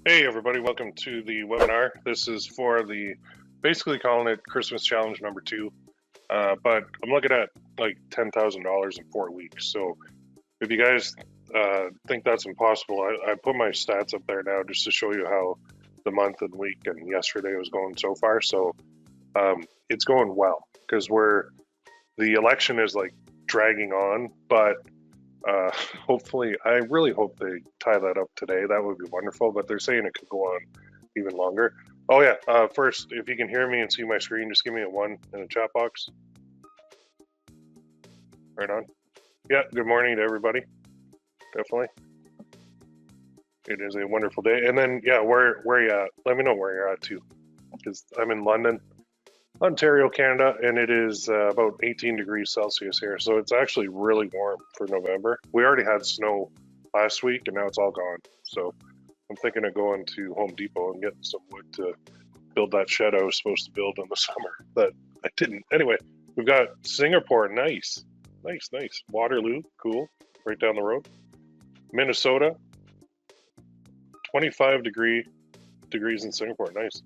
Hey everybody, welcome to the webinar. This is for the, basically calling it Christmas Challenge number 2, but I'm looking at like $10,000 in 4 weeks. So if you guys think that's impossible, I put my stats up there now just to show you how the month and week and yesterday was going so far. So it's going well because the election is like dragging on, but hopefully, I really hope they tie that up today. That would be wonderful, but they're saying it could go on even longer. Oh yeah, first, if you can hear me and see my screen, just give me a 1 in the chat box. Right on. Yeah, good morning to everybody. Definitely. It is a wonderful day. And then, yeah, where you at? Let me know where you're at too, because I'm in London, Ontario, Canada, and it is about 18 degrees Celsius here. So it's actually really warm for November. We already had snow last week and now it's all gone. So I'm thinking of going to Home Depot and getting some wood to build that shed I was supposed to build in the summer, but I didn't. Anyway, we've got Singapore, nice. Waterloo, cool, right down the road. Minnesota, 25 degrees in Singapore, nice.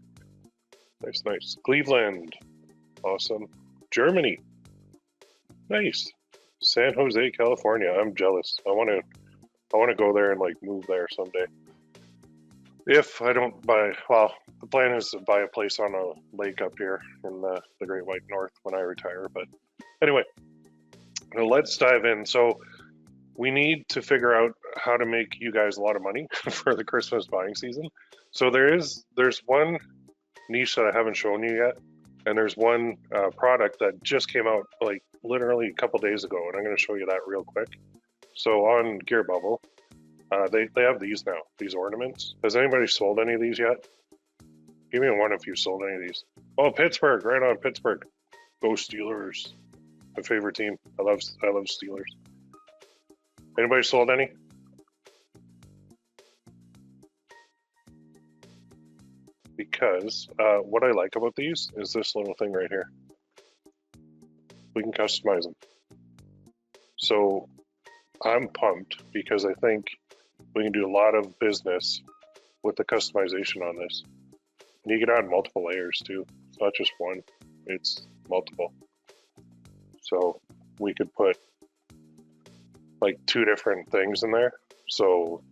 Cleveland, awesome. Germany, nice. San Jose, California, I'm jealous. I want to go there and like move there someday. If I don't buy, well, the plan is to buy a place on a lake up here in the Great White North when I retire. But anyway, let's dive in. So we need to figure out how to make you guys a lot of money for the Christmas buying season. So there's one niche that I haven't shown you yet, and there's one product that just came out like literally a couple days ago, and I'm going to show you that real quick. So on Gearbubble, they have these now, these ornaments. Has anybody sold any of these yet? Give me a 1 if you sold any of these. Oh, Pittsburgh, right on, Pittsburgh. Go Steelers, my favorite team. I love Steelers. Anybody sold any? Because what I like about these is this little thing right here. We can customize them. So I'm pumped because I think we can do a lot of business with the customization on this. And you can add multiple layers too. It's not just one, it's multiple. So we could put like 2 different things in there. So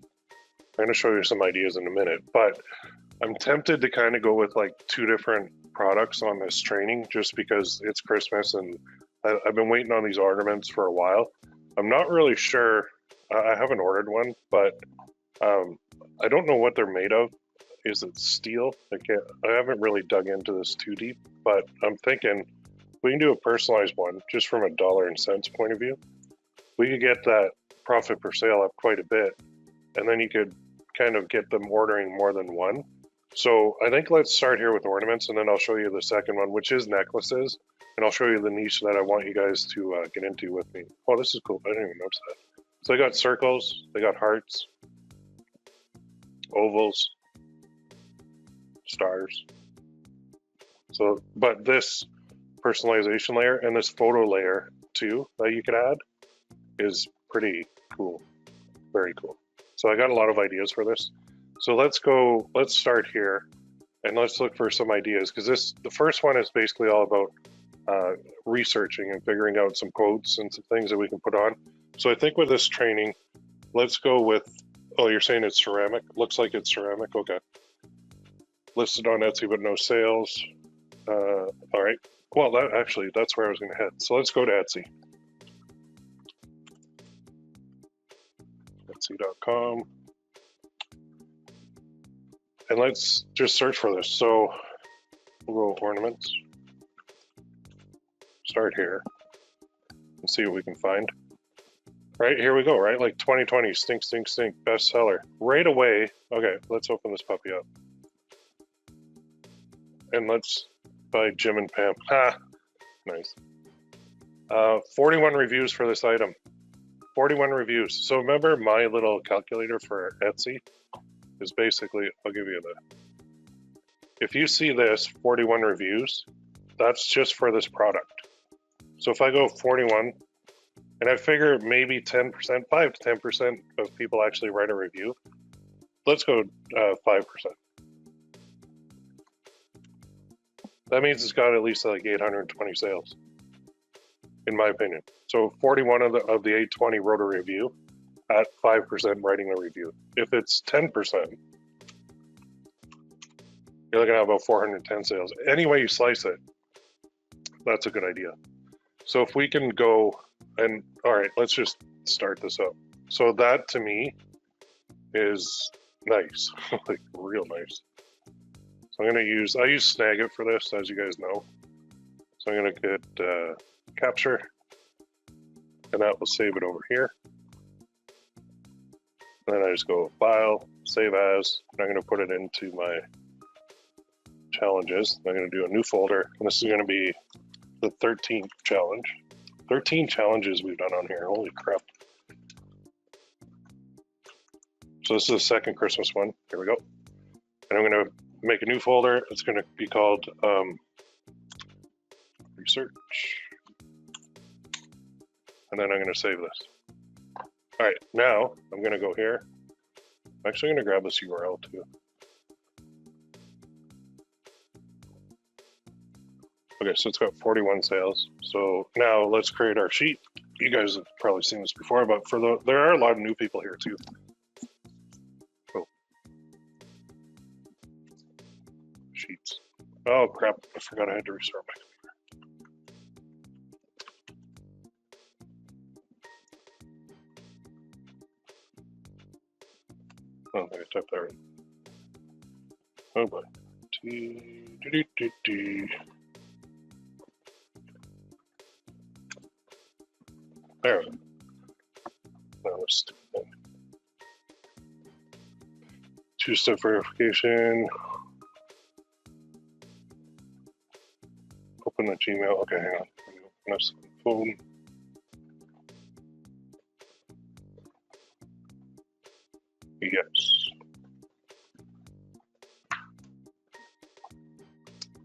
I'm going to show you some ideas in a minute, but I'm tempted to kind of go with like 2 different products on this training just because it's Christmas and I've been waiting on these ornaments for a while. I'm not really sure. I haven't ordered one, but I don't know what they're made of. Is it steel? I haven't really dug into this too deep, but I'm thinking we can do a personalized one just from a dollar and cents point of view. We could get that profit per sale up quite a bit, and then you could kind of get them ordering more than one. So I think let's start here with ornaments, and then I'll show you the second one, which is necklaces, and I'll show you the niche that I want you guys to get into with me. Oh, this is cool. I didn't even notice that. So they got circles, they got hearts, ovals, stars. So, but this personalization layer and this photo layer too that you could add is pretty cool. Very cool. So I got a lot of ideas for this. So let's start here and let's look for some ideas, because the first one is basically all about researching and figuring out some quotes and some things that we can put on. So I think with this training, let's go with, oh, you're saying it's ceramic? Looks like it's ceramic, okay. Listed on Etsy, but no sales. All right, well, that's where I was gonna head. So let's go to Etsy. Etsy.com. And let's just search for this. So we'll go ornaments. Start here and see what we can find. Right, here we go, right? Like 2020, stink, bestseller. Right away, okay, let's open this puppy up. And let's buy Jim and Pam. Ha, nice. 41 reviews for this item. 41 reviews. So remember my little calculator for Etsy is basically, I'll give you if you see this 41 reviews, that's just for this product. So if I go 41, and I figure maybe 10%, 5 to 10% of people actually write a review, let's go 5%. That means it's got at least like 820 sales, in my opinion. So 41 of the 820 wrote a review at 5% writing the review. If it's 10%, you're looking at about 410 sales. Any way you slice it, that's a good idea. So if we can go and, all right, let's just start this up. So that to me is nice, like real nice. So I'm gonna use, I use Snagit for this, as you guys know. So I'm gonna get capture, and that will save it over here. And then I just go File, Save As, and I'm gonna put it into my challenges. I'm gonna do a new folder, and this is gonna be the 13th challenge. 13 challenges we've done on here, holy crap. So this is the second Christmas one, here we go. And I'm gonna make a new folder. It's going to be called research, and then I'm going to save this. All right, now I'm going to go here. I'm actually going to grab this URL too. Okay, so it's got 41 sales. So now let's create our sheet. You guys have probably seen this before, but there are a lot of new people here too. Sheets. Oh crap, I forgot I had to restart my computer. Oh, I think I typed that right. Oh boy. There we go. Now let's do that. Two-step verification. Open the Gmail. Okay, hang on. Open this phone. Yes.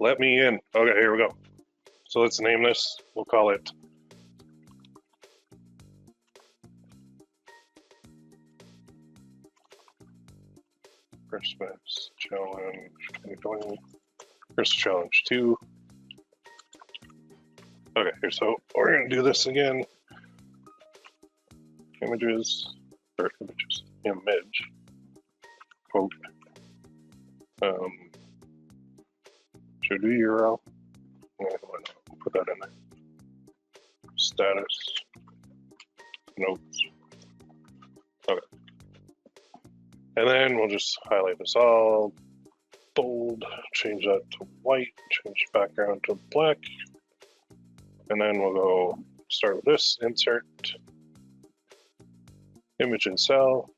Let me in. Okay, here we go. So let's name this. We'll call it Christmas Challenge 2020. Christmas Challenge 2. Okay, here, so we're going to do this again. Images, or images, image, quote. Should we do URL? Yeah, why not? We'll put that in there. Status, notes. Okay. And then we'll just highlight this all, bold, change that to white, change background to black. And then we'll go start with this, insert, image and cell,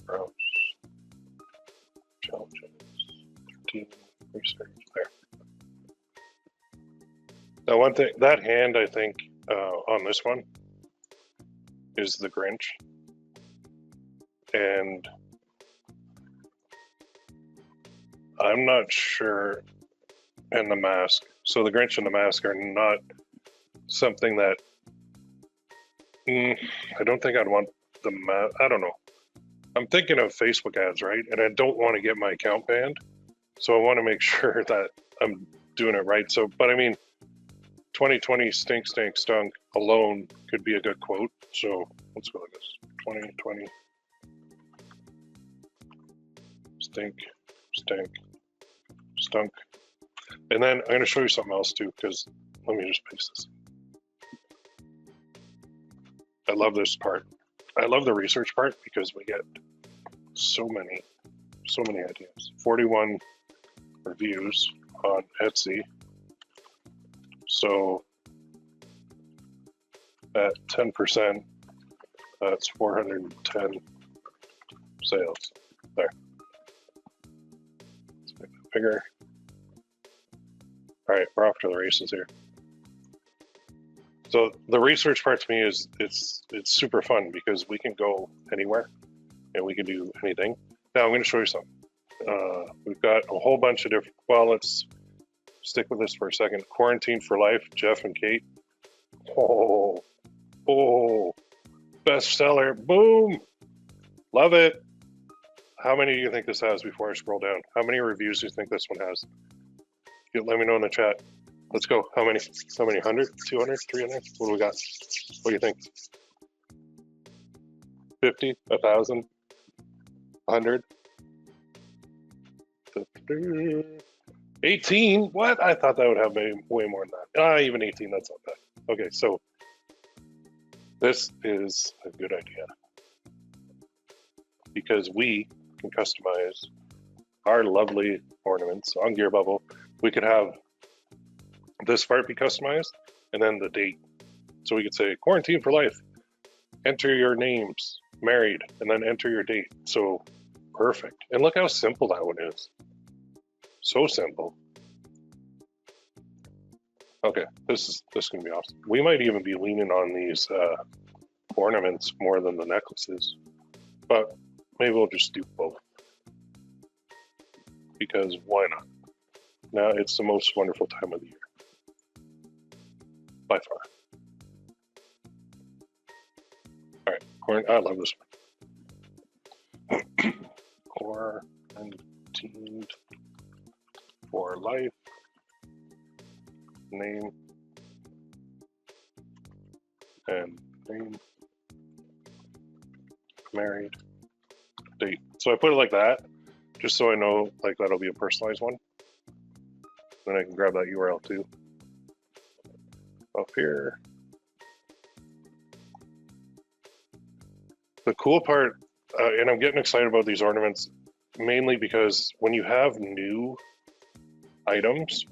browse, challenges, 13, research, there. Now one thing, that hand I think on this one is the Grinch. And I'm not sure, and the mask. So the Grinch and the mask are not something that, I don't think I'd want the mask, I don't know. I'm thinking of Facebook ads, right? And I don't want to get my account banned. So I want to make sure that I'm doing it right. So, but I mean, 2020 stink, stink, stunk alone could be a good quote. So let's go like this, 2020 stink, stink, stunk. And then I'm going to show you something else too, because let me just paste this. I love this part. I love the research part because we get so many ideas. 41 reviews on Etsy. So at 10%, that's 410 sales. There. Let's make that bigger. All right, we're off to the races here. So the research part to me is it's super fun because we can go anywhere and we can do anything. Now I'm going to show you something. We've got a whole bunch of different, well, let's stick with this for a second. Quarantine for Life, Jeff and Kate. Oh, bestseller, boom. Love it. How many do you think this has before I scroll down? How many reviews do you think this one has? Let me know in the chat. Let's go. How many? How many? 100? 200? 300? What do we got? What do you think? 50? 1,000? 100? 18? What? I thought that would have way more than that. Even 18, that's not bad. Okay, so this is a good idea because we can customize our lovely ornaments on Gearbubble. We could have this part be customized and then the date. So we could say quarantine for life, enter your names, married, and then enter your date. So perfect. And look how simple that one is. So simple. Okay, this is gonna be awesome. We might even be leaning on these ornaments more than the necklaces, but maybe we'll just do both because why not? Now it's the most wonderful time of the year by far. All right, I love this one. Quarantined for life. Name and name, married, date. So I put it like that, just so I know like that'll be a personalized one. Then I can grab that URL too. Up here. The cool part, and I'm getting excited about these ornaments, mainly because when you have new items,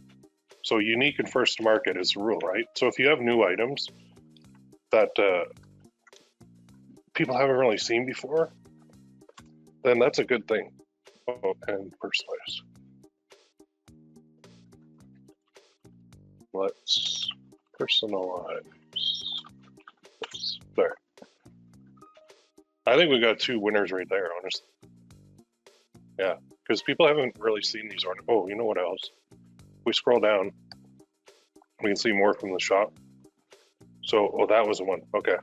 so unique and first to market is the rule, right? So if you have new items that people haven't really seen before, then that's a good thing. Oh, and personalize. Let's personalize this. There. I think we got 2 winners right there, honestly. Yeah, because people haven't really seen these ornaments. Oh, you know what else? We scroll down, we can see more from the shop. So, oh, that was the one. Okay.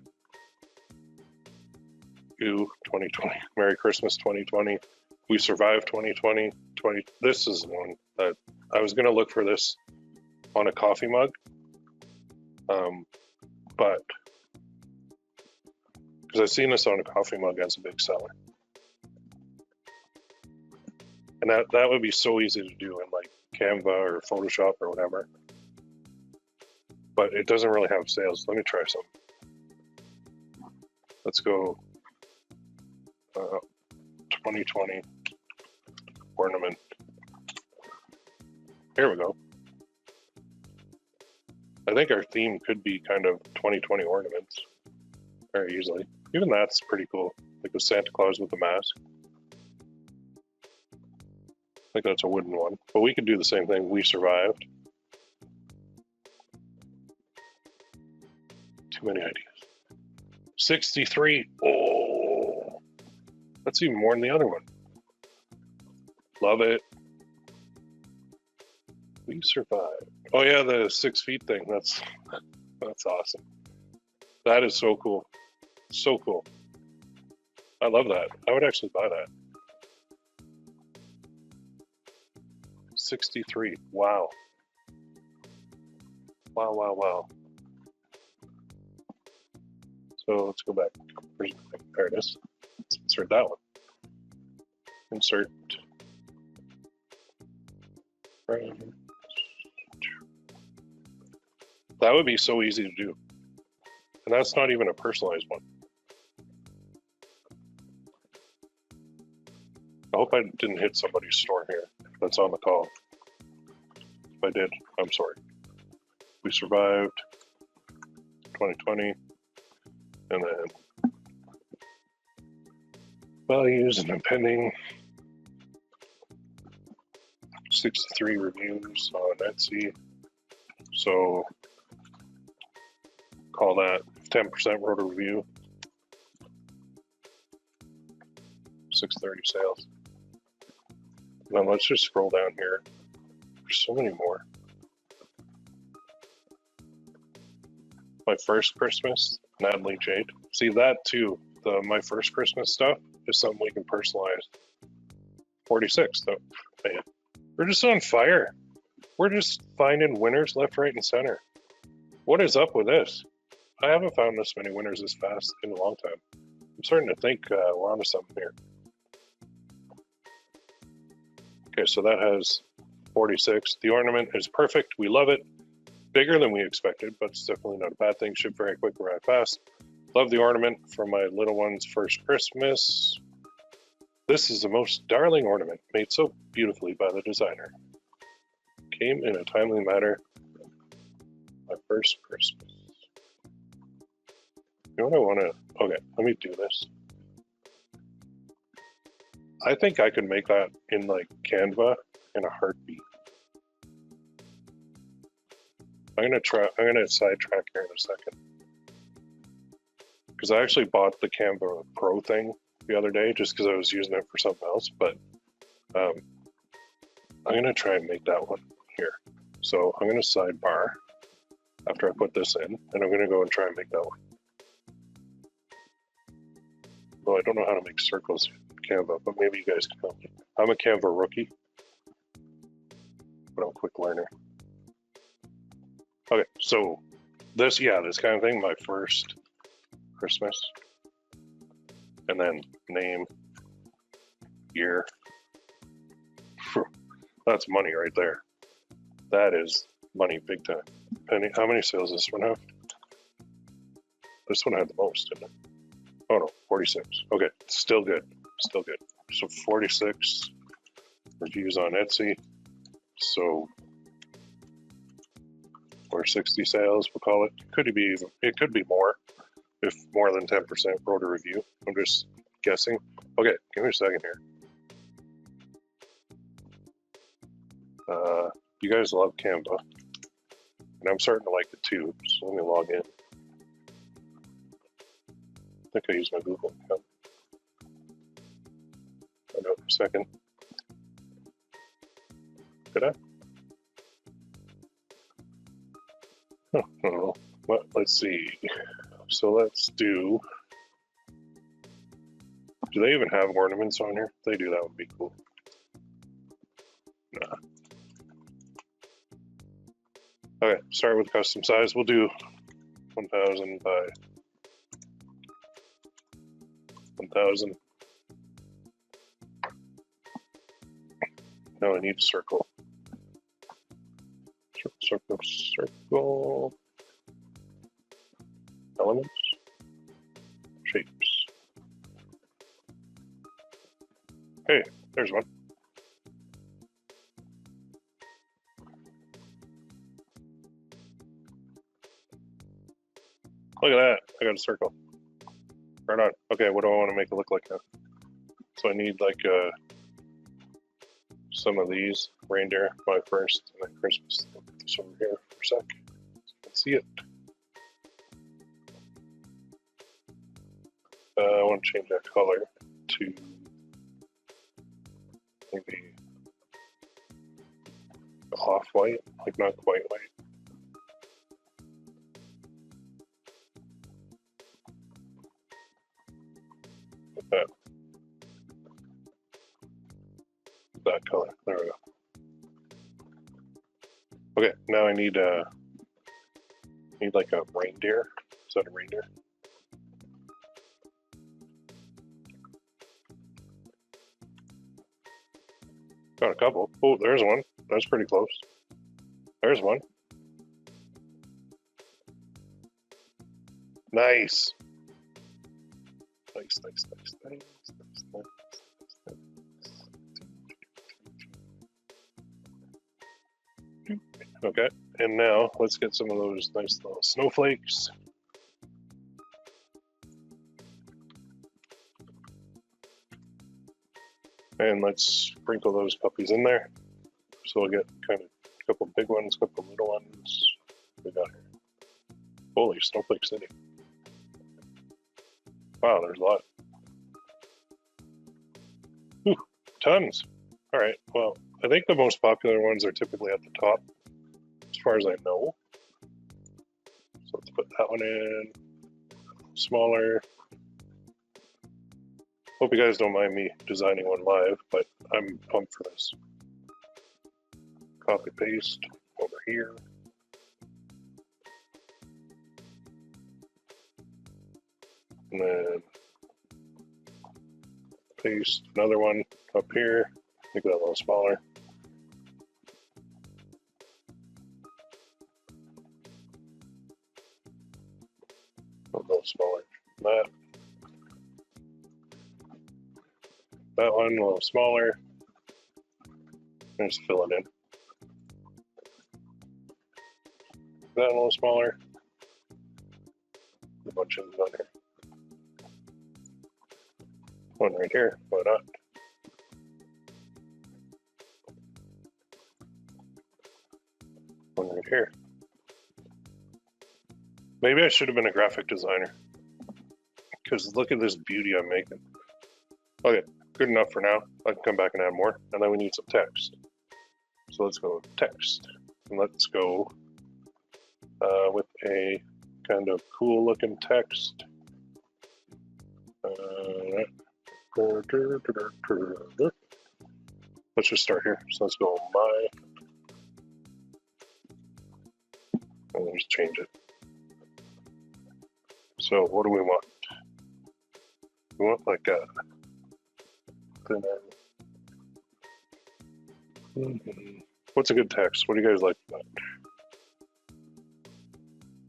You 2020. Merry Christmas 2020. We survived 2020. This is one that I was going to look for this on a coffee mug. But because I've seen this on a coffee mug as a big seller. And that would be so easy to do in like Canva or Photoshop or whatever. But it doesn't really have sales. Let me try some. Let's go 2020 ornament. Here we go. I think our theme could be kind of 2020 ornaments very easily. Even that's pretty cool. Like the Santa Claus with the mask. I think that's a wooden one. But we could do the same thing. We survived. Too many ideas. 63. Oh, that's even more than the other one. Love it. We survived. Oh yeah, the 6 feet thing. That's awesome. That is so cool. So cool. I love that. I would actually buy that. 63. Wow. Wow, wow, wow. So let's go back. There it is. Let's insert that one. Insert. That would be so easy to do. And that's not even a personalized one. I hope I didn't hit somebody's store here that's on the call. If I did, I'm sorry. We survived 2020. And then values and pending 63 reviews on Etsy. So call that 10% wrote a review. 630 sales. And then let's just scroll down here. There's so many more. My first Christmas, Natalie Jade. See that too. the My First Christmas stuff is something we can personalize. 46, though. Man, we're just on fire. We're just finding winners left, right, and center. What is up with this? I haven't found this many winners this fast in a long time. I'm starting to think we're onto something here. Okay, so that has 46. The ornament is perfect. We love it. Bigger than we expected, but it's definitely not a bad thing. Ship very quick, arrive fast. Love the ornament for my little one's first Christmas. This is the most darling ornament, made so beautifully by the designer. Came in a timely manner. My first Christmas. You know what I want to... Okay, let me do this. I think I could make that in like Canva in a heartbeat. I'm gonna sidetrack here in a second. Because I actually bought the Canva Pro thing the other day just because I was using it for something else, but I'm gonna try and make that one here. So I'm gonna sidebar after I put this in, and I'm gonna go and try and make that one. Well, I don't know how to make circles in Canva, but maybe you guys can help me. I'm a Canva rookie, but I'm a quick learner. Okay, so this kind of thing, my first Christmas, and then name, year. That's money right there. That is money big time. Penny, how many sales does this one have? This one had the most, didn't it? Oh no, 46. Okay, still good, still good. So 46 reviews on Etsy. So or 60 sales, we'll call it. It could be more if more than 10% wrote a review. I'm just guessing. Okay, give me a second here. You guys love Canva, and I'm starting to like it too. So let me log in. I think I use my Google account. Find out in a second. Did I? Oh, I don't know. Well, let's see. So let's do. Do they even have ornaments on here? If they do, that would be cool. Nah. Okay, start with custom size. We'll do 1000 by 1000. Now I need a circle. Circle, circle. Elements. Shapes. Hey, there's one. Look at that. I got a circle. Right on. Okay, what do I want to make it look like now? So I need like some of these. Reindeer, my first, and then Christmas. I'll put this over here for a sec so you can see it. I want to change that color to maybe off-white, like not quite white. Like that color. There we go. Okay, now I need like a reindeer. Is that a reindeer? Got a couple. Oh, there's one. That's pretty close. There's one. Nice. Nice, nice, nice, nice, nice, nice, nice. Okay, and now let's get some of those nice little snowflakes. And let's sprinkle those puppies in there. So we'll get kind of a couple big ones, a couple little ones. What we got here? Holy Snowflake City. Wow, there's a lot. Ooh, tons. All right, well, I think the most popular ones are typically at the top, as far as I know. So let's put that one in, smaller, Hope you guys don't mind me designing one live, but I'm pumped for this. Copy paste over here. And then paste another one up here. Make that a little smaller. A little smaller than that. That one a little smaller. And just fill it in. That one a little smaller. A bunch of them on here. One right here, why not? One right here. Maybe I should have been a graphic designer. Because look at this beauty I'm making. Okay, good enough for now. I can come back and add more. And then we need some text. So let's go with text. And let's go with a kind of cool looking text. Let's just start here. So let's go my, and then just change it. So what do we want? We want like a thin end. What's a good text? What do you guys like for that?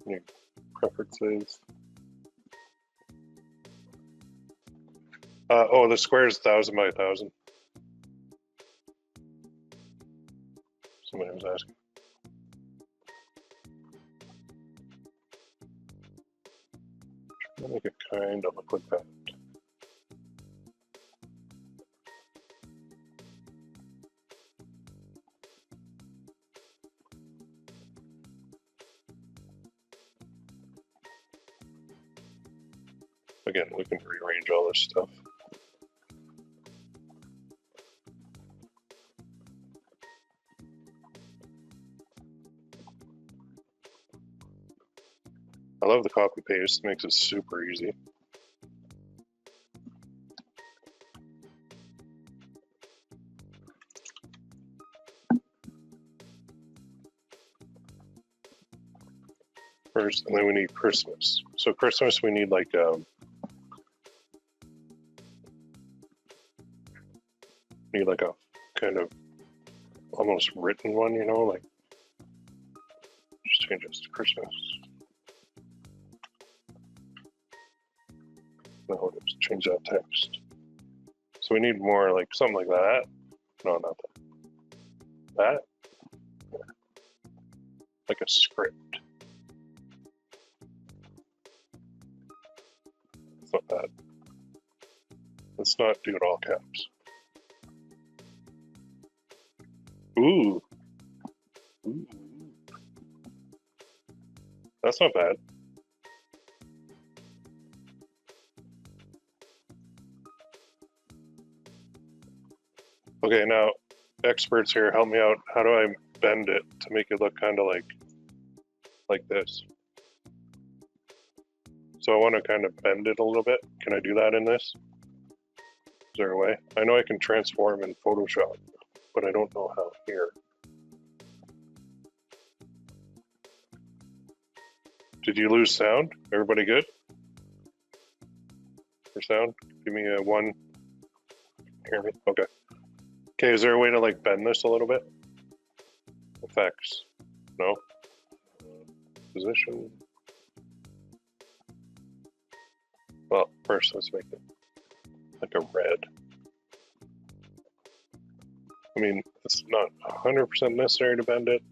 Any preferences? Oh, the square is 1,000 by 1,000. Somebody was asking. I'll make it kind of look like that. Again, we can rearrange all this stuff. I love the copy paste, it makes it super easy. First, and then we need Christmas. So Christmas, we need like a kind of almost written one, you know, like just change this to Christmas. Now we'll just change that text. So we need more like something like that. No, not that. That? Yeah. Like a script. It's not that. Let's not do it all caps. Ooh. Ooh. That's not bad. Okay, now experts here, help me out. How do I bend it to make it look kind of like this? So I want to kind of bend it a little bit. Can I do that in this? Is there a way? I know I can transform in Photoshop, but I don't know how here. Did you lose sound? Everybody good? For sound? Give me a 1. Hear me? Okay. Okay, is there a way to like bend this a little bit? Effects. No. Position. Well, first let's make it like a red. I mean, it's not 100% necessary to bend it.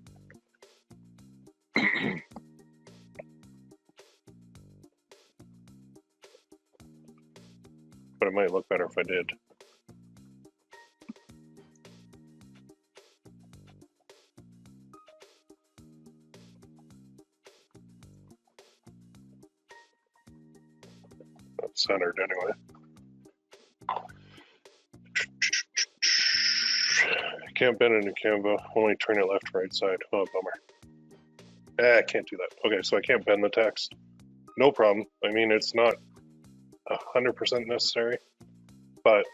But it might look better if I did. That's centered anyway. I can't bend it in Canva, only turn it left to right side. Oh, bummer. I can't do that. Okay, so I can't bend the text. No problem. I mean, it's not 100% necessary. But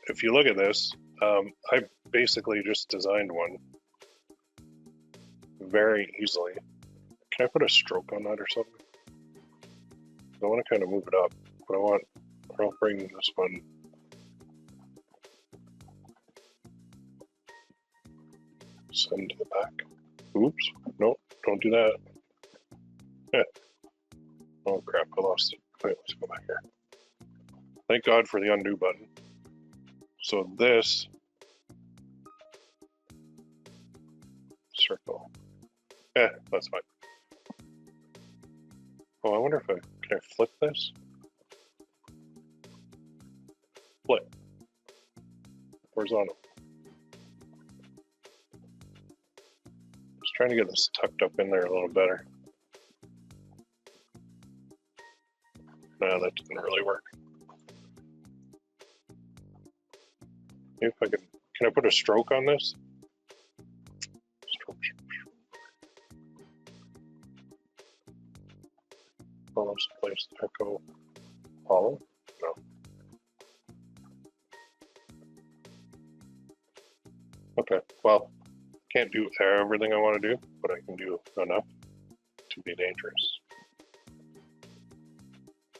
if you look at this, I basically just designed one very easily. Can I put a stroke on that or something? I want to kind of move it up, but I'll bring this one. Send to the back. Oops, nope, don't do that. Yeah. Oh crap, I lost it. Wait, let's go back here. Thank God for the undo button. So this circle. Yeah, that's fine. Oh, I wonder if can I flip this? Flip. Horizontal. Just trying to get this tucked up in there a little better. No, that didn't really work. Maybe if I can I put a stroke on this? Stroke. Almost place echo hollow. No. Okay, well, can't do everything I want to do, but I can do enough to be dangerous.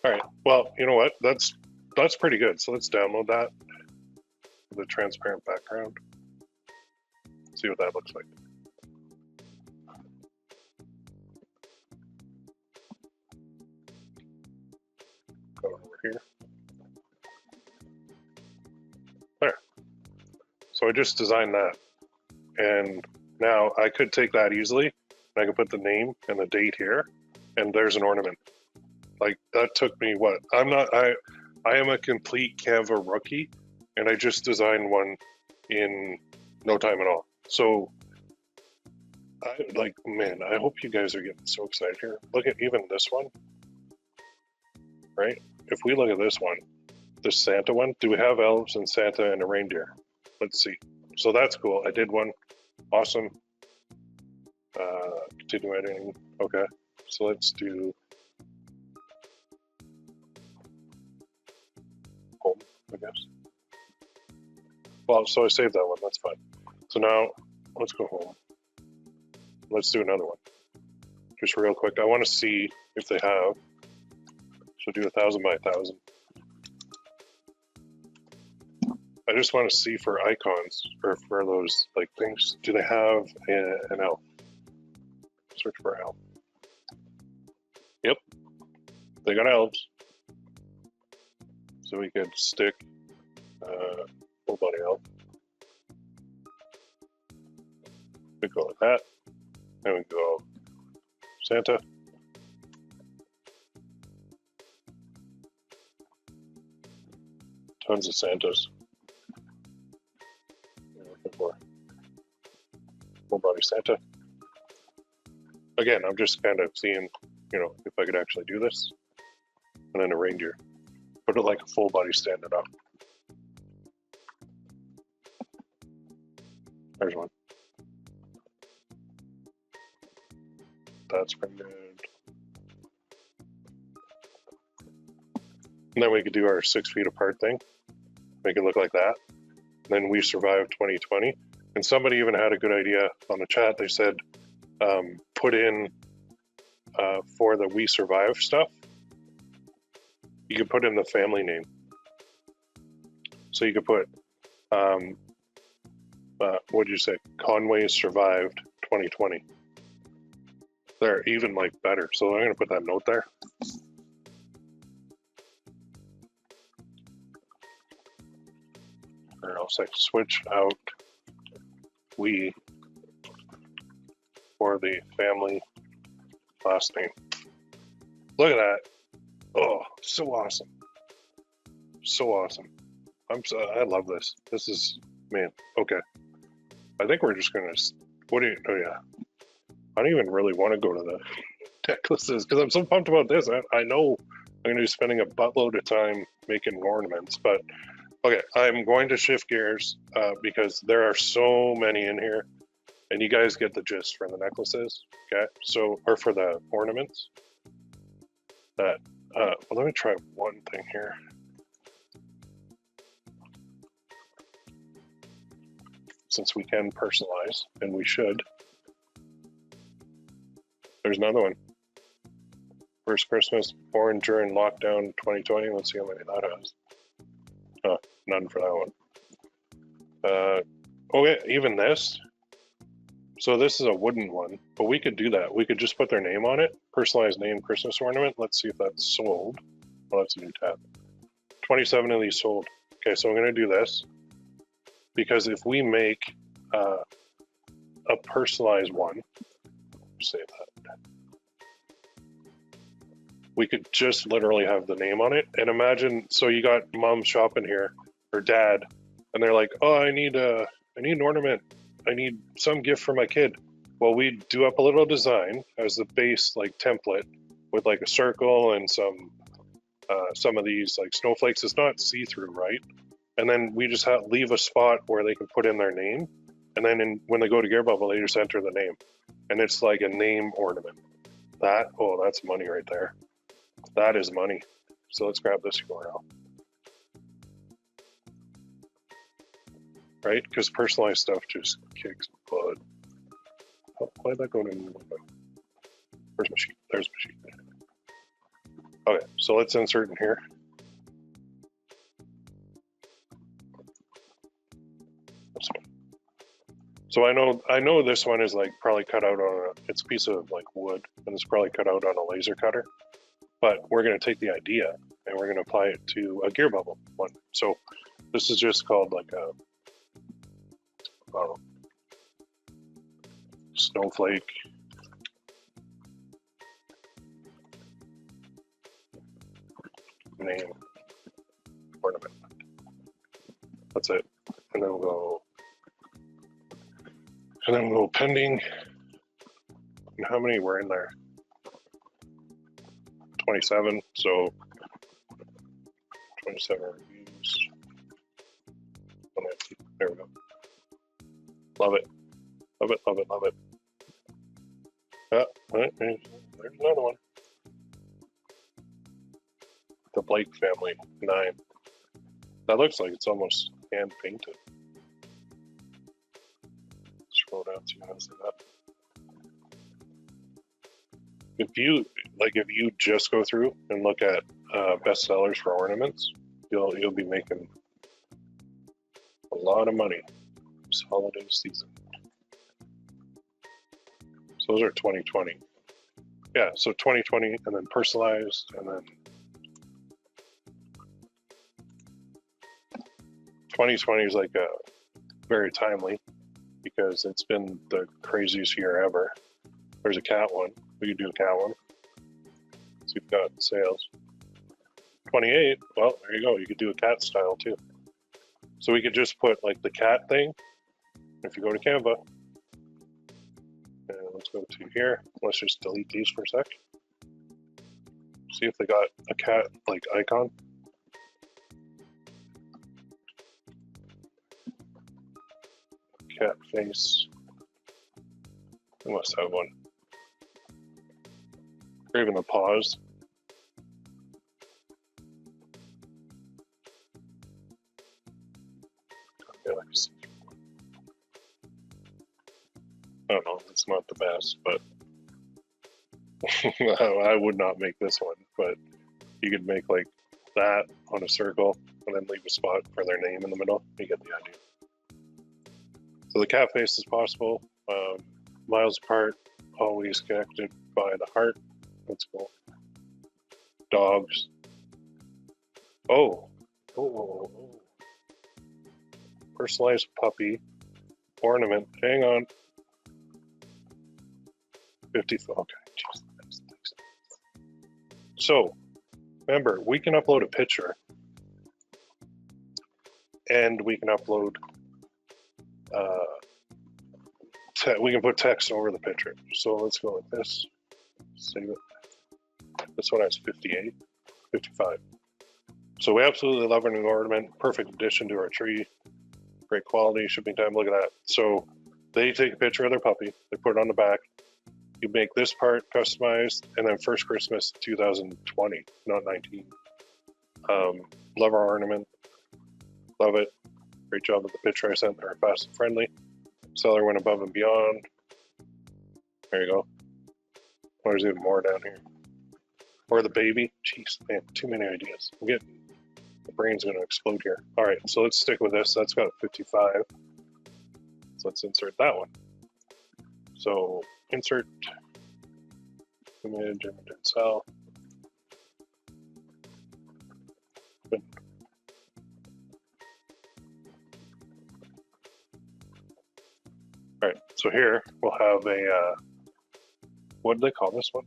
All right, well, you know what? That's pretty good. So let's download that with a transparent background. See what that looks like. Go over here. There. So I just designed that. And now I could take that easily, and I could put the name and the date here, and there's an ornament. Like, that took me what? I am a complete Canva rookie, and I just designed one in no time at all. So man, I hope you guys are getting so excited here. Look at even this one, right? If we look at this one, this Santa one, do we have elves and Santa and a reindeer? Let's see. So that's cool. I did one. Awesome. Continue editing. Okay. So let's do home, I guess. Well, so I saved that one. That's fine. So now let's go home. Let's do another one. Just real quick. I want to see if they have. So do 1,000 by 1,000. I just want to see for icons or for those like things. Do they have an elf? Search for elf. Yep, they got elves. So we could stick full body elf. We go like that. And we go Santa. Tons of Santas. For full body Santa. Again, I'm just kind of seeing, you know, if I could actually do this. And then a reindeer. Put it like a full body standing up. There's one. That's pretty good. And then we could do our 6 feet apart thing. Make it look like that. And then we survived 2020. And somebody even had a good idea on the chat. They said, put in for the we survive stuff, you could put in the family name. So you could put, what'd you say? Conway survived 2020. They're even like better. So I'm going to put that note there. Or else I switch out we for the family last name. Look at that. Oh, so awesome. So awesome. I love this. This is, man, okay. I think we're just gonna, oh yeah. I don't even really want to go to the necklaces because I'm so pumped about this. I know I'm gonna be spending a buttload of time making ornaments, but okay, I'm going to shift gears because there are so many in here, and you guys get the gist for the necklaces, okay? So, or for the ornaments. Well, let me try one thing here. since we can personalize, and we should. There's another one. First Christmas born during lockdown 2020. Let's see how many that has. Oh, none for that one. Oh yeah, even this. So this is a wooden one, but we could do that. We could just put their name on it. Personalized name Christmas ornament. Let's see if that's sold. Oh, that's a new tab. 27 of these sold. Okay, so I'm gonna do this because if we make a personalized one, save that. We could just literally have the name on it. And imagine, so you got mom shopping here or dad, and they're like, "Oh, I need an ornament. I need some gift for my kid." Well, we do up a little design as the base like template with like a circle and some of these like snowflakes. It's not see-through, right? And then we just leave a spot where they can put in their name, and then when they go to Gearbubble, they just enter the name, and it's like a name ornament. That's money right there. That is money. So let's grab this URL. Right? Because personalized stuff just kicks butt. Oh, why'd that go to a new window? Where's my sheet? There's my sheet. Okay, so let's insert in here. So I know this one is like probably cut out on it's a piece of like wood, and it's probably cut out on a laser cutter. But we're going to take the idea and we're going to apply it to a Gearbubble one. So this is just called like a snowflake name ornament. That's it. And then we'll go pending. And how many were in there? 27. So 27 reviews. There we go. Love it. Love it, love it, love it. There's another one. The Blake family, 9. That looks like it's almost hand painted. Scroll down, see how it's that. If you just go through and look at best sellers for ornaments, you'll be making a lot of money this holiday season. So those are 2020. Yeah, so 2020 and then personalized, and then 2020 is like very timely because it's been the craziest year ever. There's a cat one. We could do a cat one. So we've got sales. 28, well, there you go. You could do a cat style too. So we could just put like the cat thing. If you go to Canva, and let's go to here. Let's just delete these for a sec. See if they got a cat like icon. Cat face. We must have one. Or even the paws. I don't know, it's not the best, but I would not make this one, but you could make like that on a circle and then leave a spot for their name in the middle. You get the idea. So the cat face is possible. Miles apart, always connected by the heart. That's cool. Dogs. Oh. Personalized puppy. Ornament. Hang on. 50. Okay. Jeez. So, remember, we can upload a picture. And we can upload we can put text over the picture. So let's go with this. Save it. This one has 58, 55. So we absolutely love our new ornament. Perfect addition to our tree. Great quality, shipping time. Look at that. So they take a picture of their puppy. They put it on the back. You make this part customized, and then First Christmas 2020, not 19. Love our ornament. Love it. Great job with the picture I sent. They're fast and friendly. Seller went above and beyond. There you go. Oh, there's even more down here. Or the baby. Jeez, man, too many ideas. I'm getting, the brain's gonna explode here. All right, so let's stick with this. That's got 55. So let's insert that one. So insert image and cell. Good. All right, so here we'll have a, what do they call this one?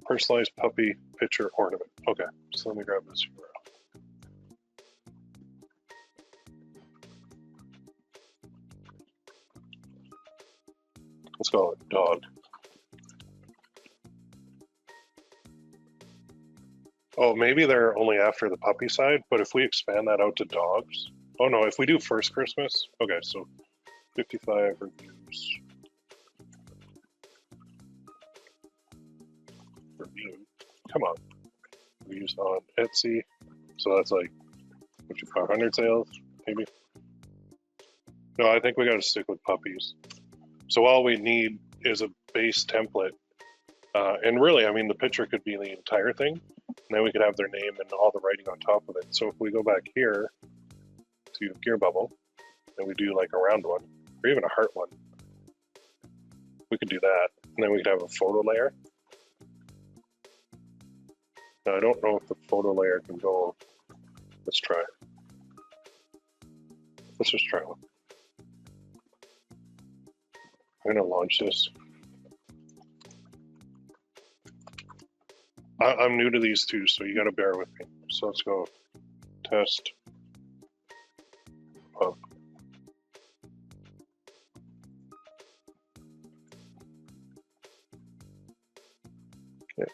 Personalized puppy picture ornament. Okay, so let me grab this URL. Let's call it dog. Oh, maybe they're only after the puppy side, but if we expand that out to dogs. Oh no, if we do first Christmas, okay, so 55 reviews. Come on. Reviews on Etsy. So that's like 500 sales, maybe. No, I think we got to stick with puppies. So all we need is a base template. And really, I mean, the picture could be the entire thing. And then we could have their name and all the writing on top of it. So if we go back here to Gearbubble, and we do like a round one, or even a heart one, we could do that. And then we could have a photo layer. Now, I don't know if the photo layer can go. Let's try. Let's just try one. I'm going to launch this. I'm new to these two, so you got to bear with me. So let's go test up. Okay.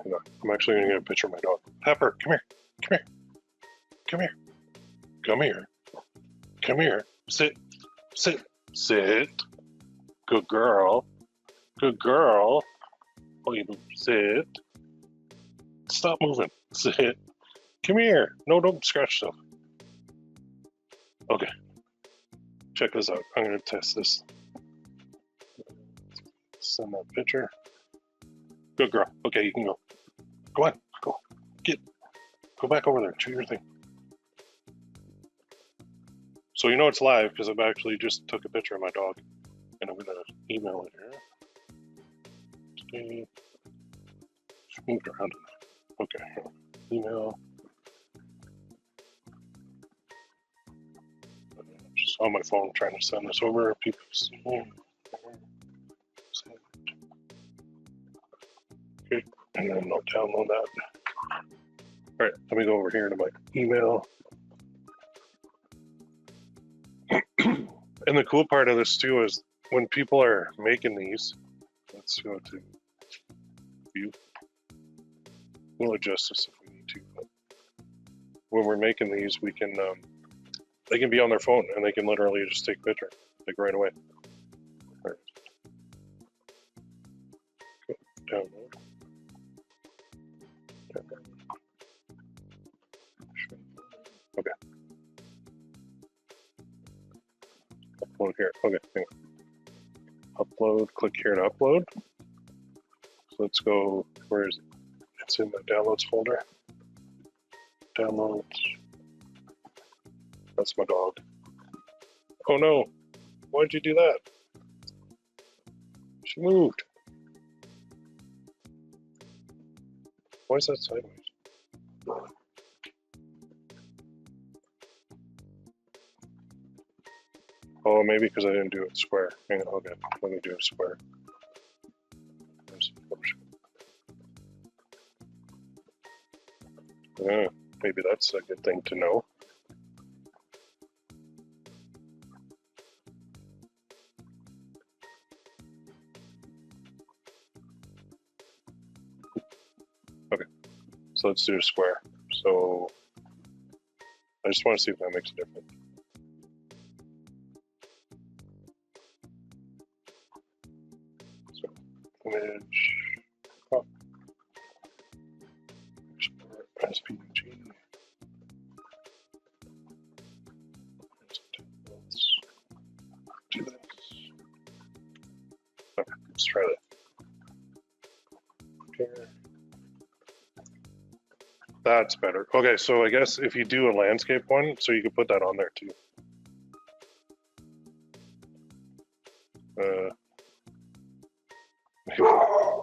Hang on. I'm actually going to get a picture of my dog. Pepper, come here. Come here. Come here. Come here. Come here. Sit. Sit. Sit. Good girl. Good girl. Oh, you sit. Stop moving. Sit. Come here. No, don't scratch stuff. Okay. Check this out. I'm going to test this. Send that picture. Good girl. Okay, you can go. Go on. Go. Go back over there. Do your thing. So you know it's live because I've actually just took a picture of my dog. And I'm going to email it here. Just moved around. Okay. Email. Just on my phone trying to send this over. People see. Okay. And then I'll download that. All right. Let me go over here to my email. And the cool part of this too is when people are making these, let's go to view. We'll adjust this if we need to, but when we're making these, we can, they can be on their phone and they can literally just take a picture, like right away. All right. Okay. Download. Okay. Upload here. Okay, hang on. Upload, click here to upload. So let's go, where is it? It's in the downloads folder. Downloads. That's my dog. Oh no, why'd you do that? She moved. Why is that sideways? Oh, maybe because I didn't do it square. Hang on, okay, let me do a square. Maybe that's a good thing to know. Okay, so let's do a square. So I just want to see if that makes a difference. So image, crop, export as PNG. Do this. Okay, let's try that. Okay. That's better. Okay, so I guess if you do a landscape one, so you could put that on there too.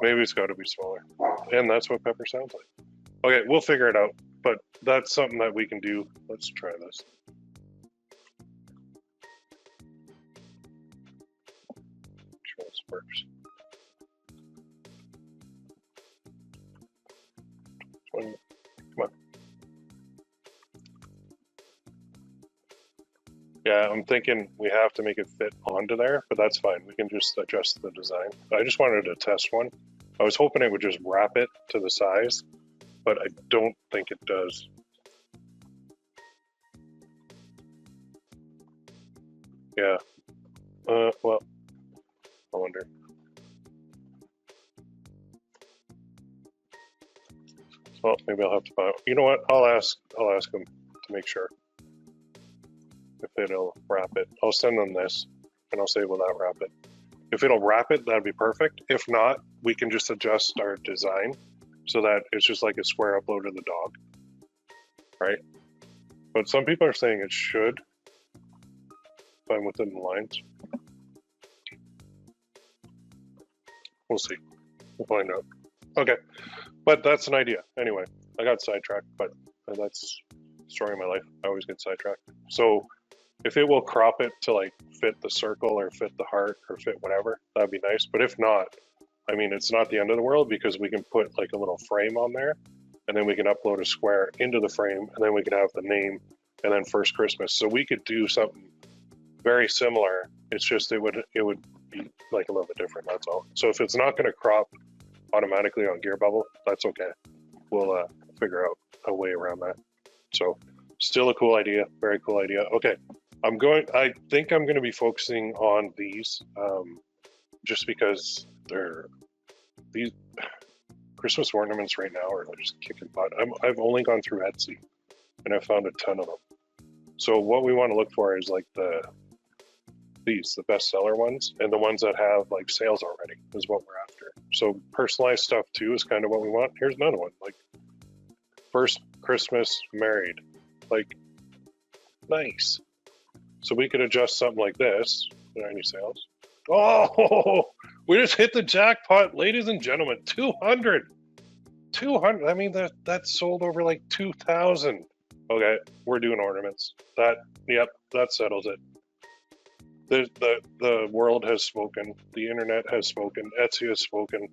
Maybe it's got to be smaller. And that's what pepper sounds like. Okay, we'll figure it out, but that's something that we can do. Let's try this. Sure this works. 20. Come on. Yeah, I'm thinking we have to make it fit onto there, but that's fine. We can just adjust the design. I just wanted to test one. I was hoping it would just wrap it to the size, but I don't think it does. Yeah. Well, I wonder. Well, maybe I'll have to buy. You know what? I'll ask them to make sure if it'll wrap it. I'll send them this, and I'll say, will that wrap it? If it'll wrap it, that'd be perfect. If not, we can just adjust our design so that it's just like a square upload of the dog, right? But some people are saying it should, if I'm within the lines. We'll see. We'll find out. Okay, but that's an idea. Anyway, I got sidetracked, but that's the story of my life. I always get sidetracked. So if it will crop it to like fit the circle or fit the heart or fit whatever, that'd be nice. But if not, I mean, it's not the end of the world because we can put like a little frame on there and then we can upload a square into the frame and then we can have the name and then First Christmas. So we could do something very similar. It's just it would be like a little bit different, that's all. So if it's not going to crop automatically on Gearbubble, that's okay. We'll figure out a way around that. So still a cool idea, very cool idea. Okay, I think I'm going to be focusing on these just because these Christmas ornaments right now are just kicking butt. I've only gone through Etsy and I've found a ton of them. So what we want to look for is like the bestseller ones and the ones that have like sales already is what we're after. So personalized stuff too is kind of what we want. Here's another one, like First Christmas married, like nice. So we could adjust something like this. Are there any sales? Oh, we just hit the jackpot, ladies and gentlemen. 200. I mean, that's sold over like 2,000. Okay, we're doing ornaments. Yep, that settles it. The world has spoken. The internet has spoken. Etsy has spoken.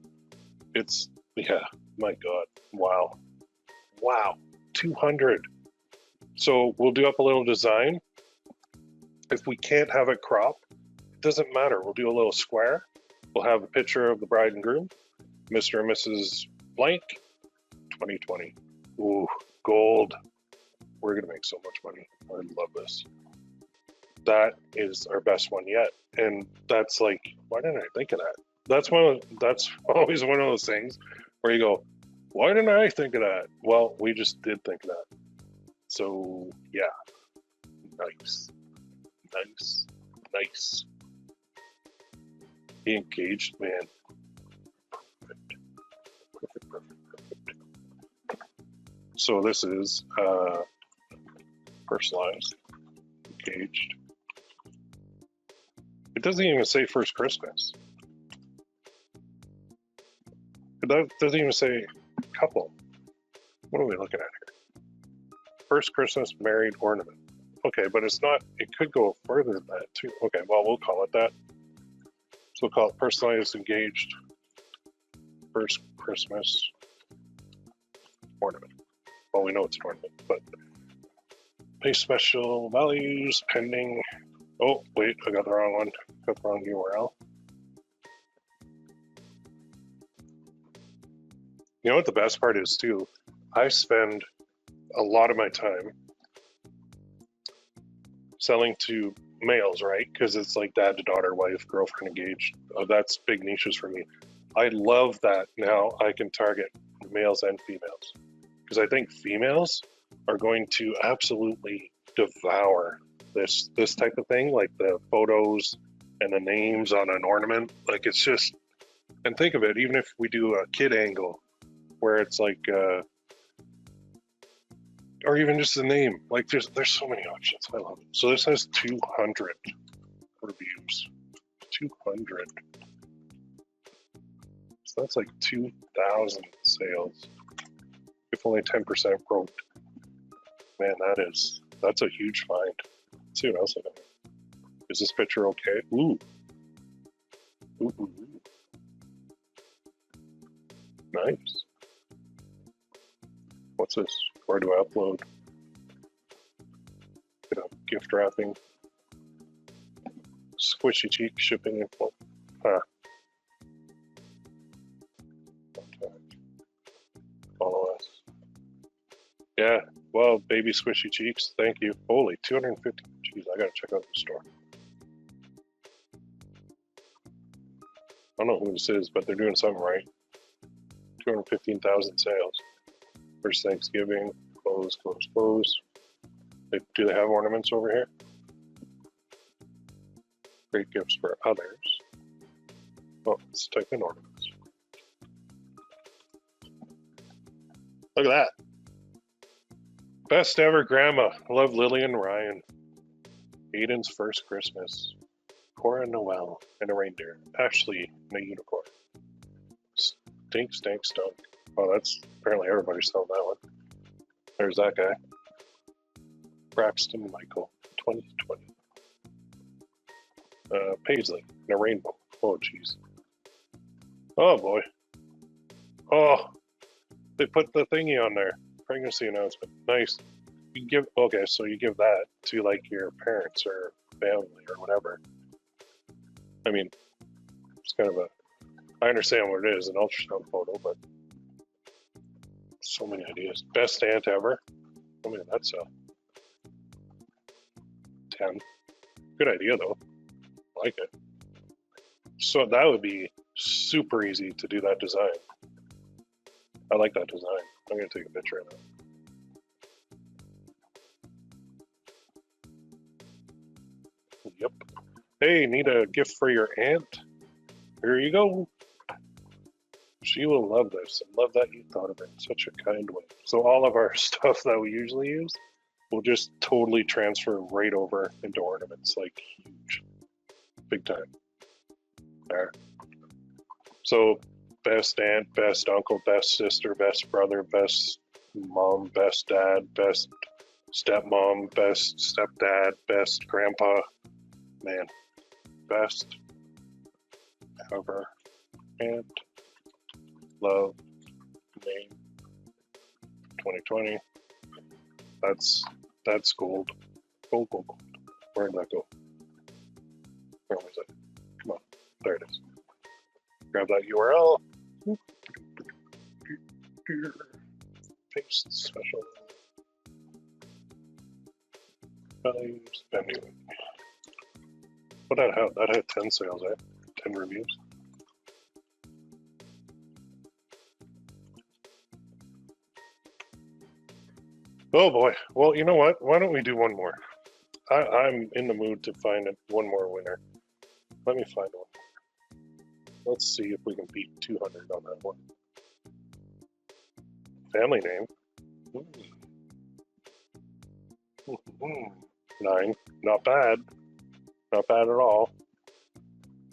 Yeah, my God. Wow. 200. So we'll do up a little design. If we can't have it crop, it doesn't matter. We'll do a little square. We'll have a picture of the bride and groom, Mr. and Mrs. Blank, 2020. Ooh, gold. We're going to make so much money. I love this. That is our best one yet. And that's like, why didn't I think of that? That's always one of those things where you go, why didn't I think of that? Well, we just did think of that. So yeah, nice. Be engaged, man. Perfect. So this is personalized, engaged. It doesn't even say First Christmas. It doesn't even say couple. What are we looking at here? First Christmas married ornament. Okay, but it's not, it could go further than that too. Okay, well, we'll call it that. So we'll call it personalized engaged First Christmas ornament. Well, we know it's an ornament, but pay special values pending. Oh, wait, I got the wrong one. Got the wrong URL. You know what the best part is too? I spend a lot of my time selling to males, right? Because it's like dad to daughter, wife, girlfriend, engaged. That's big niches for me. I love that now I can target males and females, because I think females are going to absolutely devour this type of thing, like the photos and the names on an ornament. Like it's just, and think of it, even if we do a kid angle where it's like or even just the name, like there's so many options. I love it. So this has 200 reviews. 200. So that's like 2,000 sales. If only 10% wrote. Man, that's a huge find. Let's see what else I got. Is this picture okay? Ooh. Ooh, ooh, ooh. Nice. What's this? Where do I upload? Get a gift wrapping. Squishy cheek shipping info. Huh. Follow us. Yeah, well, baby squishy cheeks, thank you. Holy, 250. Jeez, I gotta check out the store. I don't know who this is, but they're doing something right. 215,000 sales. First Thanksgiving, close, close, close. Do they have ornaments over here? Great gifts for others. Oh, let's type in ornaments. Look at that. Best ever grandma. I love Lillian Ryan. Aiden's first Christmas. Cora Noel and a reindeer. Ashley and a unicorn. Stink, stank, stunk. Oh, that's apparently everybody's selling that one. There's that guy. Braxton Michael, 2020. Paisley and a rainbow. Oh, jeez. Oh, boy. Oh, they put the thingy on there. Pregnancy announcement. Nice. You give, okay, so you give that to like your parents or family or whatever. I mean, it's kind of a, I understand what it is, an ultrasound photo, but so many ideas. Best aunt ever. I mean, that's a 10. Good idea though. I like it. So that would be super easy to do that design. I like that design. I'm gonna take a picture of that. Yep. Hey, need a gift for your aunt? Here you go. She will love this and love that you thought of it in such a kind way. So all of our stuff that we usually use will just totally transfer right over into ornaments, like huge, big time. There. So best aunt, best uncle, best sister, best brother, best mom, best dad, best stepmom, best stepdad, best grandpa. Man, best ever aunt, love, name, 2020. That's gold. Gold, gold, gold. Where did that go? Where was it? Come on. There it is. Grab that URL. Paste special. Values. Anyway. What did that have? That had 10 sales, eh? 10 reviews. Oh boy. Well, you know what? Why don't we do one more? I'm in the mood to find one more winner. Let me find one. Let's see if we can beat 200 on that one. Family name. 9. Not bad. Not bad at all.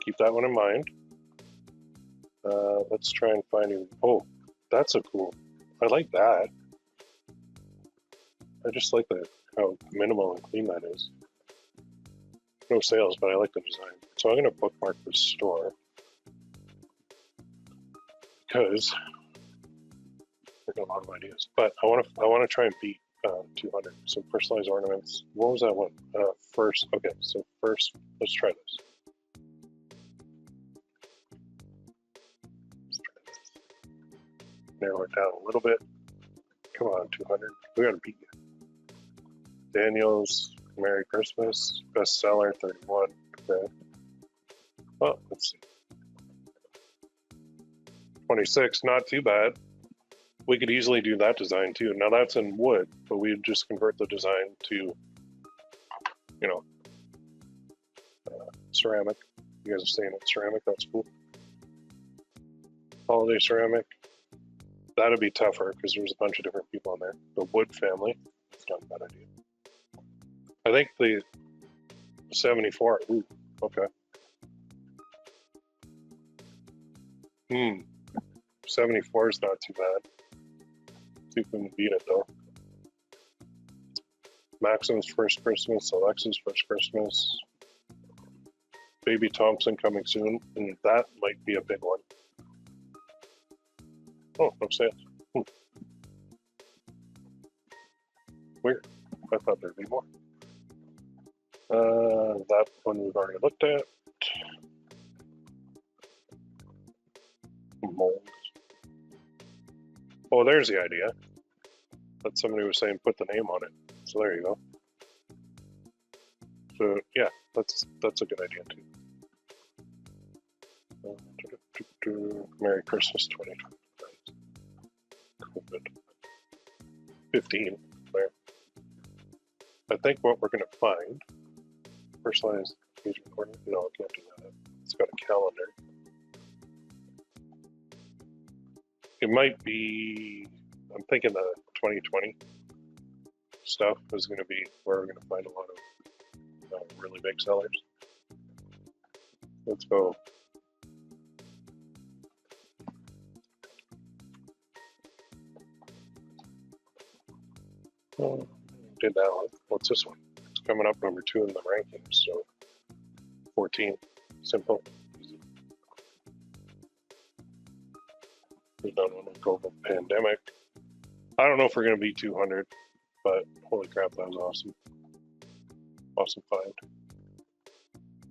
Keep that one in mind. Let's try and find you. Oh, that's a cool. I like that. I just like how minimal and clean that is. No sales, but I like the design. So I'm going to bookmark this store because I got a lot of ideas. But I want to try and beat 200. So personalized ornaments. What was that one? First. Okay, so first, let's try this. Narrow it down a little bit. Come on, 200. We gotta beat you. Daniel's Merry Christmas bestseller 31. Okay. Oh, let's see. 26, not too bad. We could easily do that design too. Now that's in wood, but we'd just convert the design to, you know, ceramic. You guys are saying it's ceramic, that's cool. Holiday ceramic. That'd be tougher because there's a bunch of different people in there. The wood family, it's not a bad idea. I think the 74, ooh, okay. 74 is not too bad. See if we can beat it though. Maxim's first Christmas, Alexa's first Christmas. Baby Thompson coming soon, and that might be a big one. Oh, no sales. Weird. I thought there'd be more. That one we've already looked at. Molds. Oh, there's the idea. That somebody was saying put the name on it. So there you go. So yeah, that's a good idea too. Merry Christmas 2020. COVID 15 there. I think what we're going to find, personalized engagement coordinate. No, I can't do that. It's got a calendar. It might be, I'm thinking the 2020 stuff is going to be where we're going to find a lot of really big sellers. Let's go. Did that one. What's this one? It's coming up number 2 in the rankings, so 14. Simple. Easy. We've done one with COVID pandemic. I don't know if we're going to be 200, but holy crap, that was awesome. Awesome find.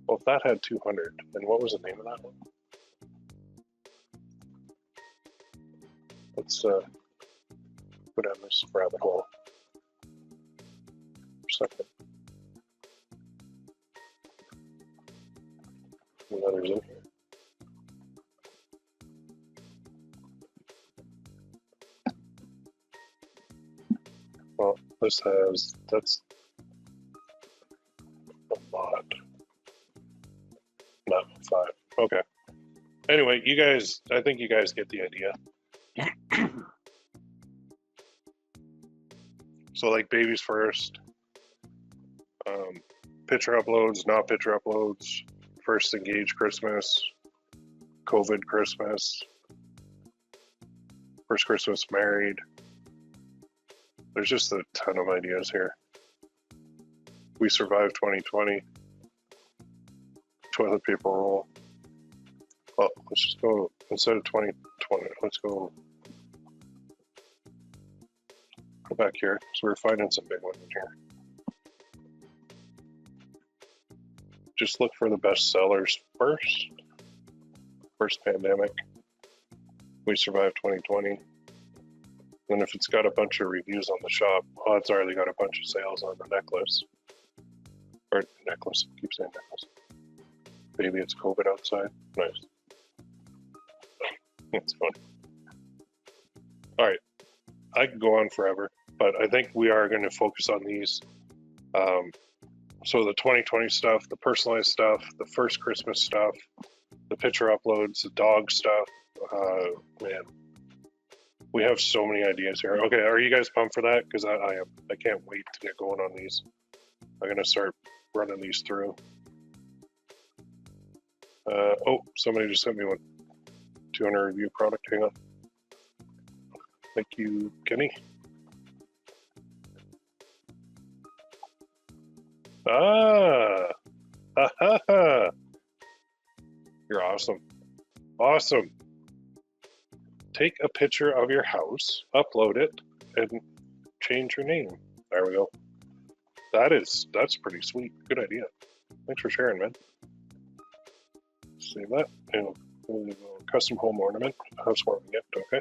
Well, if that had 200, then what was the name of that one? Let's go down this rabbit hole for a second. Any others in here? Well, this has, that's a lot. Not 5. Okay. Anyway, you guys, I think you guys get the idea. So like babies first, picture uploads, not picture uploads, first engaged Christmas, COVID Christmas, first Christmas married. There's just a ton of ideas here. We survived 2020. Toilet paper roll. Well, let's just go, instead of 2020, let's go back here. So we're finding some big ones in here. Just look for the best sellers first. First pandemic. We survived 2020. And if it's got a bunch of reviews on the shop, odds are they got a bunch of sales on the necklace. Or necklace, I keep saying necklace. Maybe it's COVID outside. Nice. That's fun. All right. I could go on forever, but I think we are going to focus on these. So the 2020 stuff, the personalized stuff, the first Christmas stuff, the picture uploads, the dog stuff. Man, we have so many ideas here. Okay, are you guys pumped for that? Because I am. I can't wait to get going on these. I'm going to start running these through. Oh, somebody just sent me one. 200 review product. Hang on. Thank you, Kenny. Ah, ha, ha, ha. You're awesome. Awesome. Take a picture of your house, upload it, and change your name. There we go. That's pretty sweet. Good idea. Thanks for sharing, man. Save that. And custom home ornament, housewarming gift. Okay.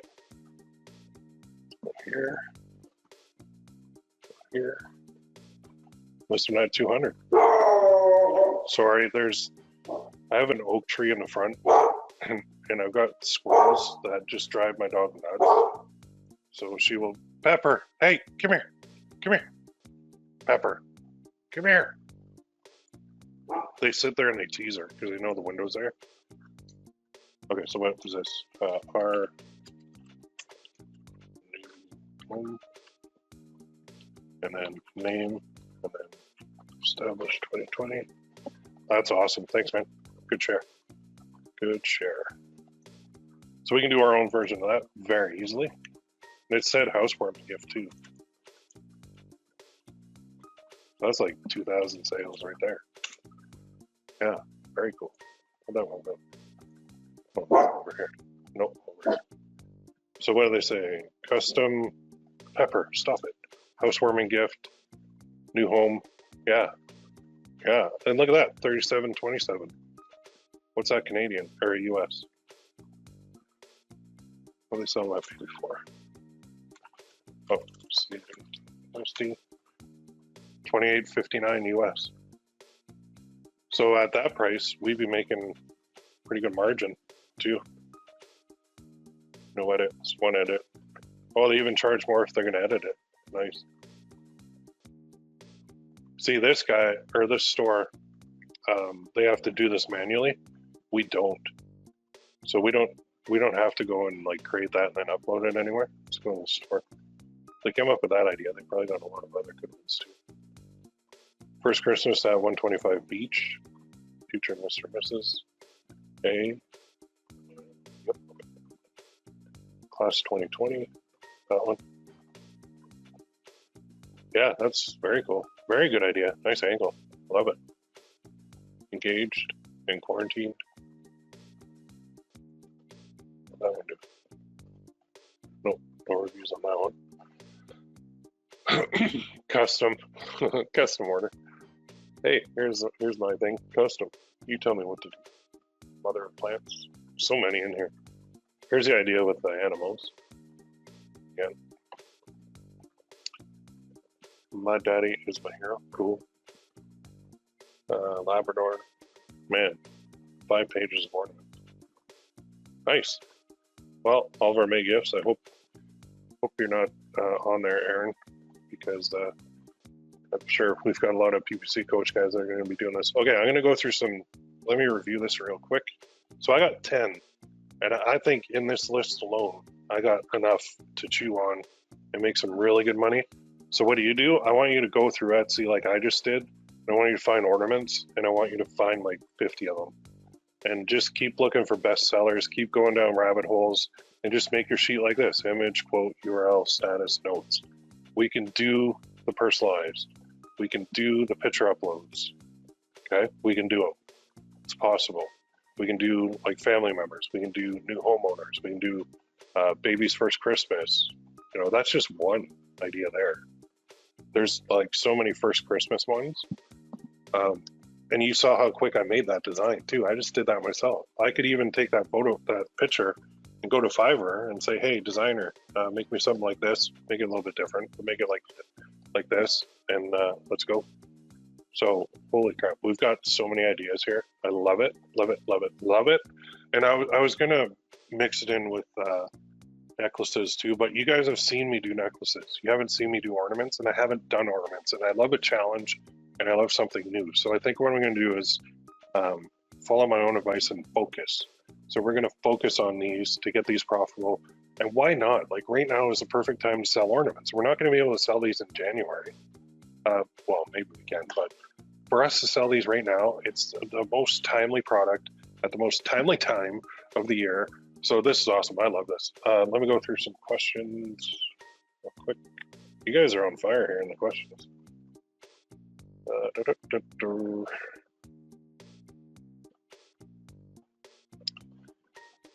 Go here. Go here. Must have had 200. Sorry, I have an oak tree in the front. and I've got squirrels that just drive my dog nuts. So she will, Pepper, hey, come here, come here. Pepper, come here. They sit there and they tease her because they know the window's there. Okay, so what was this? Our home, and then name, and then established 2020. That's awesome. Thanks, man. Good share. Good share. So we can do our own version of that very easily. And it said housewarming gift too. That's like 2,000 sales right there. Yeah, very cool. How'd that one go? Oh, over here. Nope, over here. So what do they say? Custom Pepper, stop it. Housewarming gift, new home. Yeah, yeah. And look at that, 37.27. What's that Canadian or US? What do they sell that for? Oh, see, 28.59 US. So at that price, we'd be making pretty good margin too. No edits, one edit. Oh, they even charge more if they're gonna edit it. Nice. See, this guy or this store, they have to do this manually. We don't. So we don't have to go and like create that and then upload it anywhere. Let's go to the store. They came up with that idea. They probably got a lot of other good ones too. First Christmas at 125 Beach. Future Mr. and Mrs. A. Yep. Class 2020. That one. Yeah, that's very cool. Very good idea. Nice angle. Love it. Engaged and quarantined. What that one do? Nope, no reviews on that one. Custom. Custom order. Hey, here's my thing. Custom. You tell me what to do. Mother of plants. So many in here. Here's the idea with the animals. Again. My daddy is my hero. Cool. Labrador. Man, 5 pages of ornament. Nice. Well, all of our May gifts. I hope you're not on there, Aaron, because I'm sure we've got a lot of PPC coach guys that are going to be doing this. Okay, I'm going to go through some. Let me review this real quick. So I got 10, and I think in this list alone, I got enough to chew on and make some really good money. So what do? I want you to go through Etsy like I just did. I want you to find ornaments, and I want you to find like 50 of them. And just keep looking for best sellers, keep going down rabbit holes, and just make your sheet like this: image, quote, URL, status, notes. We can do the personalized. We can do the picture uploads. Okay, we can do it. It's possible. We can do like family members. We can do new homeowners. We can do baby's first Christmas. You know, that's just one idea there. There's like so many first Christmas ones. And you saw how quick I made that design too. I just did that myself. I could even take that photo, that picture, and go to Fiverr and say, hey, designer, make me something like this, make it a little bit different, but make it like this, and let's go. So holy crap, we've got so many ideas here. I love it, love it, love it, love it. And I was gonna mix it in with necklaces too, but you guys have seen me do necklaces. You haven't seen me do ornaments, and I haven't done ornaments, and I love a challenge, and I love something new. So I think what I'm gonna do is follow my own advice and focus. So we're gonna focus on these to get these profitable. And why not? Like right now is the perfect time to sell ornaments. We're not gonna be able to sell these in January. Well, maybe we can, but for us to sell these right now, it's the most timely product at the most timely time of the year. So this is awesome. I love this. Let me go through some questions real quick. You guys are on fire here in the questions. I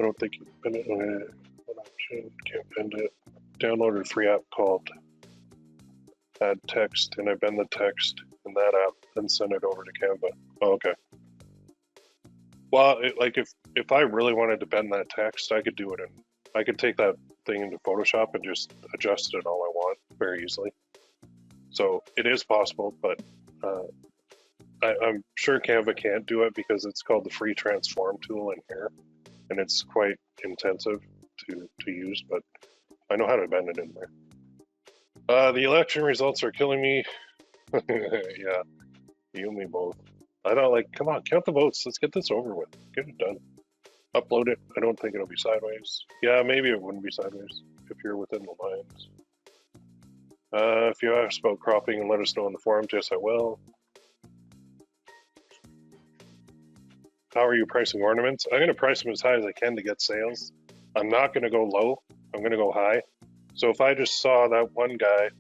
don't think you can pin it. Can't pin it. Downloaded a free app called Add Text, and I bend the text in that app, then send it over to Canva. Oh, okay. Well, like if I really wanted to bend that text, I could do it, and I could take that thing into Photoshop and just adjust it all I want very easily. So it is possible, but I'm sure Canva can't do it because it's called the free transform tool in here. and it's quite intensive to use, but I know how to bend it in there. The election results are killing me. Yeah, you and me both. I don't like, come on, count the votes. Let's get this over with. Get it done. Upload it. I don't think it'll be sideways. Yeah, maybe it wouldn't be sideways if you're within the lines. If you ask about cropping and let us know in the forums, yes, I will. How are you pricing ornaments? I'm going to price them as high as I can to get sales. I'm not going to go low. I'm going to go high. So if I just saw that one guy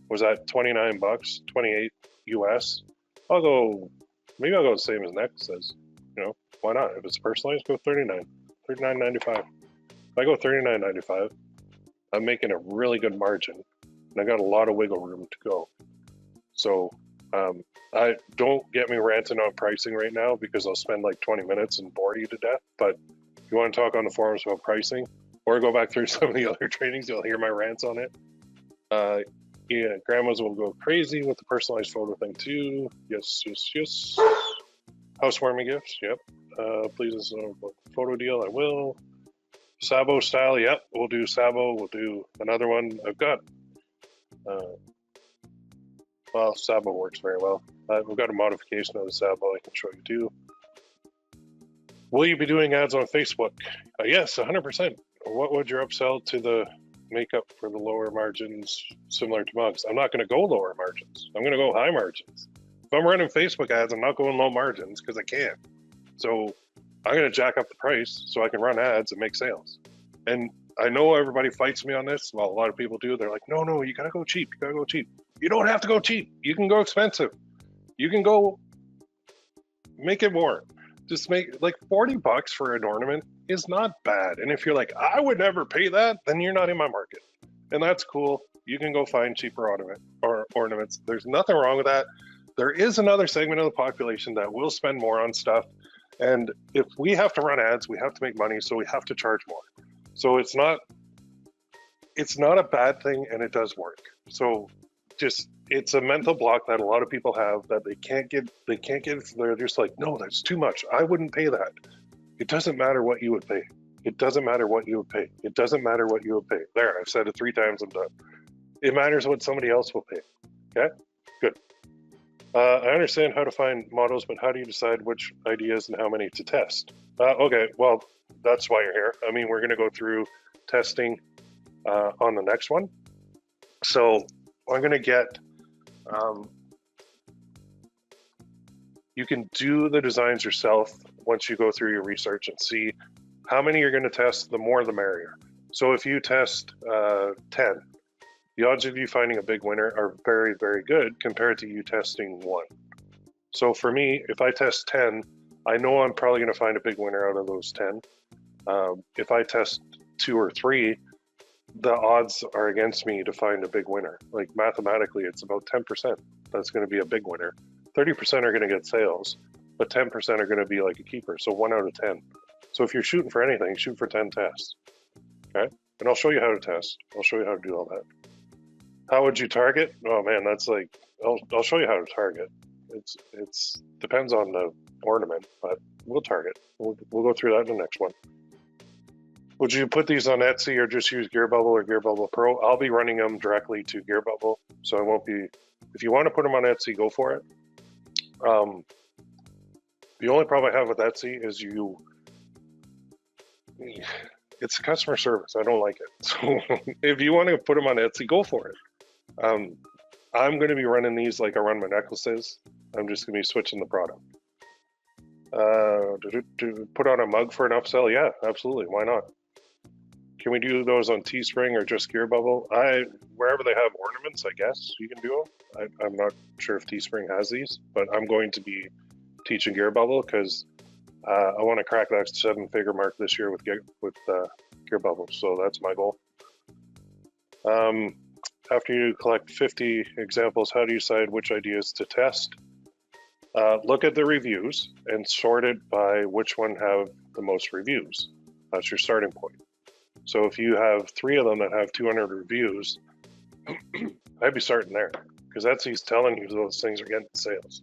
was at 29 bucks, 28 US, I'll go, maybe I'll go the same as Next says. You know, why not? If it's personalized, go 39, 39.95. If I go 39.95, I'm making a really good margin, and I got a lot of wiggle room to go. So I don't get me ranting on pricing right now because I'll spend like 20 minutes and bore you to death. But if you want to talk on the forums about pricing, or go back through some of the other trainings, you'll hear my rants on it. Yeah, grandmas will go crazy with the personalized photo thing too. Yes, yes, yes. Housewarming gifts, yep. Please, this is a photo deal, I will. Sabo style, yep, we'll do Sabo. We'll do another one. I've got, well, Sabo works very well. We've got a modification of the Sabo I can show you too. Will you be doing ads on Facebook? Yes, 100%. What would your upsell to the makeup for the lower margins similar to mugs? I'm not going to go lower margins. I'm going to go high margins. If I'm running Facebook ads, I'm not going low margins because I can't. So I'm going to jack up the price so I can run ads and make sales. And I know everybody fights me on this. Well, a lot of people do. They're like, no, you got to go cheap. You got to go cheap. You don't have to go cheap. You can go expensive. You can go make it more. Just make like 40 bucks for an ornament is not bad. And if you're like, I would never pay that, then you're not in my market. And that's cool. You can go find cheaper ornaments. There's nothing wrong with that. There is another segment of the population that will spend more on stuff. And if we have to run ads, we have to make money, so we have to charge more. So it's not a bad thing, and it does work. So just, it's a mental block that a lot of people have that they can't get. They're just like, no, that's too much. I wouldn't pay that. It doesn't matter what you would pay. It doesn't matter what you would pay. It doesn't matter what you would pay. There, I've said it 3 times, I'm done. It matters what somebody else will pay. Okay, good. I understand how to find models, but how do you decide which ideas and how many to test? Okay, well, that's why you're here. I mean, we're going to go through testing on the next one. So I'm going to get, you can do the designs yourself once you go through your research and see how many you're going to test. The more the merrier. So if you test 10, the odds of you finding a big winner are very, very good compared to you testing 1. So for me, if I test 10, I know I'm probably going to find a big winner out of those 10. If I test 2 or 3, the odds are against me to find a big winner. Like mathematically, it's about 10% that's going to be a big winner. 30% are going to get sales, but 10% are going to be like a keeper. So 1 out of 10. So if you're shooting for anything, shoot for 10 tests. Okay? And I'll show you how to test. I'll show you how to do all that. How would you target? Oh man, that's like, I'll show you how to target. It's depends on the ornament, but we'll target. We'll go through that in the next one. Would you put these on Etsy or just use Gearbubble or Gearbubble Pro? I'll be running them directly to Gearbubble, so I won't be. If you want to put them on Etsy, go for it. The only problem I have with Etsy is it's customer service. I don't like it. So if you want to put them on Etsy, go for it. I'm going to be running these like I run my necklaces. I'm just going to be switching the product. To put on a mug for an upsell? Yeah, absolutely. Why not? Can we do those on Teespring or just Gearbubble? Wherever they have ornaments, I guess you can do them. I'm not sure if Teespring has these, but I'm going to be teaching Gearbubble because I want to crack that 7-figure mark this year with Gearbubble. So that's my goal. After you collect 50 examples, how do you decide which ideas to test? Look at the reviews and sort it by which one have the most reviews. That's your starting point. So if you have 3 of them that have 200 reviews, I'd be starting there because Etsy's telling you those things are getting sales.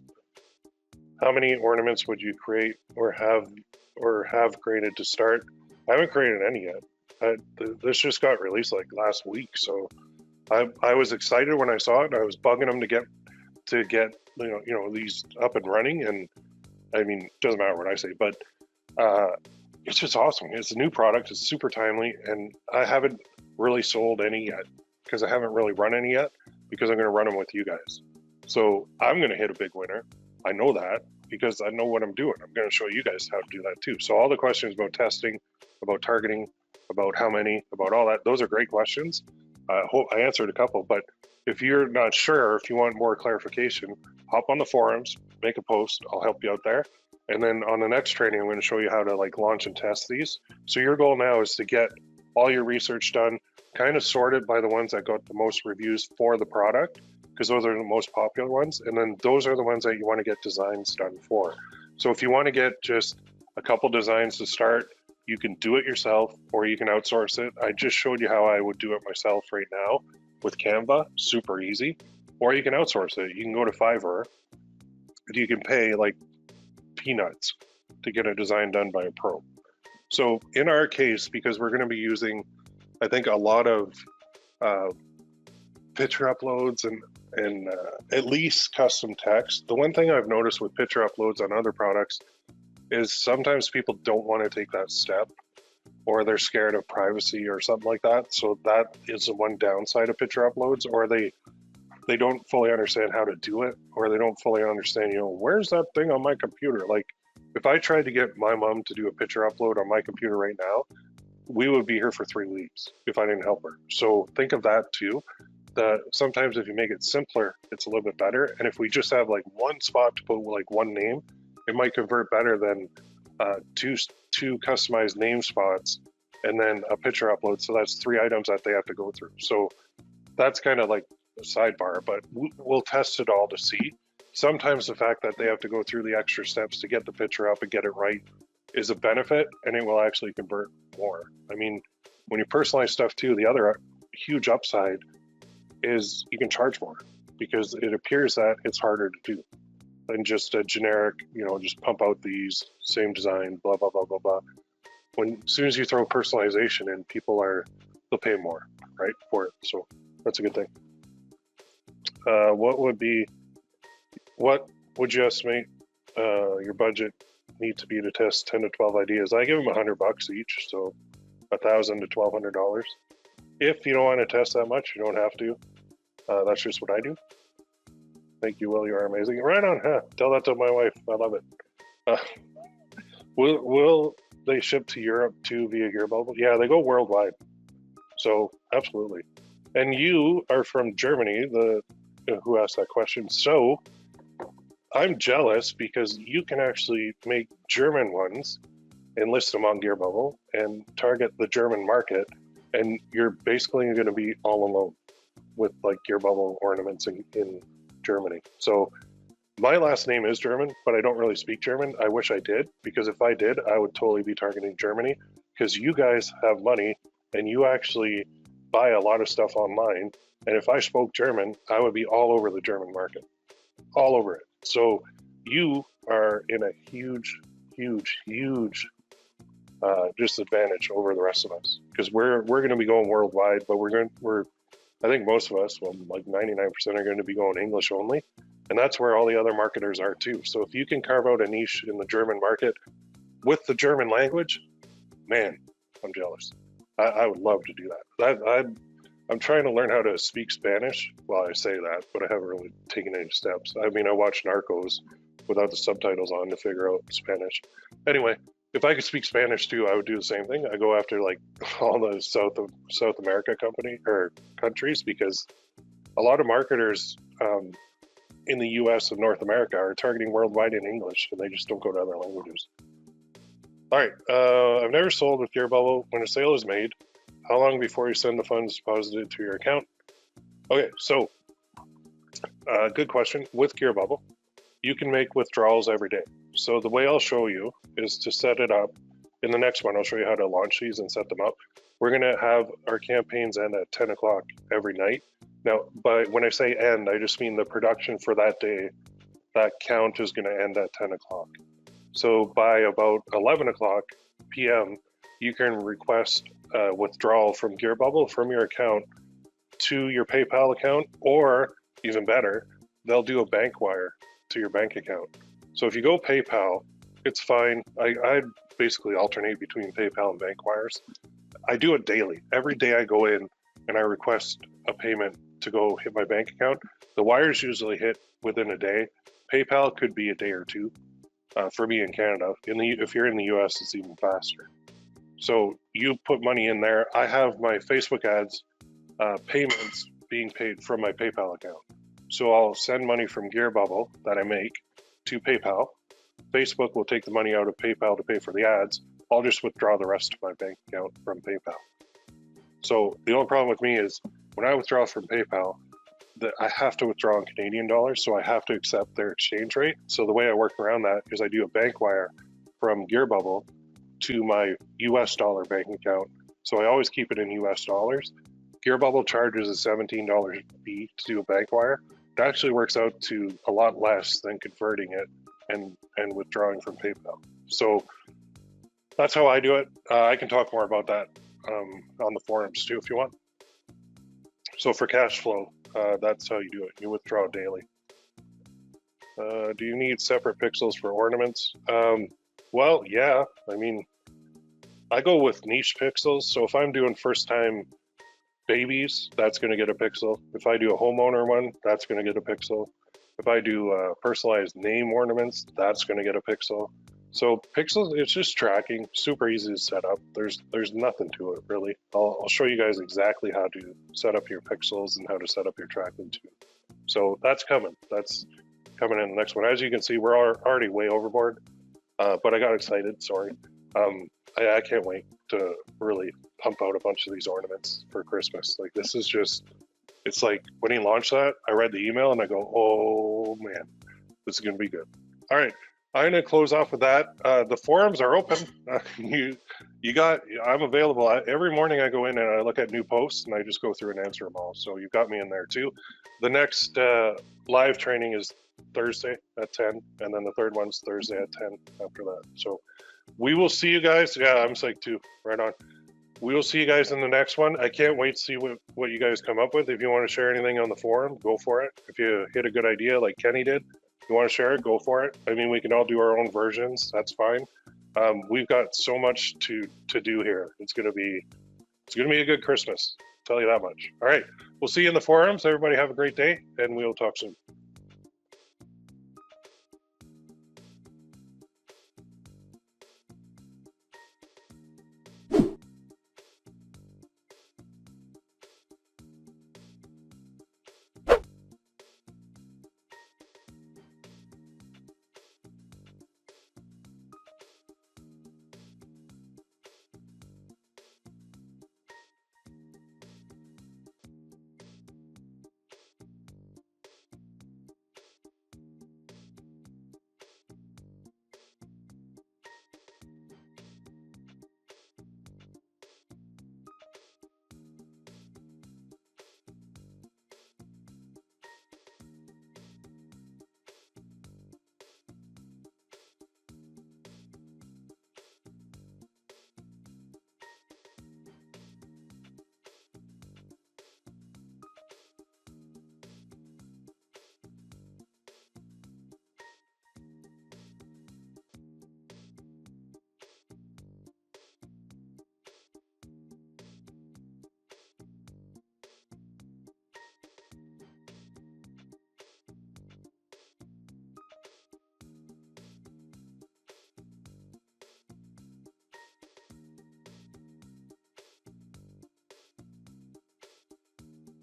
How many ornaments would you create or have created to start? I haven't created any yet. This just got released like last week, so I was excited when I saw it. And I was bugging them to get these up and running, and I mean, it doesn't matter what I say, but it's just awesome. It's a new product. It's super timely, and I haven't really sold any yet because I haven't really run any yet because I'm going to run them with you guys. So I'm going to hit a big winner. I know that because I know what I'm doing. I'm going to show you guys how to do that too. So all the questions about testing, about targeting, about how many, about all that, those are great questions. I hope I answered a couple, but if you're not sure, if you want more clarification, hop on the forums, make a post. I'll help you out there. And then on the next training, I'm going to show you how to like launch and test these. So your goal now is to get all your research done, kind of sorted by the ones that got the most reviews for the product, because those are the most popular ones. And then those are the ones that you want to get designs done for. So if you want to get just a couple designs to start, you can do it yourself or you can outsource it. I just showed you how I would do it myself right now with Canva, super easy. Or you can outsource it. You can go to Fiverr and you can pay like peanuts to get a design done by a pro. So in our case, because we're going to be using, I think, a lot of picture uploads and at least custom text. The one thing I've noticed with picture uploads on other products is sometimes people don't want to take that step, or they're scared of privacy or something like that. So that is the one downside of picture uploads, or they don't fully understand how to do it, or they don't fully understand, where's that thing on my computer? Like if I tried to get my mom to do a picture upload on my computer right now, we would be here for 3 weeks if I didn't help her. So think of that too, that sometimes if you make it simpler, it's a little bit better. And if we just have like one spot to put like one name, it might convert better than two customized name spots and then a picture upload. So that's 3 items that they have to go through. So that's kind of like a sidebar, but we'll test it all to see. Sometimes the fact that they have to go through the extra steps to get the picture up and get it right is a benefit, and it will actually convert more. I mean, when you personalize stuff too, the other huge upside is you can charge more because it appears that it's harder to do than just a generic, just pump out these same design, blah, blah, blah, blah, blah. As soon as you throw personalization in, they'll pay more, right, for it. So that's a good thing. What would you estimate your budget need to be to test 10 to 12 ideas? I give them $100 each, so $1,000 to $1,200. If you don't want to test that much, you don't have to. That's just what I do. Thank you, Will. You are amazing. Right on, huh? Tell that to my wife. I love it. Will they ship to Europe too via Gearbubble? Yeah, they go worldwide. So absolutely. And you are from Germany, who asked that question. So I'm jealous because you can actually make German ones and list them on Gearbubble and target the German market, and you're basically going to be all alone with like Gearbubble ornaments in Germany. So my last name is German, but I don't really speak German. I wish I did, because if I did, I would totally be targeting Germany, because you guys have money and you actually buy a lot of stuff online. And if I spoke German, I would be all over the German market, all over it. So you are in a huge disadvantage over the rest of us, because we're going to be going worldwide, but I think most of us, well, like 99% are going to be going English only, and that's where all the other marketers are too. So if you can carve out a niche in the German market with the German language, man, I'm jealous. I would love to do that. I'm trying to learn how to speak Spanish. Well, I say that, but I haven't really taken any steps. I mean, I watched Narcos without the subtitles on to figure out Spanish. Anyway, if I could speak Spanish too, I would do the same thing. I go after like all the South America countries, because a lot of marketers in the US and North America are targeting worldwide in English, and they just don't go to other languages. All right, I've never sold with Gearbubble. When a sale is made, how long before you send the funds deposited to your account? Okay, so good question. With Gearbubble, you can make withdrawals every day. So the way I'll show you is to set it up. In the next one, I'll show you how to launch these and set them up. We're going to have our campaigns end at 10 o'clock every night. Now, when I say end, I just mean the production for that day. That count is going to end at 10 o'clock. So by about 11 o'clock p.m., you can request withdrawal from Gearbubble from your account to your PayPal account, or even better, they'll do a bank wire to your bank account. So if you go PayPal, it's fine. I basically alternate between PayPal and bank wires. I do it daily. Every day I go in and I request a payment to go hit my bank account. The wires usually hit within a day. PayPal could be a day or two. For me in Canada, if you're in the US, it's even faster. So you put money in there. I have my Facebook ads payments being paid from my PayPal account. So I'll send money from Gearbubble that I make to PayPal. Facebook will take the money out of PayPal to pay for the ads. I'll just withdraw the rest of my bank account from PayPal. So the only problem with me is when I withdraw from PayPal, that I have to withdraw in Canadian dollars, so I have to accept their exchange rate. So the way I work around that is I do a bank wire from Gearbubble to my US dollar bank account. So I always keep it in US dollars. Gearbubble charges a $17 fee to do a bank wire. It actually works out to a lot less than converting it and withdrawing from PayPal. So that's how I do it. I can talk more about that on the forums too if you want. So for cash flow, that's how you do it. You withdraw daily. Do you need separate pixels for ornaments? Well, yeah. I mean, I go with niche pixels. So if I'm doing first time babies, that's going to get a pixel. If I do a homeowner one, that's going to get a pixel. If I do personalized name ornaments, that's going to get a pixel. So pixels, it's just tracking, super easy to set up. There's nothing to it really. I'll show you guys exactly how to set up your pixels and how to set up your tracking too. So that's coming. That's coming in the next one. As you can see, we're already way overboard, but I got excited, sorry. I can't wait to really pump out a bunch of these ornaments for Christmas. Like this is just, it's like when he launched that, I read the email and I go, oh man, this is gonna be good. All right, I'm gonna close off with that. The forums are open. I'm available. Every morning I go in and I look at new posts and I just go through and answer them all. So you've got me in there too. The next live training is Thursday at 10, and then the third one's Thursday at 10 after that. So we will see you guys. Yeah, I'm psyched too. Right on. We will see you guys in the next one. I can't wait to see what you guys come up with. If you want to share anything on the forum, go for it. If you hit a good idea like Kenny did, you want to share it, go for it. I mean, we can all do our own versions. That's fine. We've got so much to do here. It's gonna be a good Christmas. I'll tell you that much. All right, we'll see you in the forums. Everybody have a great day, and we'll talk soon.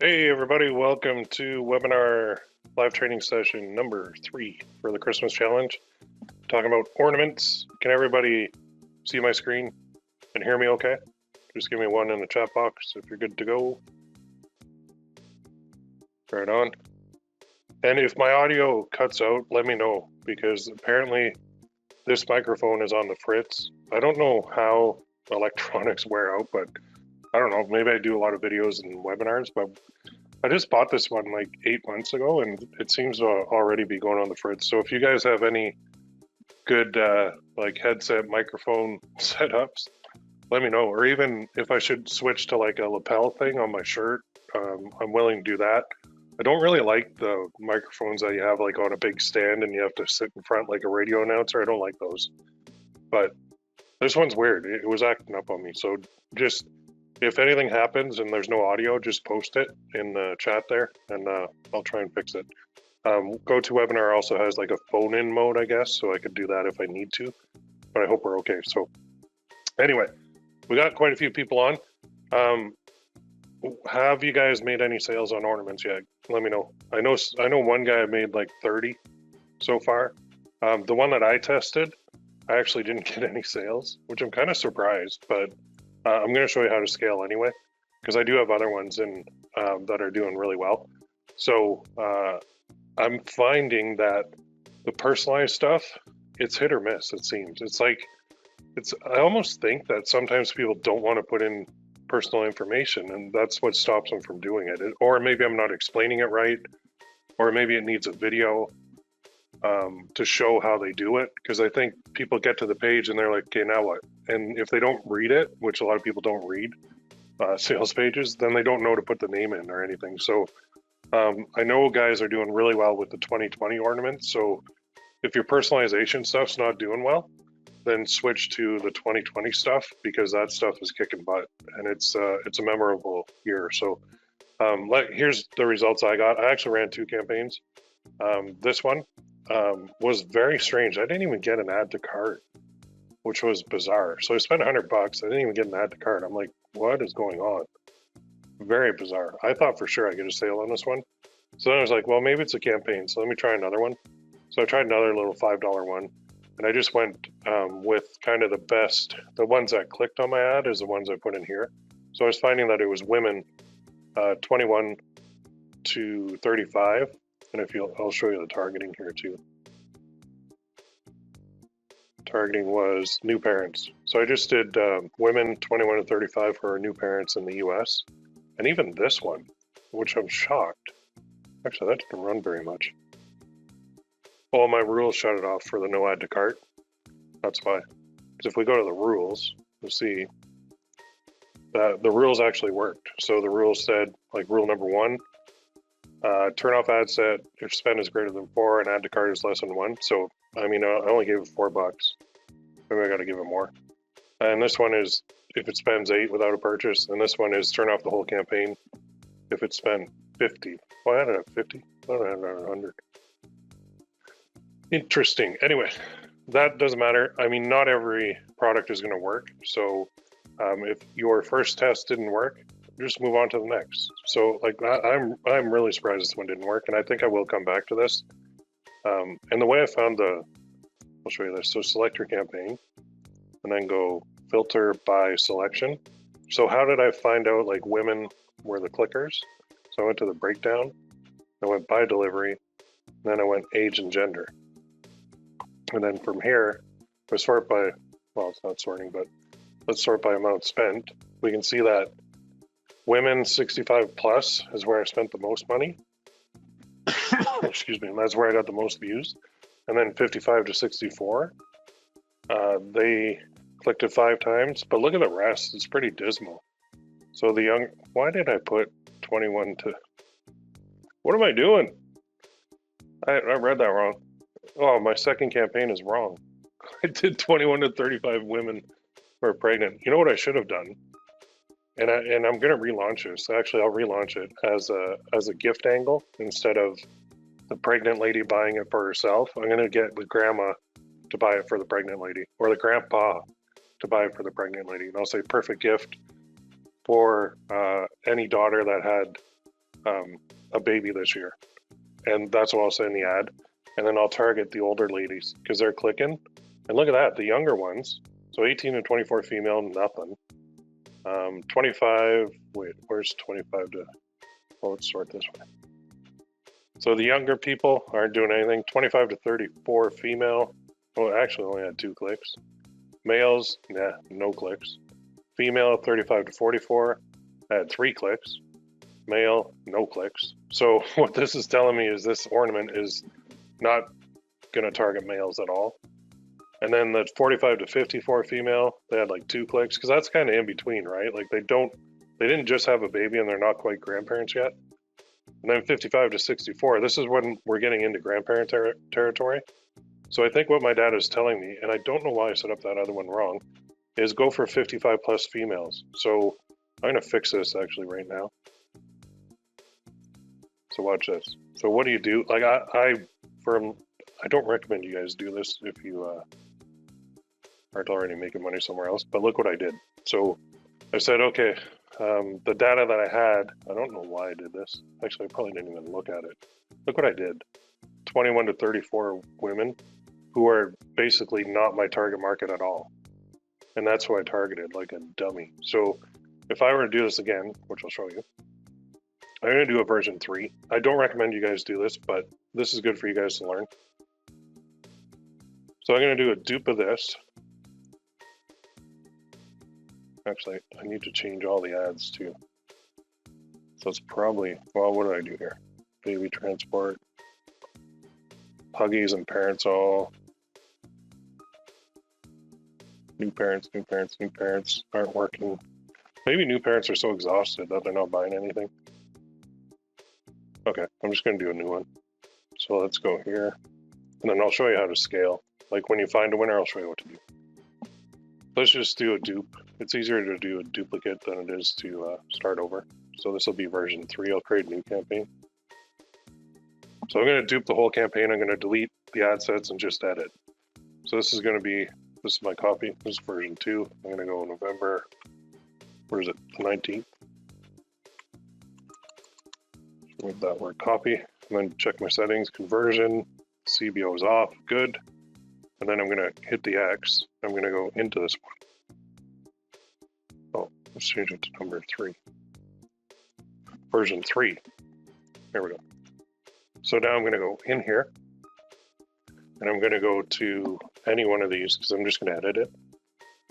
Hey everybody, welcome to webinar live training session number 3 for the Christmas challenge. Talking about ornaments. Can everybody see my screen and hear me okay? Just give me one in the chat box if you're good to go. Right on. And if my audio cuts out, let me know, because apparently this microphone is on the fritz. I don't know how electronics wear out, but I don't know, maybe I do a lot of videos and webinars, but I just bought this one like 8 months ago and it seems to already be going on the fritz. So if you guys have any good like headset microphone setups, let me know. Or even if I should switch to like a lapel thing on my shirt, I'm willing to do that. I don't really like the microphones that you have like on a big stand and you have to sit in front like a radio announcer. I don't like those. But this one's weird. It was acting up on me. So just if anything happens and there's no audio, just post it in the chat there and I'll try and fix it. GoToWebinar also has like a phone-in mode, I guess, so I could do that if I need to. But I hope we're okay. So anyway, we got quite a few people on. Have you guys made any sales on ornaments yet? Let me know. I know one guy made like 30 so far. The one that I tested, I actually didn't get any sales, which I'm kind of surprised, but I'm going to show you how to scale anyway, because I do have other ones in that are doing really well. So I'm finding that the personalized stuff, it's hit or miss, it seems. I almost think that sometimes people don't want to put in personal information, and that's what stops them from doing it. Or maybe I'm not explaining it right, or maybe it needs a video to show how they do it, because I think people get to the page and they're like, okay, now what? And if they don't read it, which a lot of people don't read sales pages, then they don't know to put the name in or anything. So I know guys are doing really well with the 2020 ornaments. So if your personalization stuff's not doing well, then switch to the 2020 stuff, because that stuff is kicking butt and it's a memorable year. So here's the results I got. I actually ran 2 campaigns. This one was very strange. I didn't even get an add to cart, which was bizarre. So I spent $100. I didn't even get an add to cart. I'm like, what is going on? Very bizarre. I thought for sure I'd get a sale on this one. So then I was like, well, maybe it's a campaign. So let me try another one. So I tried another little $5 one. And I just went with kind of the best. The ones that clicked on my ad is the ones I put in here. So I was finding that it was women 21 to 35. And I'll show you the targeting here too. Targeting was new parents. So I just did women 21 to 35 for new parents in the US. And even this one, which I'm shocked. Actually, that didn't run very much. Oh, my rules shut it off for the no add to cart. That's why. Because if we go to the rules, you'll see that the rules actually worked. So the rules said, like rule number 1, turn off ad set if spend is greater than 4 and add to cart is less than 1. So, I mean, I only gave it $4. Maybe I got to give it more. And this one is if it spends 8 without a purchase. And this one is turn off the whole campaign if it spent 50. Why did I have 50? Why did I have 100? Interesting. Anyway, that doesn't matter. I mean, not every product is going to work. So if your first test didn't work, just move on to the next. So like I'm really surprised this one didn't work, and I think I will come back to this. And the way I found I'll show you this. So select your campaign and then go filter by selection. So how did I find out like women were the clickers? So I went to the breakdown, I went by delivery, then I went age and gender. And then from here, we sort by, well, it's not sorting, but let's sort by amount spent. We can see that women 65 plus is where I spent the most money. Excuse me, and that's where I got the most views. And then 55 to 64, they clicked it 5 times, but look at the rest, it's pretty dismal. So the young, why did I put 21 to, what am I doing? I read that wrong. Oh, my second campaign is wrong. I did 21 to 35 women who are pregnant. You know what I should have done? And I'm gonna relaunch this. Actually, I'll relaunch it as a gift angle instead of the pregnant lady buying it for herself. I'm gonna get the grandma to buy it for the pregnant lady, or the grandpa to buy it for the pregnant lady. And I'll say perfect gift for any daughter that had a baby this year. And that's what I'll say in the ad. And then I'll target the older ladies because they're clicking. And look at that, the younger ones. So 18 to 24 female, nothing. 25, wait, where's 25 to, well, let's sort this way. So the younger people aren't doing anything. 25 to 34 female, oh, actually only had 2 clicks. Males, nah, no clicks. Female, 35 to 44, I had 3 clicks. Male, no clicks. So what this is telling me is this ornament is not gonna target males at all. And then the 45 to 54 female, they had like 2 clicks, because that's kind of in between, right? Like they didn't just have a baby and they're not quite grandparents yet. And then 55 to 64, this is when we're getting into grandparent territory. So I think what my dad is telling me, and I don't know why I set up that other one wrong, is go for 55 plus females. So I'm going to fix this actually right now. So watch this. So what do you do? Like I don't recommend you guys do this if you aren't already making money somewhere else, but look what I did. So I said, okay, the data that I had, I don't know why I did this. Actually, I probably didn't even look at it. Look what I did. 21 to 34 women who are basically not my target market at all. And that's who I targeted like a dummy. So if I were to do this again, which I'll show you, I'm going to do a version 3. I don't recommend you guys do this, but this is good for you guys to learn. So I'm going to do a dupe of this. Actually, I need to change all the ads too. So it's probably, well, what did I do here? Baby transport, puggies and parents all. New parents aren't working. Maybe new parents are so exhausted that they're not buying anything. Okay, I'm just going to do a new one. So let's go here, and then I'll show you how to scale. Like when you find a winner, I'll show you what to do. Let's just do a dupe. It's easier to do a duplicate than it is to start over. So this will be version 3. I'll create a new campaign. So I'm going to dupe the whole campaign. I'm going to delete the ad sets and just edit. So this is going to be, this is my copy. This is version 2. I'm going to go November, where is it, the 19th. With that word copy, and then check my settings, conversion, CBO is off, good. And then I'm going to hit the X. I'm going to go into this one. Oh, let's change it to number 3. Version 3. There we go. So now I'm going to go in here, and I'm going to go to any one of these because I'm just going to edit it.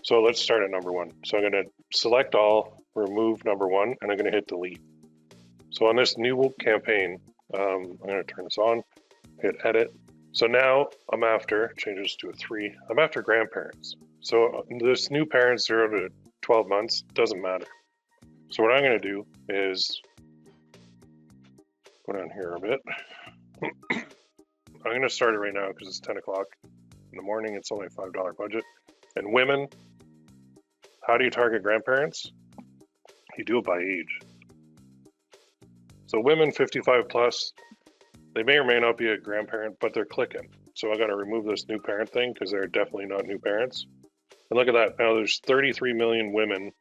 So let's start at number 1. So I'm going to select all, remove number 1, and I'm going to hit delete. So on this new campaign, I'm going to turn this on, hit edit. So now I'm after, change this to a 3, I'm after grandparents. So this new parents 0 to 12 months, doesn't matter. So what I'm going to do is go down here a bit. I'm going to start it right now because it's 10 o'clock in the morning. It's only a $5 budget. And women, how do you target grandparents? You do it by age. So women 55 plus, they may or may not be a grandparent, but they're clicking. So I got to remove this new parent thing because they're definitely not new parents. And look at that. Now there's 33 million women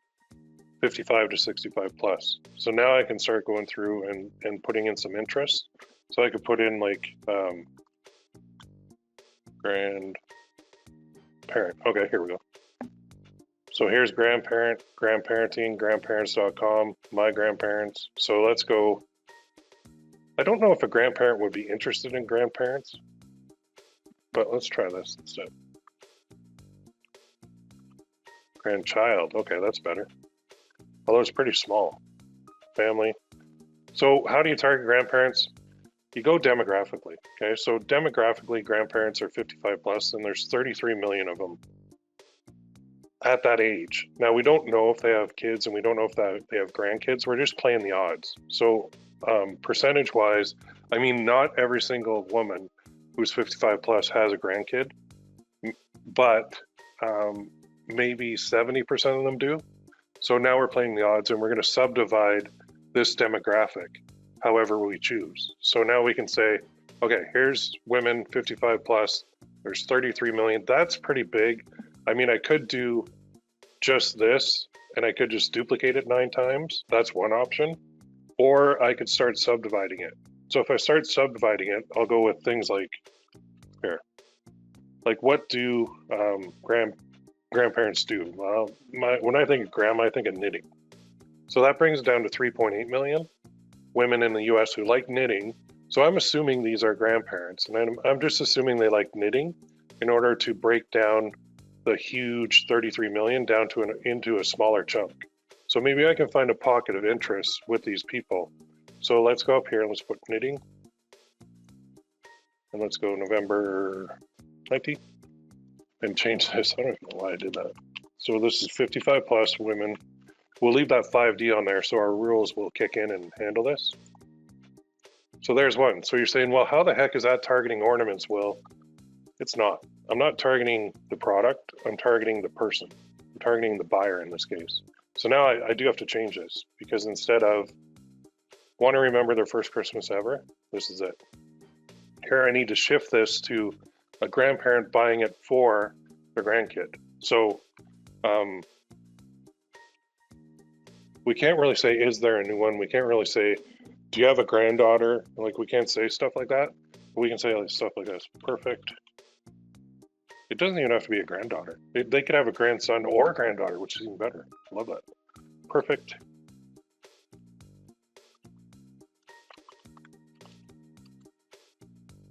55 to 65 plus. So now I can start going through and putting in some interest. So I could put in like grandparent. Okay, here we go. So here's grandparent, grandparenting, grandparents.com, my grandparents. So let's go. I don't know if a grandparent would be interested in grandparents, but let's try this instead. Grandchild, okay, that's better. Although it's pretty small. Family. So how do you target grandparents? You go demographically, okay? So demographically, grandparents are 55 plus, and there's 33 million of them at that age. Now, we don't know if they have kids, and we don't know if they have grandkids. We're just playing the odds. So percentage-wise, I mean, not every single woman who's 55 plus has a grandkid, but maybe 70% of them do. So now we're playing the odds, and we're going to subdivide this demographic however we choose. So now we can say, okay, here's women 55 plus, there's 33 million. That's pretty big. I mean, I could do just this, and I could just duplicate it 9 times. That's one option. Or I could start subdividing it. So if I start subdividing it, I'll go with things like, here, like what do grandparents do? Well, when I think of grandma, I think of knitting. So that brings it down to 3.8 million women in the US who like knitting. So I'm assuming these are grandparents, and I'm just assuming they like knitting in order to break down the huge 33 million down to into a smaller chunk. So maybe I can find a pocket of interest with these people. So let's go up here and let's put knitting. And let's go November 19th. and change this. I don't even know why I did that. So this is 55 plus women. We'll leave that 5D on there so our rules will kick in and handle this. So there's one. So you're saying, well, how the heck is that targeting ornaments? Well, it's not. I'm not targeting the product. I'm targeting the person. I'm targeting the buyer in this case. So now I do have to change this because instead of want to remember their first Christmas ever, this is it. Here I need to shift this to a grandparent buying it for their grandkid. So we can't really say, is there a new one? We can't really say, do you have a granddaughter? Like, we can't say stuff like that. We can say like stuff like this. Perfect. It doesn't even have to be a granddaughter. They could have a grandson or a granddaughter, which is even better. Love that. Perfect.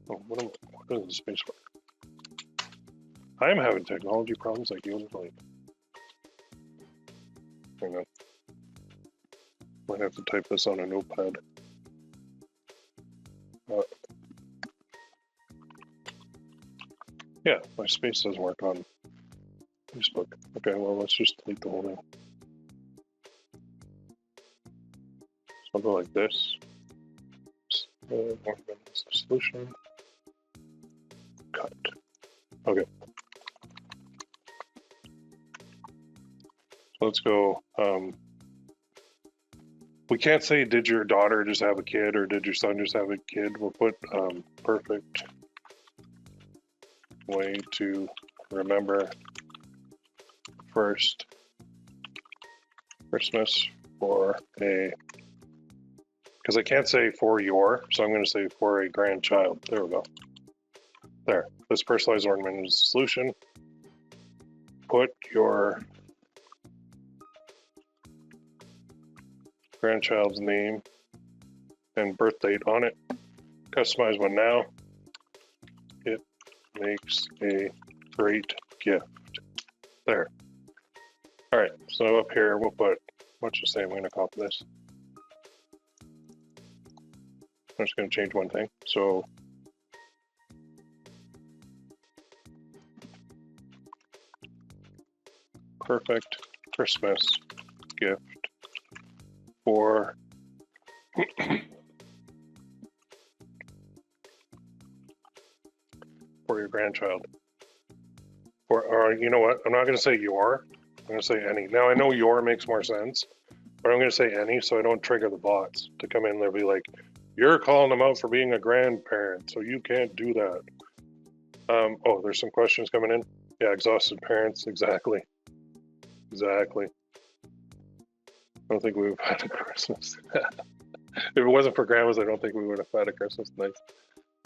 Oh, what is the space bar? I am having technology problems like you wouldn't believe. Hang on. Might have to type this on a notepad. Yeah, my space doesn't work on Facebook. Okay, well, let's just delete the whole thing. So I'll go like this. Ornaments solution. Cut. Okay. So let's go. We can't say, did your daughter just have a kid or did your son just have a kid? We'll put perfect way to remember first Christmas for a, because I can't say for your, so I'm going to say for a grandchild. There we go. There, this personalized ornament is the solution. Put your grandchild's name and birth date on it. Customize one now. It makes a great gift. There. All right, so up here we'll put, let's just say I'm going to copy this. I'm just going to change one thing. So perfect Christmas gift for for your grandchild. Or you know what? I'm not going to say your. I'm going to say any. Now I know your makes more sense, but I'm going to say any so I don't trigger the bots to come in. They'll be like, "You're calling them out for being a grandparent, so you can't do that." Oh, there's some questions coming in. Yeah, exhausted parents. Exactly. Exactly. I don't think we would have had a Christmas. If it wasn't for grandmas, I don't think we would have had a Christmas. Nice.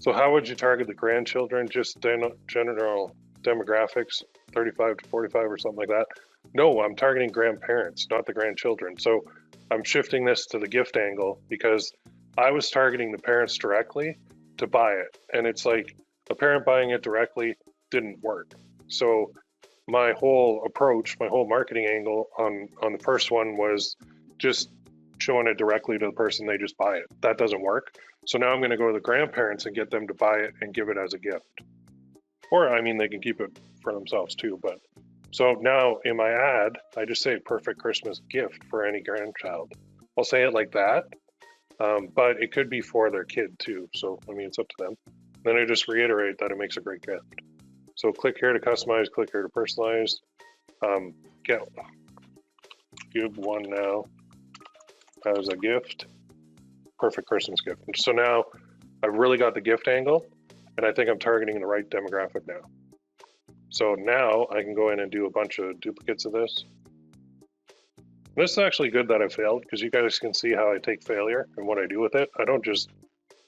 So how would you target the grandchildren? Just general demographics, 35 to 45 or something like that? No, I'm targeting grandparents, not the grandchildren. So I'm shifting this to the gift angle because I was targeting the parents directly to buy it. And it's like a parent buying it directly didn't work. So my whole approach, my whole marketing angle on the first one was just showing it directly to the person, they just buy it. That doesn't work. So now I'm going to go to the grandparents and get them to buy it and give it as a gift. Or, I mean, they can keep it for themselves too. But so now in my ad, I just say perfect Christmas gift for any grandchild. I'll say it like that, but it could be for their kid too. So, I mean, it's up to them. Then I just reiterate that it makes a great gift. So click here to customize, click here to personalize. Give one now as a gift. Perfect Christmas gift. So now I've really got the gift angle, and I think I'm targeting the right demographic now. So now I can go in and do a bunch of duplicates of this. This is actually good that I failed because you guys can see how I take failure and what I do with it. I don't just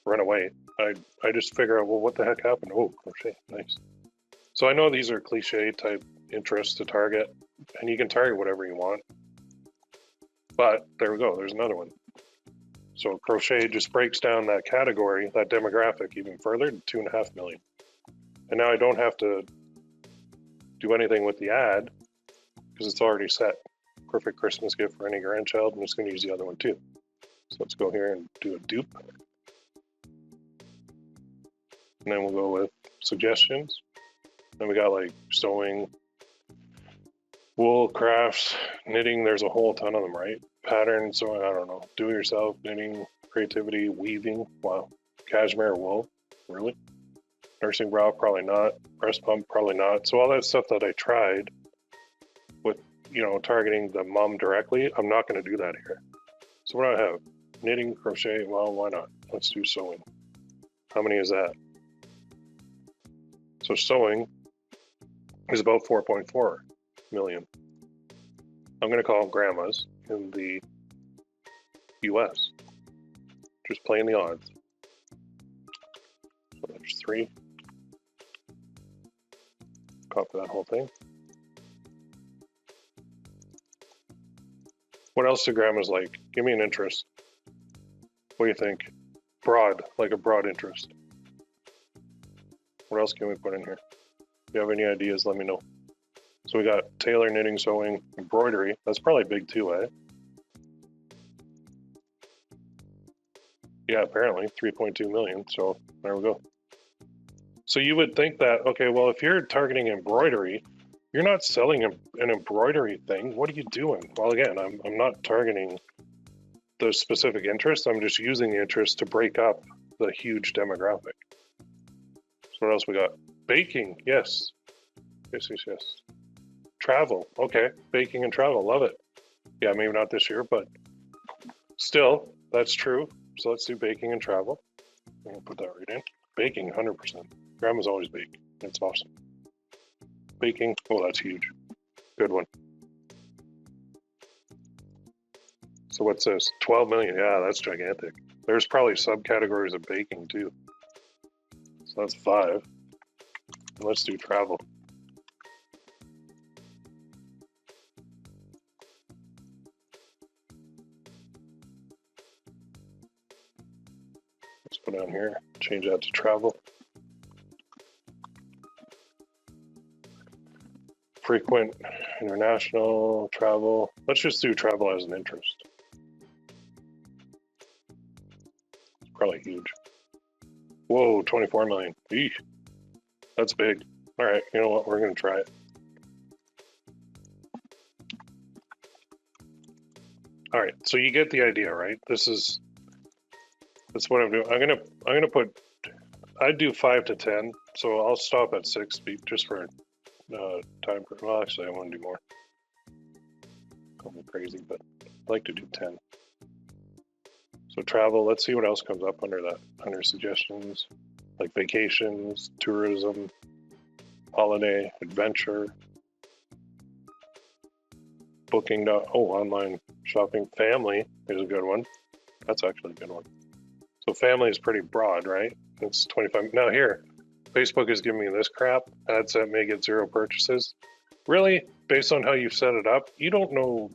run away. I just figure out, well, what the heck happened? Oh, crochet, nice. So I know these are cliche type interests to target, and you can target whatever you want. But there we go, there's another one. So crochet just breaks down that category, that demographic even further to 2.5 million. And now I don't have to do anything with the ad because it's already set. Perfect Christmas gift for any grandchild. I'm just going to use the other one too. So let's go here and do a dupe. And then we'll go with suggestions. Then we got like sewing, wool crafts, knitting. There's a whole ton of them, right? Pattern sewing, I don't know. Do it yourself, knitting, creativity, weaving. Wow. Cashmere wool, really? Nursing bra, probably not. Breast pump, probably not. So all that stuff that I tried with, you know, targeting the mom directly, I'm not going to do that here. So what do I have? Knitting, crochet, well, why not? Let's do sewing. How many is that? So sewing is about 4.4 million. I'm going to call them grandmas in the US. Just playing the odds. So there's 3. Copy that whole thing. What else do grandmas like? Give me an interest. What do you think? Broad, like a broad interest. What else can we put in here? If you have any ideas, let me know. So we got tailor, knitting, sewing, embroidery. That's probably big too, eh? Yeah, apparently 3.2 million. So there we go. So you would think that, okay, well, if you're targeting embroidery, you're not selling an embroidery thing. What are you doing? Well, again, I'm not targeting the specific interest. I'm just using the interest to break up the huge demographic. So what else we got? Baking, yes. Yes. Travel, okay. Baking and travel, love it. Yeah, maybe not this year, but still, that's true. So let's do baking and travel. I'm gonna put that right in. Baking, 100%. Grandma's always bake. That's awesome. Baking, oh, that's huge. Good one. So what's this? 12 million, yeah, that's gigantic. There's probably subcategories of baking too. So that's 5. And let's do travel. Let's put down here, change that to travel. Frequent, international, travel. Let's just do travel as an interest. It's probably huge. Whoa, 24 million. Eesh. That's big. All right, you know what? We're going to try it. All right, so you get the idea, right? That's what I'm doing. I'm gonna put. I'd do 5 to 10, so I'll stop at 6 just for time. Well, actually, I want to do more. Call me crazy, but I'd like to do 10. So travel. Let's see what else comes up under that. Under suggestions, like vacations, tourism, holiday, adventure, booking. Oh, online shopping. Family is a good one. That's actually a good one. So family is pretty broad, right? It's 25. Now here, Facebook is giving me this crap. Ad set may get 0 purchases. Really, based on how you've set it up, you don't know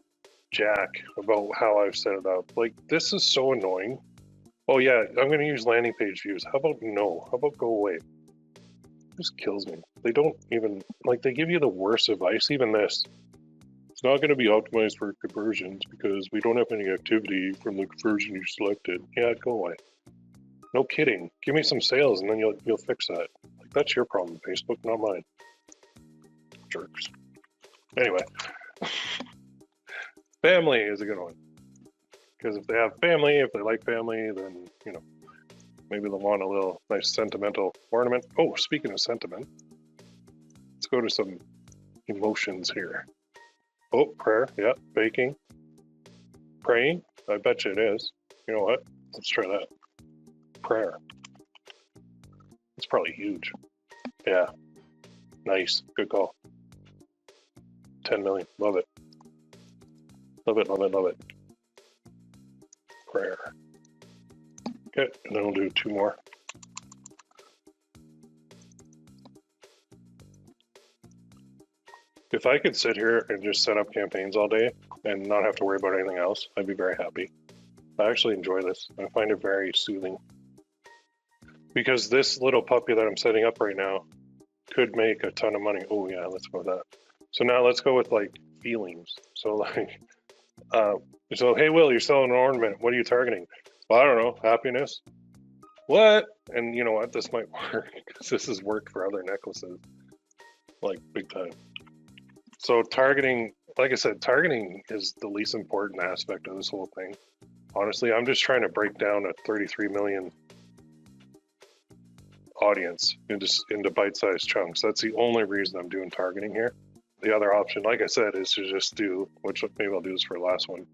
jack about how I've set it up. Like, this is so annoying. Oh yeah, I'm going to use landing page views. How about no? How about go away? It just kills me. They don't even, like, they give you the worst advice. Even this. It's not going to be optimized for conversions because we don't have any activity from the conversion you selected. Yeah, go away. No kidding. Give me some sales and then you'll fix that. Like, that's your problem, Facebook, not mine. Jerks. Anyway. Family is a good one. Because if they have family, if they like family, then, you know, maybe they'll want a little nice sentimental ornament. Oh, speaking of sentiment, let's go to some emotions here. Oh, prayer, yeah, baking. Praying, I bet you it is. You know what? Let's try that. Prayer. It's probably huge. Yeah. Nice. Good call. 10 million. Love it. Love it, love it, love it. Prayer. Okay, and then we'll do 2 more. If I could sit here and just set up campaigns all day and not have to worry about anything else, I'd be very happy. I actually enjoy this. I find it very soothing. Because this little puppy that I'm setting up right now could make a ton of money. Oh yeah, let's go with that. So now let's go with like feelings. So like, so hey Will, you're selling an ornament. What are you targeting? Well, I don't know, happiness. What? And you know what? This might work because this has worked for other necklaces. like big time. So targeting, like I said, targeting is the least important aspect of this whole thing. Honestly, I'm just trying to break down a 33 million audience into bite-sized chunks. That's the only reason I'm doing targeting here. The other option, like I said, is to just do, which maybe I'll do this for the last one,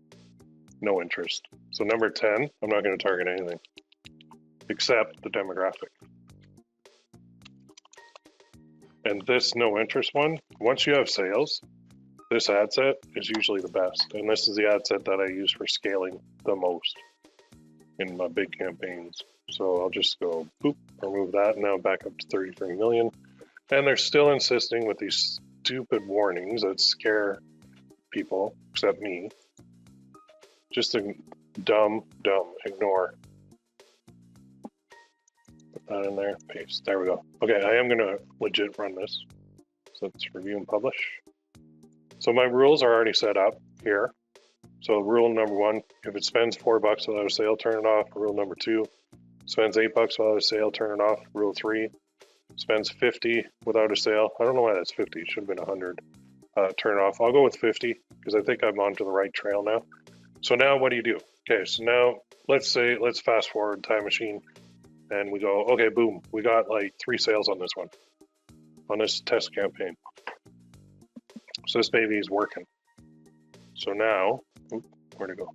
no interest. So number 10, I'm not going to target anything except the demographic. And this no interest one, once you have sales, this ad set is usually the best. And this is the ad set that I use for scaling the most in my big campaigns. So I'll just go boop, remove that, and now back up to 33 million. And they're still insisting with these stupid warnings that scare people, except me. Just a dumb, ignore. Put that in there, paste, there we go. Okay, I am gonna legit run this. So let's review and publish. So my rules are already set up here. So rule number 1, if it spends $4 without a sale, turn it off. Rule number 2, spends $8 without a sale, turn it off. Rule 3, spends 50 without a sale. I don't know why that's 50, it should have been 100. Turn it off. I'll go with 50 because I think I'm onto the right trail now. So now what do you do? Okay, so now let's fast forward time machine and we go, okay, boom, we got like 3 sales on this one, on this test campaign. So this baby is working. So now, where'd it go?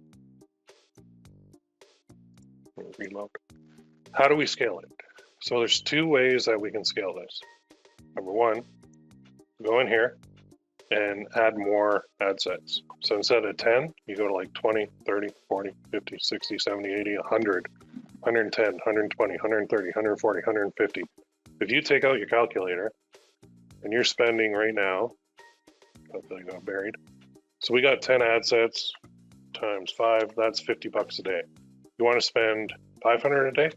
Reload. How do we scale it? So there's 2 ways that we can scale this. Number 1, go in here and add more ad sets. So instead of 10, you go to like 20, 30, 40, 50, 60, 70, 80, 100, 110, 120, 130, 140, 150. If you take out your calculator and you're spending right now, hopefully I got buried. So we got 10 ad sets times 5, that's $50 a day. You want to spend 500 a day?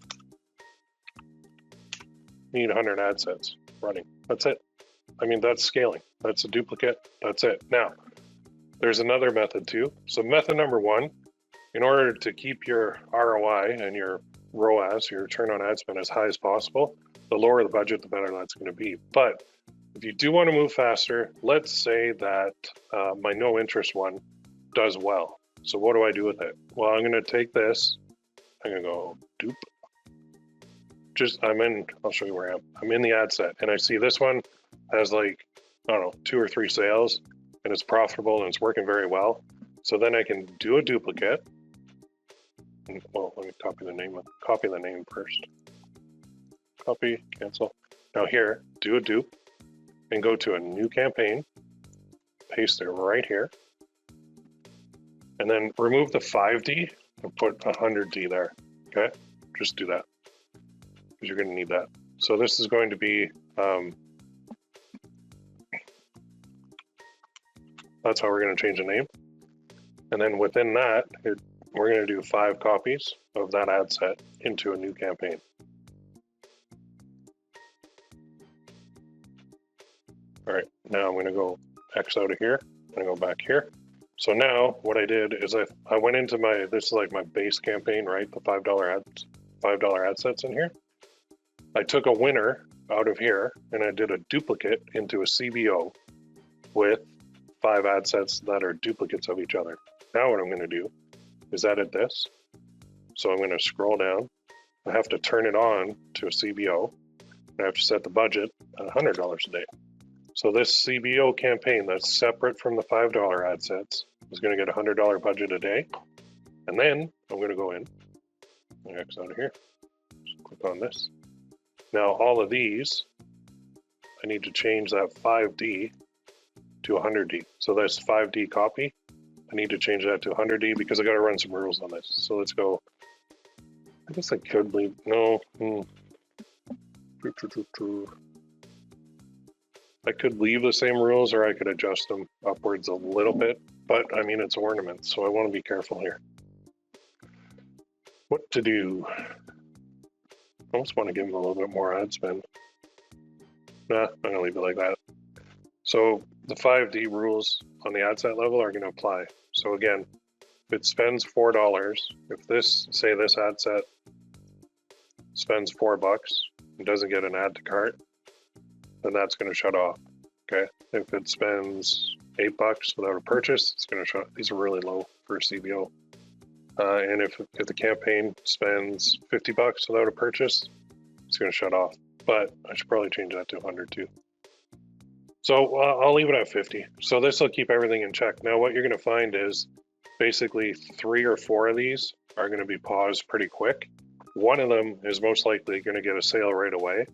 You need 100 ad sets running. That's it. I mean, that's scaling. That's a duplicate. That's it. Now, there's another method too. So method number 1, in order to keep your ROI and your ROAS, your return on ad spend, as high as possible, the lower the budget, the better that's going to be. But if you do want to move faster, let's say that my no interest one does well. So what do I do with it? Well, I'm going to take this. I'm going to go dupe. I'll show you where I am. I'm in the ad set and I see this one has like, I don't know, 2 or 3 sales and it's profitable and it's working very well. So then I can do a duplicate. Well, let me copy the name first. Copy, cancel. Now here, do a dupe and go to a new campaign, paste it right here, and then remove the 5D and put 100D there, okay? Just do that, because you're gonna need that. So this is going to be, that's how we're gonna change the name. And then within that, we're gonna do 5 copies of that ad set into a new campaign. All right, now I'm gonna go X out of here, I'm gonna go back here. So now what I did is I went into this is like my base campaign, right? The $5 ad sets in here. I took a winner out of here and I did a duplicate into a CBO with 5 ad sets that are duplicates of each other. Now what I'm gonna do is edit this. So I'm gonna scroll down. I have to turn it on to a CBO. I have to set the budget at $100 a day. So this CBO campaign that's separate from the $5 ad sets is going to get a $100 budget a day. And then I'm going to go in, X out of here, just click on this. Now all of these, I need to change that 5D to 100D. So that's 5D copy. I need to change that to 100D because I got to run some rules on this. So let's go. I guess I could leave, no. I could leave the same rules or I could adjust them upwards a little bit, but I mean, it's ornaments, so I want to be careful here. What to do? I almost want to give them a little bit more ad spend. Nah, I'm going to leave it like that. So the 5D rules on the ad set level are going to apply. So again, if it spends $4, if say this ad set spends $4 and doesn't get an add to cart, then that's going to shut off. Okay, if it spends $8 without a purchase, it's going to show. These are really low for CBO. And if the campaign spends $50 without a purchase, it's going to shut off. But I should probably change that to 100 too. So I'll leave it at 50. So this will keep everything in check. Now what you're going to find is basically 3 or 4 of these are going to be paused pretty quick. One of them is most likely going to get a sale right away.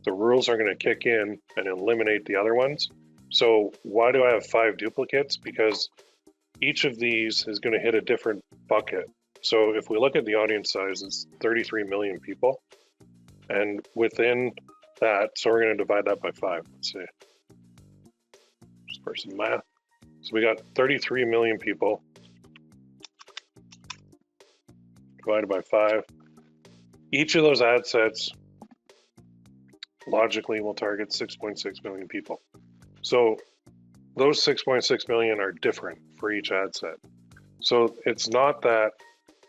The rules are going to kick in and eliminate the other ones. So why do I have 5 duplicates? Because each of these is going to hit a different bucket. So if we look at the audience size, it's 33 million people. And within that, so we're going to divide that by 5, let's see. Just for some math. So we got 33 million people divided by 5. Each of those ad sets logically will target 6.6 million people. So those 6.6 million are different for each ad set. So it's not that,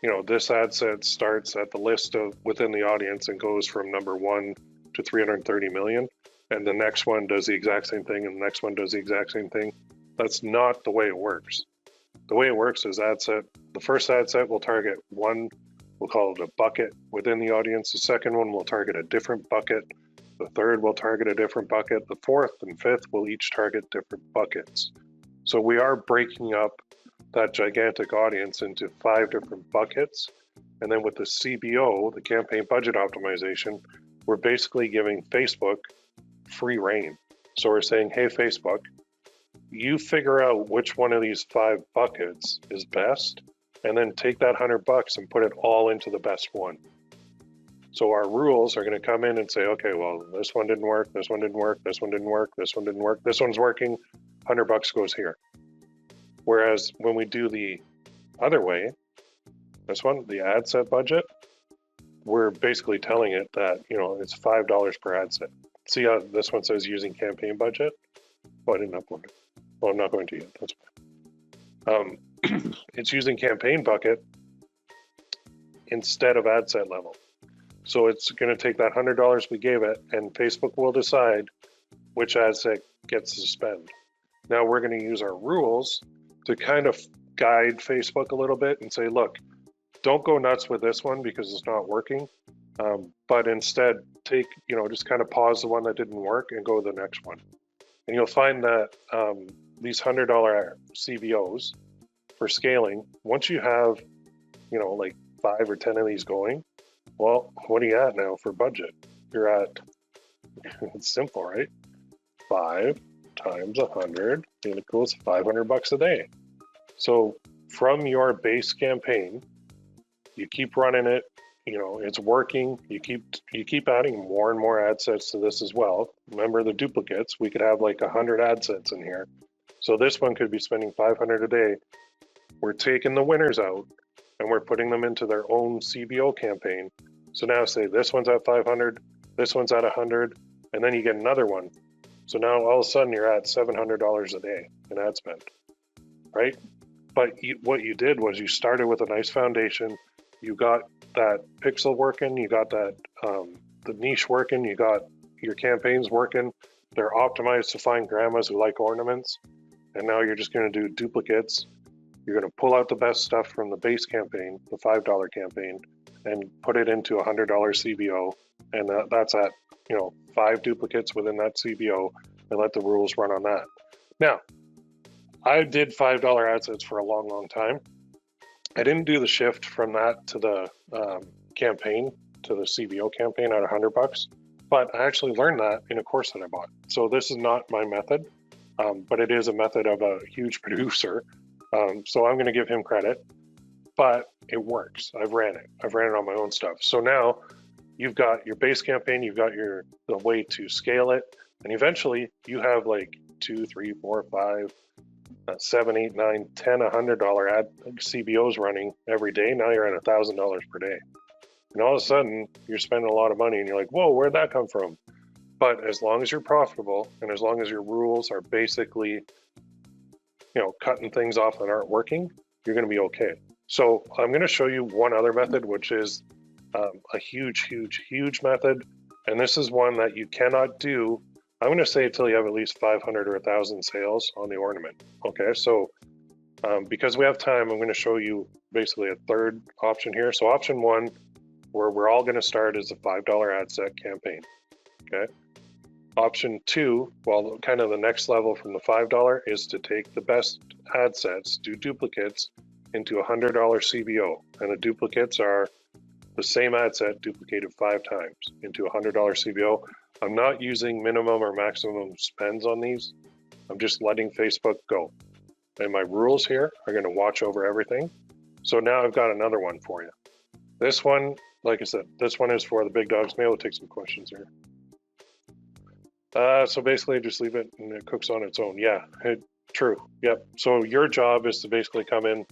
you know, this ad set starts at the list of within the audience and goes from number 1 to 330 million, and the next one does the exact same thing, and the next one does the exact same thing. That's not the way it works. The way it works is the first ad set will target one, we'll call it a bucket within the audience. The second one will target a different bucket. The third will target a different bucket. The fourth and fifth will each target different buckets. So we are breaking up that gigantic audience into 5 different buckets. And then with the CBO, the campaign budget optimization, we're basically giving Facebook free reign. So we're saying, hey, Facebook, you figure out which one of these 5 buckets is best, and then take that $100 and put it all into the best one. So our rules are going to come in and say, okay, well, this one didn't work, this one didn't work, this one didn't work, this one didn't work, this one's working, $100 goes here. Whereas when we do the other way, this one, the ad set budget, we're basically telling it that, you know, it's $5 per ad set. See how this one says using campaign budget? Oh, I didn't upload it. Well, I'm not going to yet, that's fine. It's using campaign bucket instead of ad set level. So it's going to take that $100 we gave it, and Facebook will decide which ad set gets to spend. Now we're going to use our rules to kind of guide Facebook a little bit and say, look, don't go nuts with this one because it's not working, but instead take, you know, just kind of pause the one that didn't work and go to the next one. And you'll find that these $100 CBOs for scaling, once you have, you know, like 5 or 10 of these going, well, what are you at now for budget? You're at, it's simple, right? 5 times 100 equals $500 a day. So from your base campaign, you keep running it, you know, it's working. You keep adding more and more ad sets to this as well. Remember the duplicates, we could have like 100 ad sets in here. So this one could be spending 500 a day. We're taking the winners out and we're putting them into their own CBO campaign. So now say this one's at 500, this one's at 100, and then you get another one. So now all of a sudden you're at $700 a day in ad spend, right? But what you did was you started with a nice foundation. You got that pixel working, you got that the niche working, you got your campaigns working. They're optimized to find grandmas who like ornaments. And now you're just going to do duplicates. You're going to pull out the best stuff from the base campaign, the $5 campaign, and put it into a $100 CBO. And that's at, you know, 5 duplicates within that CBO, and let the rules run on that. Now, I did $5 ad sets for a long, long time. I didn't do the shift from that to the campaign, to the CBO campaign at $100, but I actually learned that in a course that I bought. So this is not my method, but it is a method of a huge producer. So I'm going to give him credit, but it works. I've ran it on my own stuff. So now you've got your base campaign, you've got the way to scale it, and eventually you have like 2, 3, 4, 5, 7, 8, 9, 10, $100 ad CBOs running every day. Now you're at $1,000 per day. And all of a sudden you're spending a lot of money and you're like, whoa, where'd that come from? But as long as you're profitable and as long as your rules are basically, you know, cutting things off that aren't working, you're going to be okay. So I'm going to show you one other method, which is a huge, huge, huge method. And this is one that you cannot do I'm going to say until you have at least 500 or 1,000 sales on the ornament. Okay, so because we have time, I'm going to show you basically a third option here. So option one, where we're all going to start, is a $5 ad set campaign. Okay. Option two, well, kind of the next level from the $5, is to take the best ad sets, do duplicates into a $100 CBO. And the duplicates are the same ad set duplicated 5 times into a $100 CBO. I'm not using minimum or maximum spends on these. I'm just letting Facebook go. And my rules here are going to watch over everything. So now I've got another one for you. This one, like I said, this one is for the big dogs. Maybe we'll take some questions here. So basically just leave it and it cooks on its own. Yeah, true. Yep. So your job is to basically come in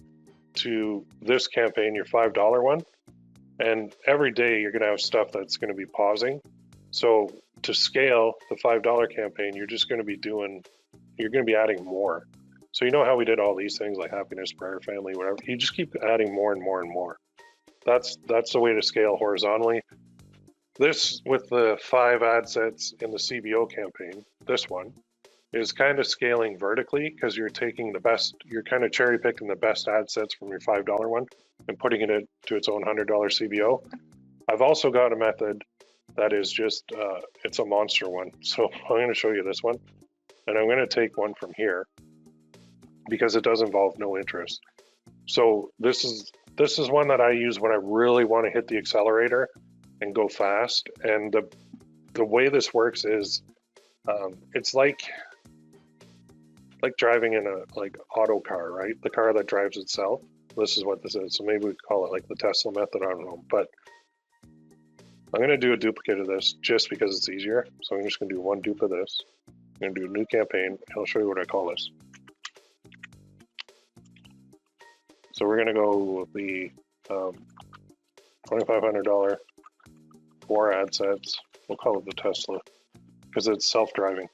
to this campaign, your $5 one, and every day you're going to have stuff that's going to be pausing. So to scale the $5 campaign, you're just going to be you're going to be adding more. So you know how we did all these things like happiness, prayer, family, whatever. You just keep adding more and more and more. That's the way to scale horizontally. This, with the 5 ad sets in the CBO campaign, this one is kind of scaling vertically because you're taking the best, you're kind of cherry picking the best ad sets from your $5 one and putting it to its own $100 CBO. I've also got a method that is just, it's a monster one. So I'm going to show you this one, and I'm going to take one from here because it does involve no interest. So this is one that I use when I really want to hit the accelerator and go fast. And the way this works is it's like driving in a auto car, right? The car that drives itself. This is what this is. So maybe we call it like the Tesla method. I don't know, but I'm going to do a duplicate of this just because it's easier. So I'm just going to do one dupe of this. I'm going to do a new campaign, and I'll show you what I call this. So we're going to go with the $2,500 4 ad sets. We'll call it the Tesla because it's self-driving.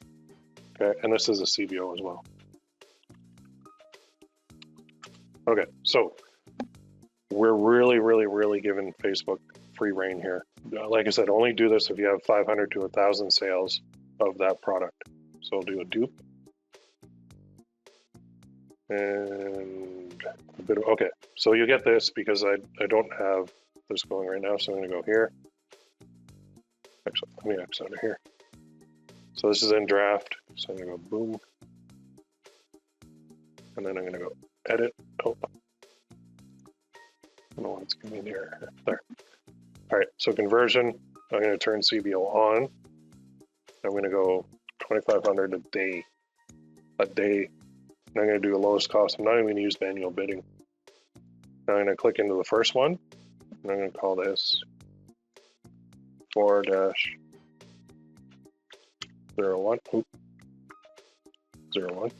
Okay, and this is a CBO as well. Okay, so we're really giving Facebook free reign here. Like I said, only do this if you have 500 to 1,000 sales of that product. So I'll do a dupe. And a bit of, okay, so you get this because I don't have this going right now, so I'm going to go here. Actually, let me X out of here. So this is in draft, so I'm going to go boom. And then I'm going to go edit. Oh, I don't know what's going in here. There. All right, so conversion, I'm going to turn CBO on. I'm going to go 2,500 a day. And I'm going to do the lowest cost. I'm not even going to use manual bidding. Now I'm going to click into the first one, and I'm going to call this 4-01. 01.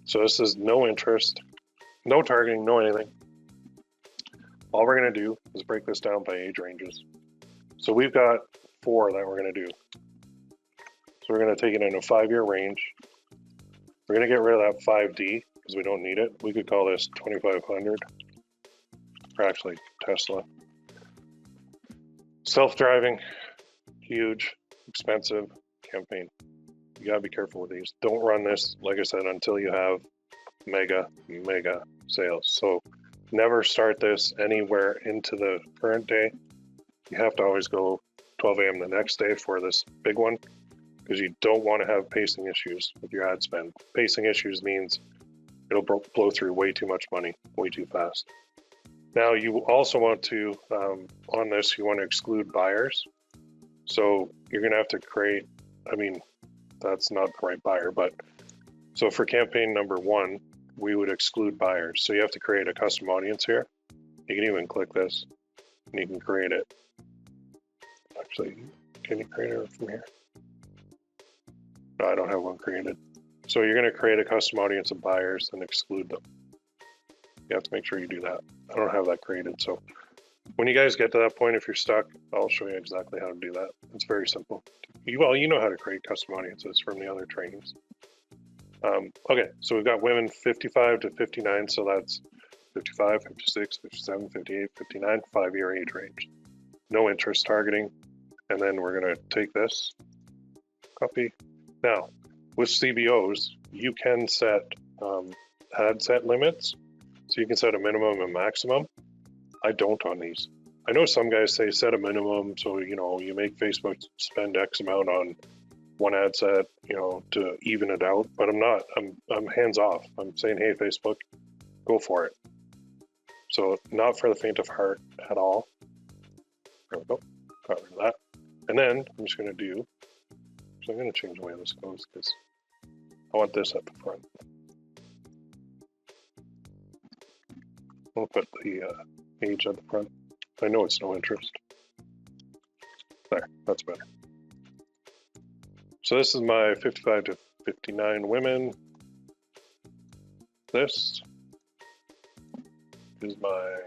So this is no interest, no targeting, no anything. All we're going to do is break this down by age ranges. So we've got 4 that we're going to do. So we're going to take it in a 5-year range. We're going to get rid of that 5D because we don't need it. We could call this 2,500, or actually Tesla. Self-driving, huge, expensive campaign. You gotta be careful with these. Don't run this, like I said, until you have mega sales. So never start this anywhere into the current day. You have to always go 12 a.m. the next day for this big one because you don't want to have pacing issues with your ad spend. Pacing issues means it'll blow through way too much money, way too fast. Now you also want to, on this, you want to exclude buyers. So you're gonna have to create, I mean, that's not the right buyer, but so for campaign number 1, we would exclude buyers. So you have to create a custom audience here. You can even click this and you can create it. Actually, can you create it from here? No, I don't have one created. So you're going to create a custom audience of buyers and exclude them. You have to make sure you do that. I don't have that created. So when you guys get to that point, if you're stuck, I'll show you exactly how to do that. It's very simple. Well, you know how to create custom audiences from the other trainings. Okay, so we've got women 55 to 59, so that's 55, 56, 57, 58, 59, 5-year age range. No interest targeting. And then we're going to take this copy. Now, with CBOs, you can set ad set limits. So you can set a minimum and maximum. I don't on these. I know some guys say set a minimum, so you make Facebook spend X amount on one ad set, to even it out. But I'm not. I'm hands off. I'm saying, hey, Facebook, go for it. So not for the faint of heart at all. There we go. Got rid of that. And then I'm just going to do. So I'm going to change the way this goes because I want this at the front. I'll put the age at the front. I know it's no interest. There, that's better. So this is my 55 to 59 women. This is my,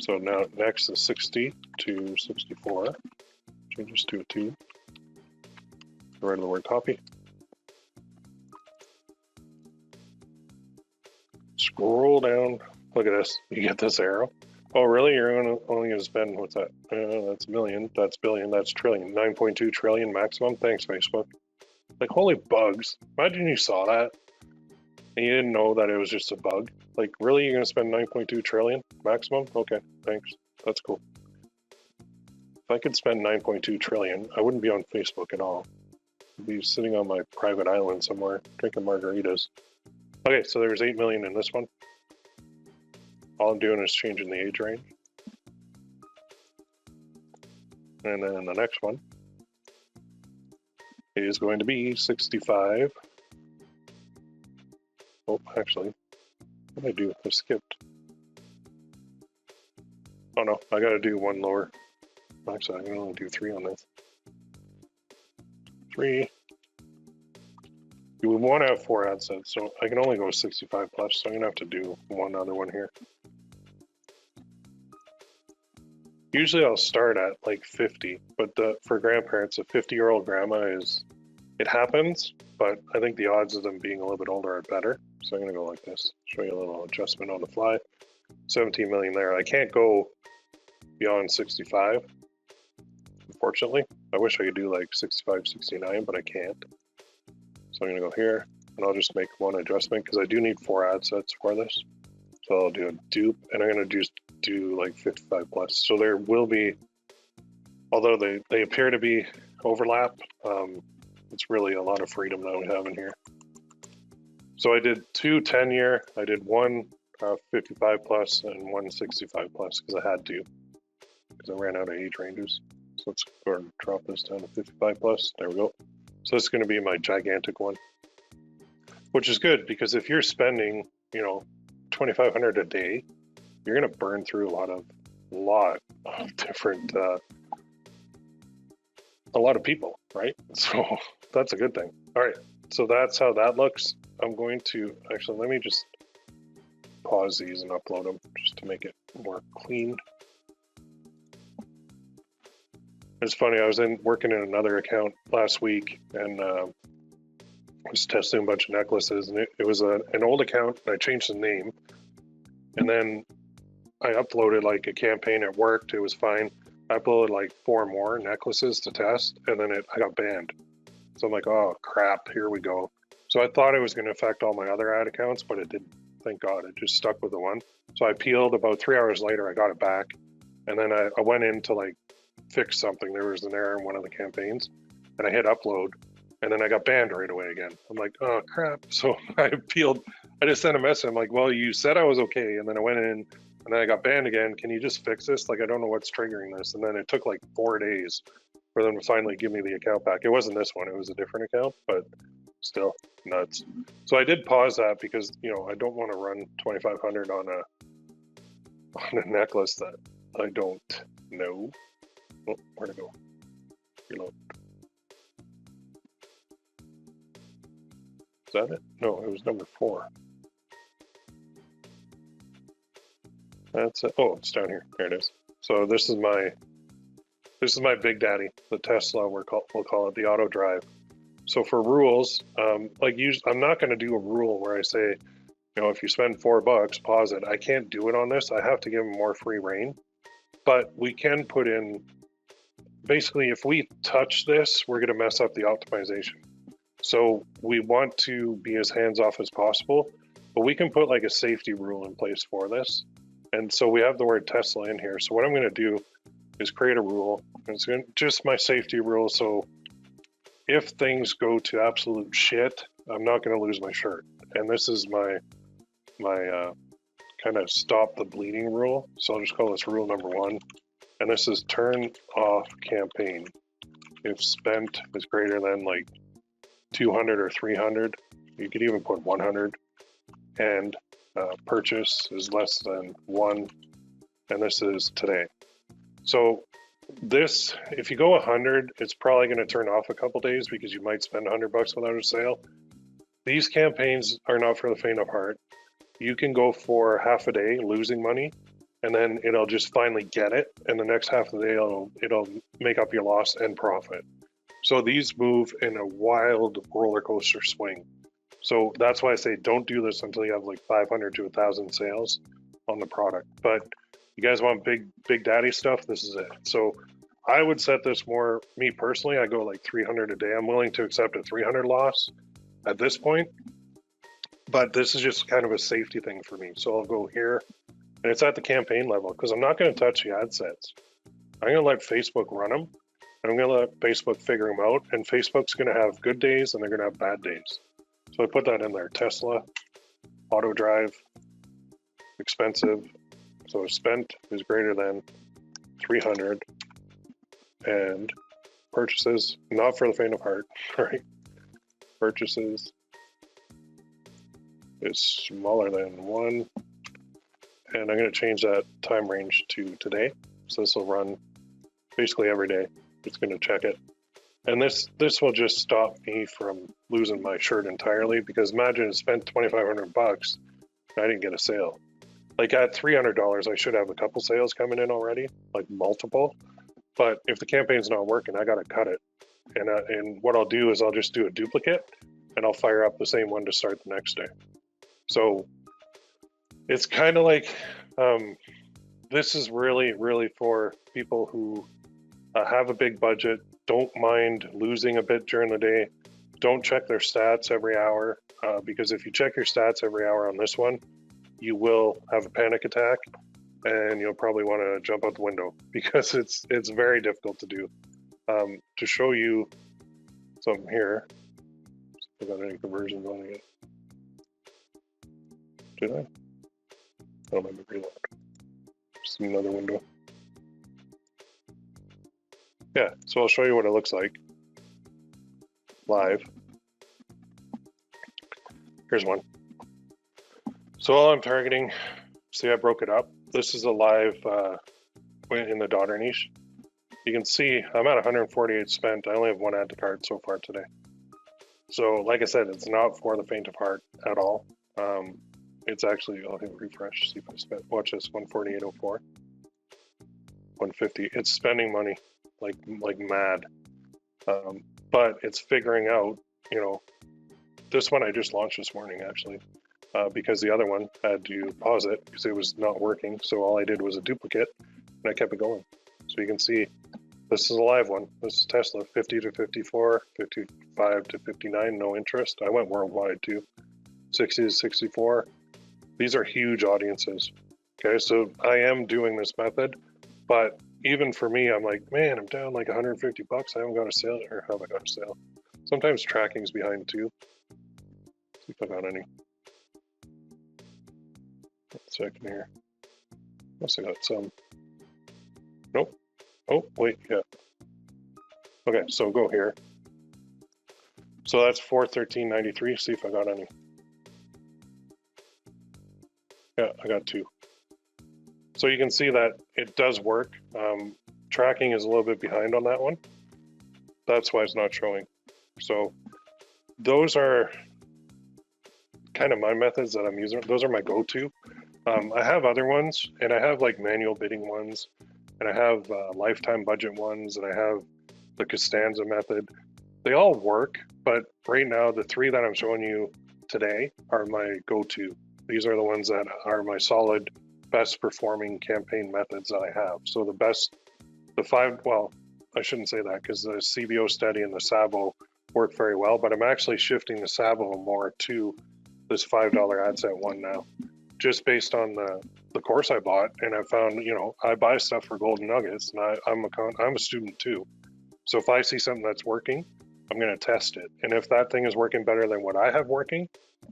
so now next is 60 to 64. Change this to a 2. Get rid of the word copy. Scroll down. Look at this. You get this arrow. Oh, really? You're only going to spend, what's that? That's million. That's billion. That's trillion. 9.2 trillion maximum. Thanks, Facebook. Like, holy bugs. Imagine you saw that and you didn't know that it was just a bug. Like, really? You're going to spend 9.2 trillion maximum? Okay, thanks. That's cool. If I could spend 9.2 trillion, I wouldn't be on Facebook at all. I'd be sitting on my private island somewhere drinking margaritas. Okay, so there's 8 million in this one. All I'm doing is changing the age range. And then the next one is going to be 65. Oh, actually, what did I do? I skipped. Oh no, I gotta do one lower. Actually, I can only do 3 on this. 3. You would want to have 4 ad sets, so I can only go 65 plus, so I'm gonna have to do one other one here. Usually I'll start at like 50, but for grandparents, a 50-year-old grandma it happens, but I think the odds of them being a little bit older are better. So I'm gonna go like this, show you a little adjustment on the fly. 17 million there. I can't go beyond 65, unfortunately. I wish I could do like 65, 69, but I can't. So I'm gonna go here, and I'll just make one adjustment because I do need 4 ad sets for this. So I'll do a dupe, and I'm gonna just do like 55 plus. So there will be, although they appear to be overlap, it's really a lot of freedom that we have in here. So I did 2 10-year, I did 1 55 plus and 1 65 plus because I had to, because I ran out of age ranges. So let's go ahead and drop this down to 55 plus. There we go. So this is going to be my gigantic one, which is good because if you're spending, $2,500 a day, you're going to burn through a lot of different, a lot of people, right? So that's a good thing. All right, so that's how that looks. I'm going to, actually, let me just pause these and upload them just to make it more clean. It's funny, I was working in another account last week and was testing a bunch of necklaces, and it was an old account, and I changed the name, and then I uploaded like a campaign. It worked, it was fine. I uploaded like 4 more necklaces to test, and then I got banned. So I'm like, oh crap, here we go. So I thought it was going to affect all my other ad accounts, but it didn't. Thank God, it just stuck with the one. So I peeled. About 3 hours later, I got it back, and then I went in to like fix something. There was an error in one of the campaigns, and I hit upload, and then I got banned right away again. I'm like, oh crap. So I peeled. I just sent a message. I'm like, well, you said I was okay, and then I went in, and then I got banned again. Can you just fix this? Like, I don't know what's triggering this. And then it took like 4 days for them to finally give me the account back. It wasn't this one, it was a different account, but still nuts. So I did pause that because, I don't want to run 2,500 on a necklace that I don't know. Oh, where to go? Reload. Is that it? No, it was number 4. That's it. Oh, it's down here. There it is. So this is my big daddy, the Tesla. We'll call it the auto drive. So for rules, I'm not going to do a rule where I say, if you spend $4, pause it. I can't do it on this. I have to give them more free reign, but we can put in basically if we touch this, we're going to mess up the optimization. So we want to be as hands-off as possible, but we can put like a safety rule in place for this. And so we have the word Tesla in here. So what I'm going to do is create a rule. It's just my safety rule. So if things go to absolute shit, I'm not going to lose my shirt. And this is my kind of stop the bleeding rule. So I'll just call this rule number 1. And this is turn off campaign if spent is greater than like 200 or 300. You could even put 100. And purchase is less than 1. And this is today. So this, if you go 100, it's probably going to turn off a couple days because you might spend $100 without a sale. These campaigns are not for the faint of heart. You can go for half a day losing money, and then it'll just finally get it, and the next half of the day it'll make up your loss and profit. So these move in a wild roller coaster swing. So that's why I say don't do this until you have like 500 to 1,000 sales on the product. But you guys want big daddy stuff, this is it. So I would set this more, me personally, I go like 300 a day. I'm willing to accept a 300 loss at this point, but this is just kind of a safety thing for me. So I'll go here, and it's at the campaign level because I'm not going to touch the ad sets. I'm going to let Facebook run them, and I'm going to let Facebook figure them out, and Facebook's going to have good days and they're going to have bad days. So I put that in there. Tesla, auto drive, expensive. So spent is greater than 300, and purchases, not for the faint of heart, right? Purchases is smaller than 1, and I'm going to change that time range to today. So this will run basically every day. It's going to check it. And this will just stop me from losing my shirt entirely, because imagine I spent $2,500 and I didn't get a sale. Like at $300, I should have a couple sales coming in already, like multiple. But if the campaign's not working, I got to cut it. And what I'll do is I'll just do a duplicate, and I'll fire up the same one to start the next day. So it's kind of like, this is really, really for people who have a big budget, don't mind losing a bit during the day, don't check their stats every hour, because if you check your stats every hour on this one, you will have a panic attack, and you'll probably want to jump out the window because it's very difficult to do. To show you something here, I got any conversions on it yet? Did I? Oh, let me reload. Just another window. Yeah, so I'll show you what it looks like live. Here's one. So all I'm targeting, see I broke it up. This is a live in the daughter niche. You can see I'm at 148 spent. I only have 1 add to cart so far today. So like I said, it's not for the faint of heart at all. It's actually, I'll hit refresh, see if I spent, watch this, 148.04, 150. It's spending money like mad. But it's figuring out, you know, this one I just launched this morning actually. Because the other one had to pause it because it was not working. So all I did was a duplicate, and I kept it going. So you can see this is a live one. This is Tesla, 50 to 54, 55 to 59, no interest. I went worldwide too, 60 to 64. These are huge audiences. Okay, so I am doing this method, but even for me, I'm like, man, I'm down like 150 bucks. I haven't got a sale, or have I got a sale? Sometimes tracking's behind too. See if I got any. Second here. Must have got some. Nope. Oh, wait, yeah. Okay, so go here. So that's 413.93. See if I got any. Yeah, I got 2. So you can see that it does work. Tracking is a little bit behind on that one. That's why it's not showing. So those are kind of my methods that I'm using. Those are my go-to. I have other ones, and I have like manual bidding ones, and I have lifetime budget ones, and I have the Costanza method. They all work, but right now the 3 that I'm showing you today are my go-to. These are the ones that are my solid, best performing campaign methods that I have. So the 5, well, I shouldn't say that because the CBO study and the Sabo work very well, but I'm actually shifting the Sabo more to this $5 ad set one now, just based on the course I bought. And I found, you know, I buy stuff for golden nuggets, and I'm a student too. So if I see something that's working, I'm going to test it. And if that thing is working better than what I have working,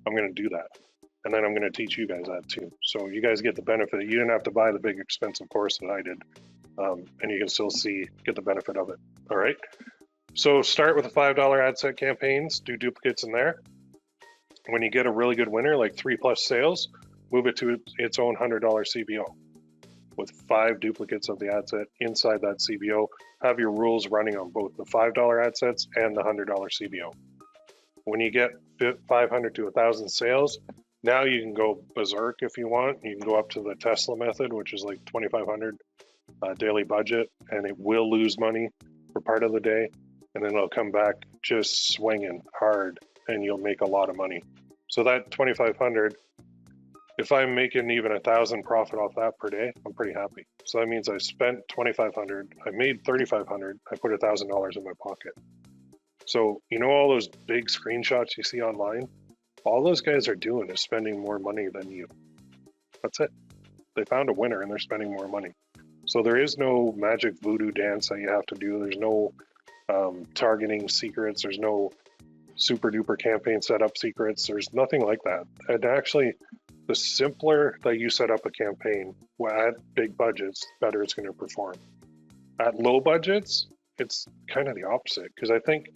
I'm going to do that. And then I'm going to teach you guys that too. So you guys get the benefit. You didn't have to buy the big expensive course that I did. And you can still get the benefit of it. All right. So start with the $5 ad set campaigns, do duplicates in there. When you get a really good winner, like 3+ sales, move it to its own $100 CBO with 5 duplicates of the ad set inside that CBO. Have your rules running on both the $5 ad sets and the $100 CBO. When you get 500 to 1,000 sales, now you can go berserk if you want. You can go up to the Tesla method, which is like 2,500 daily budget, and it will lose money for part of the day, and then it'll come back just swinging hard, and you'll make a lot of money. So that 2,500, if I'm making even 1,000 profit off that per day, I'm pretty happy. So that means I spent 2,500, I made 3,500, I put $1,000 in my pocket. So you know all those big screenshots you see online? All those guys are doing is spending more money than you. That's it. They found a winner and they're spending more money. So there is no magic voodoo dance that you have to do. There's no targeting secrets. There's no super duper campaign setup secrets. There's nothing like that. And actually, the simpler that you set up a campaign at big budgets, the better it's going to perform. At low budgets, it's kind of the opposite, because I think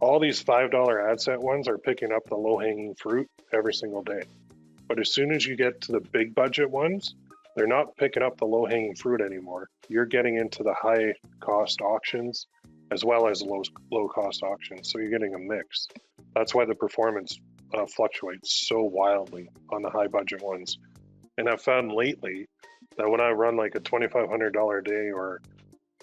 all these $5 ad set ones are picking up the low-hanging fruit every single day. But as soon as you get to the big budget ones, they're not picking up the low-hanging fruit anymore. You're getting into the high-cost auctions as well as low-cost auctions, so you're getting a mix. That's why the performance fluctuates so wildly on the high-budget ones. And I've found lately that when I run like a $2,500 a day or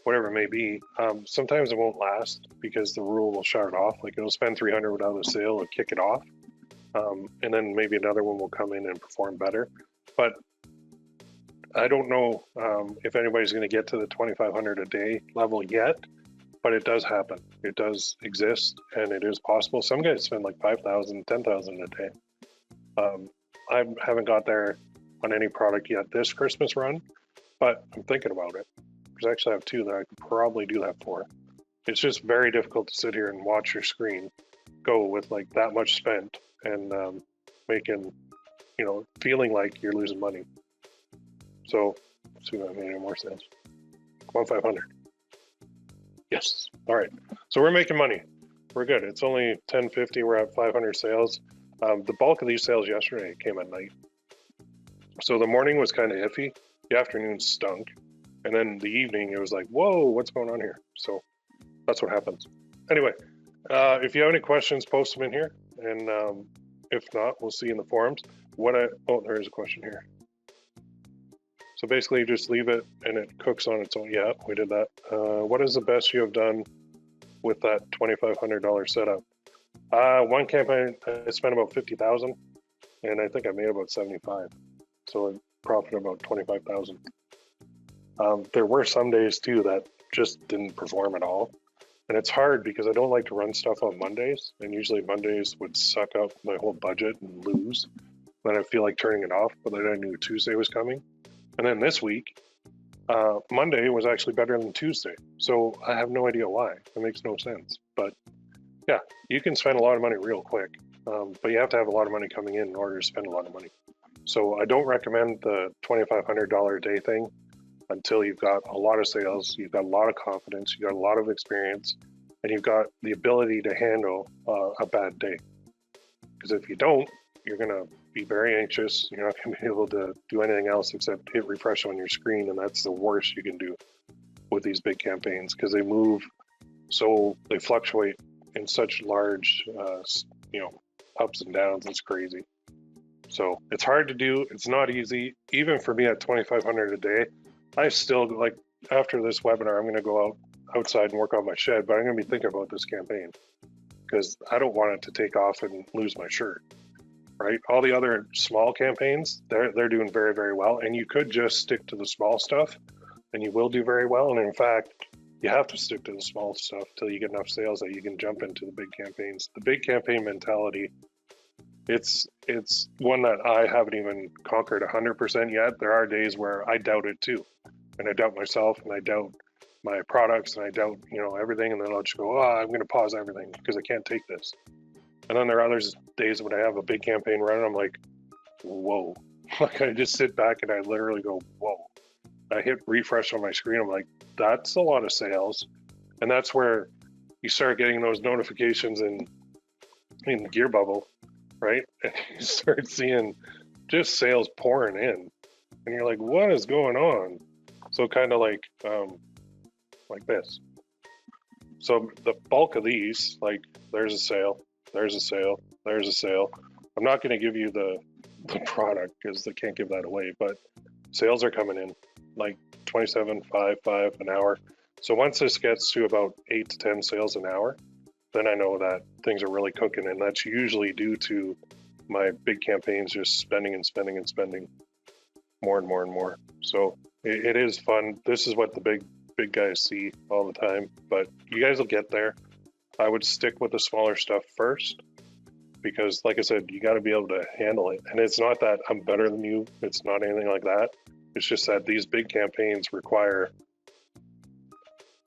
whatever it may be, sometimes it won't last because the rule will shut it off. Like it'll spend 300 without a sale and kick it off. And then maybe another one will come in and perform better. But I don't know if anybody's going to get to the 2,500 a day level yet, but it does happen. It does exist, and it is possible. Some guys spend like 5,000, 10,000 a day. I haven't got there on any product yet this Christmas run, but I'm thinking about it. Because I actually have 2 that I could probably do that for. It's just very difficult to sit here and watch your screen go with like that much spent and making, you know, feeling like you're losing money. So, let's see if that made any more sense. 1,500. Yes. All right. So we're making money. We're good. It's only 10:50. We're at 500 sales. The bulk of these sales yesterday came at night. So the morning was kind of iffy. The afternoon stunk. And then the evening, it was like, whoa, what's going on here? So that's what happens. Anyway, if you have any questions, post them in here. And if not, we'll see you in the forums. Oh, there is a question here. So basically, you just leave it and it cooks on its own. Yeah, we did that. What is the best you have done with that $2,500 setup? One campaign, I spent about 50,000, and I think I made about 75. So I profited about 25,000. There were some days too that just didn't perform at all. And it's hard because I don't like to run stuff on Mondays, and usually Mondays would suck up my whole budget and lose. Then I feel like turning it off, but then I knew Tuesday was coming. And then this week, Monday was actually better than Tuesday. So I have no idea why. It makes no sense. But yeah, you can spend a lot of money real quick, but you have to have a lot of money coming in order to spend a lot of money. So I don't recommend the $2,500 a day thing until you've got a lot of sales, you've got a lot of confidence, you've got a lot of experience, and you've got the ability to handle a bad day. Because if you don't, you're going to be very anxious. You're not going to be able to do anything else except hit refresh on your screen, and that's the worst you can do with these big campaigns because they move, so they fluctuate in such large, ups and downs. It's crazy. So it's hard to do. It's not easy. Even for me at 2,500 a day, I still, like, after this webinar, I'm going to go outside and work on my shed, but I'm going to be thinking about this campaign because I don't want it to take off and lose my shirt, right? All the other small campaigns, they're doing very, very well. And you could just stick to the small stuff and you will do very well. And in fact, you have to stick to the small stuff till you get enough sales that you can jump into the big campaigns. The big campaign mentality, it's one that I haven't even conquered 100% yet. There are days where I doubt it too, and I doubt myself, and I doubt my products, and I doubt, you know, everything, and then I'll just go, oh, I'm going to pause everything because I can't take this. And then there are others days when I have a big campaign running, I'm like, whoa. Like I just sit back and I literally go, whoa. I hit refresh on my screen. I'm like, that's a lot of sales. And that's where you start getting those notifications in Gearbubble, right? And you start seeing just sales pouring in. And you're like, what is going on? So kind of like this. So the bulk of these, like there's a sale, there's a sale, there's a sale. I'm not going to give you the product because they can't give that away, but sales are coming in like 27.55 an hour. So once this gets to about 8 to 10 sales an hour, then I know that things are really cooking, and that's usually due to my big campaigns just spending and spending and spending more and more and more. So it is fun. This is what the big guys see all the time, but you guys will get there. I would stick with the smaller stuff first because, like I said, you got to be able to handle it. And it's not that I'm better than you. It's not anything like that. It's just that these big campaigns require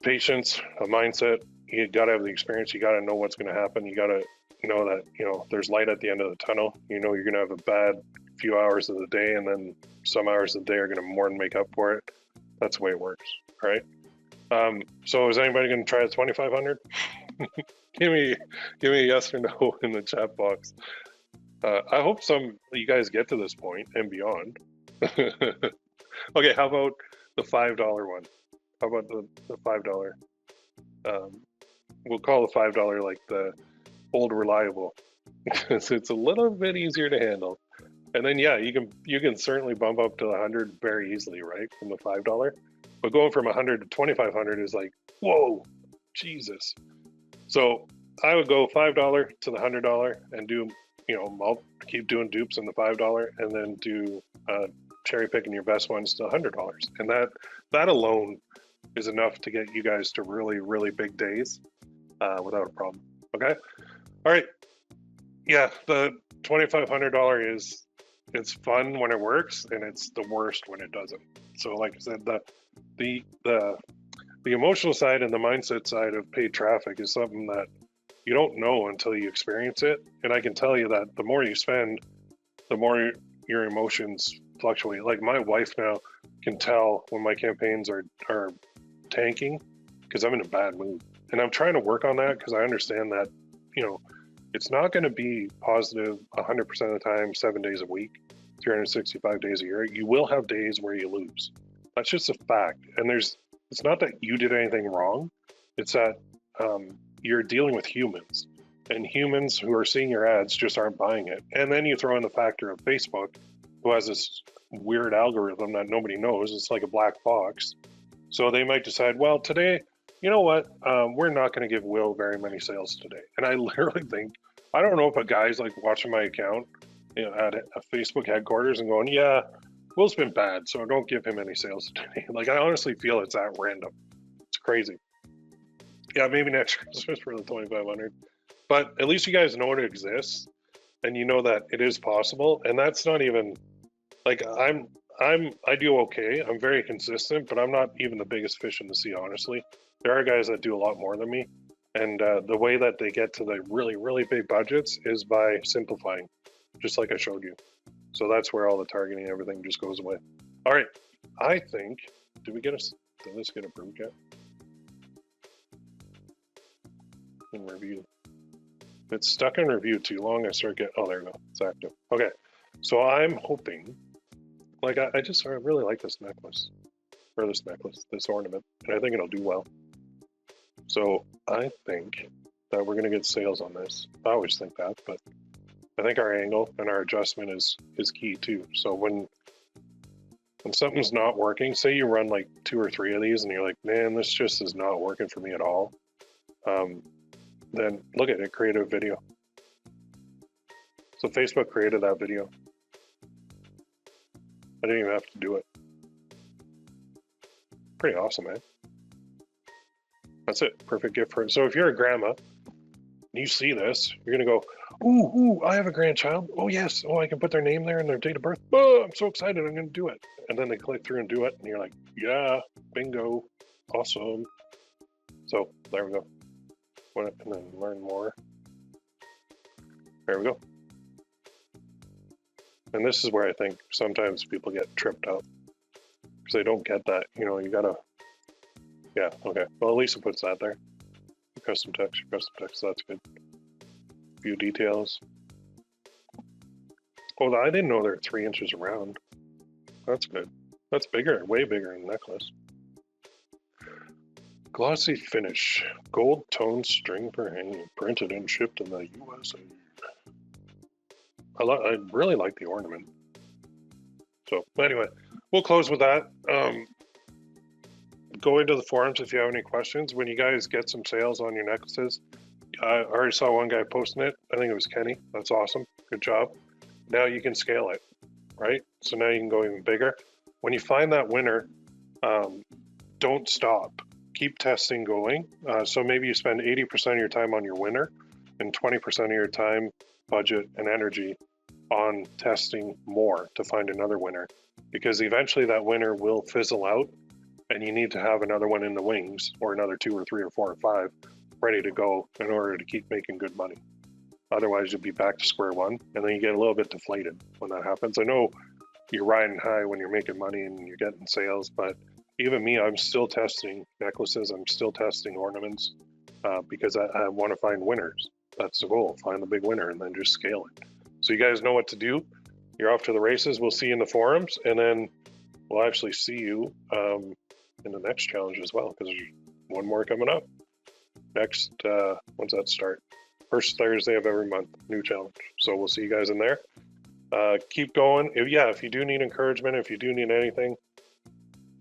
patience, a mindset. You got to have the experience. You got to know what's going to happen. You got to know that, you know, there's light at the end of the tunnel. You know, you're going to have a bad few hours of the day, and then some hours of the day are going to more than make up for it. That's the way it works, right? So is anybody going to try the 2,500? give me a yes or no in the chat box. I hope some of you guys get to this point and beyond. Okay, how about the $5 one? How about the $5? We'll call the $5 like the old reliable, because it's a little bit easier to handle. And then yeah, you can certainly bump up to the 100 very easily, right, from the $5. But going from 100 to 2,500 is like, whoa, Jesus. So I would go $5 to the $100 and do, you know, I'll keep doing dupes in the $5 and then do cherry picking your best ones to $100. And that alone is enough to get you guys to really, really big days without a problem. Okay. All right. Yeah. The $2,500 it's fun when it works, and it's the worst when it doesn't. So like I said, the emotional side and the mindset side of paid traffic is something that you don't know until you experience it. And I can tell you that the more you spend, the more your emotions fluctuate. Like my wife now can tell when my campaigns are tanking because I'm in a bad mood. And I'm trying to work on that because I understand that, you know, it's not going to be positive 100% of the time, 7 days a week, 365 days a year. You will have days where you lose. That's just a fact. And it's not that you did anything wrong. It's that you're dealing with humans, and humans who are seeing your ads just aren't buying it. And then you throw in the factor of Facebook, who has this weird algorithm that nobody knows. It's like a black box. So they might decide, well, today, you know what? We're not going to give Will very many sales today. And I literally think, I don't know if a guy's like watching my account, you know, at a Facebook headquarters and going, yeah, Will's been bad, so don't give him any sales today. Like, I honestly feel it's that random. It's crazy. Yeah, maybe next Christmas for the 2,500. But at least you guys know it exists, and you know that it is possible. And that's not even like I do okay. I'm very consistent, but I'm not even the biggest fish in the sea, honestly. There are guys that do a lot more than me, and the way that they get to the really, really big budgets is by simplifying, just like I showed you. So that's where all the targeting and everything just goes away. All right, I think, did this get approved yet? In review. If it's stuck in review too long, I start getting, oh, there we go, it's active. Okay, so I'm hoping, like I really like this necklace, or this ornament, and I think it'll do well. So I think that we're gonna get sales on this. I always think that, but I think our angle and our adjustment is key too. So when something's not working, say you run like 2 or 3 of these and you're like, man, this just is not working for me at all. Then look at it, create a video. So Facebook created that video. I didn't even have to do it. Pretty awesome, man. That's it. Perfect gift for it. So if you're a grandma and you see this, you're going to go, ooh, I have a grandchild. Oh, yes. Oh, I can put their name there and their date of birth. Oh, I'm so excited. I'm going to do it. And then they click through and do it. And you're like, yeah, bingo. Awesome. So there we go. And then learn more. There we go. And this is where I think sometimes people get tripped up because they don't get that. You know, you gotta, yeah, okay. Well, Lisa puts that there. Custom text, that's good. View details. Oh, I didn't know they're 3 inches around. That's good. That's bigger, way bigger than a necklace. Glossy finish, gold tone string for hanging, printed and shipped in the USA. I really like the ornament. So anyway, we'll close with that. Go into the forums if you have any questions. When you guys get some sales on your necklaces, I already saw one guy posting it. I think it was Kenny. That's awesome. Good job. Now you can scale it, right? So now you can go even bigger. When you find that winner, don't stop. Keep testing going. So maybe you spend 80% of your time on your winner and 20% of your time, budget, and energy on testing more to find another winner, because eventually that winner will fizzle out and you need to have another one in the wings, or another 2 or 3 or 4 or 5 ready to go in order to keep making good money. Otherwise you'll be back to square one, and then you get a little bit deflated when that happens. I know you're riding high when you're making money and you're getting sales, but even me, I'm still testing necklaces, I'm still testing ornaments, because I want to find winners. That's the goal, find the big winner and then just scale it. So you guys know what to do. You're off to the races. We'll see you in the forums, and then we'll actually see you in the next challenge as well, because there's one more coming up. Next, when's that start? First Thursday of every month, new challenge. So we'll see you guys in there. Keep going. If you do need encouragement, if you do need anything,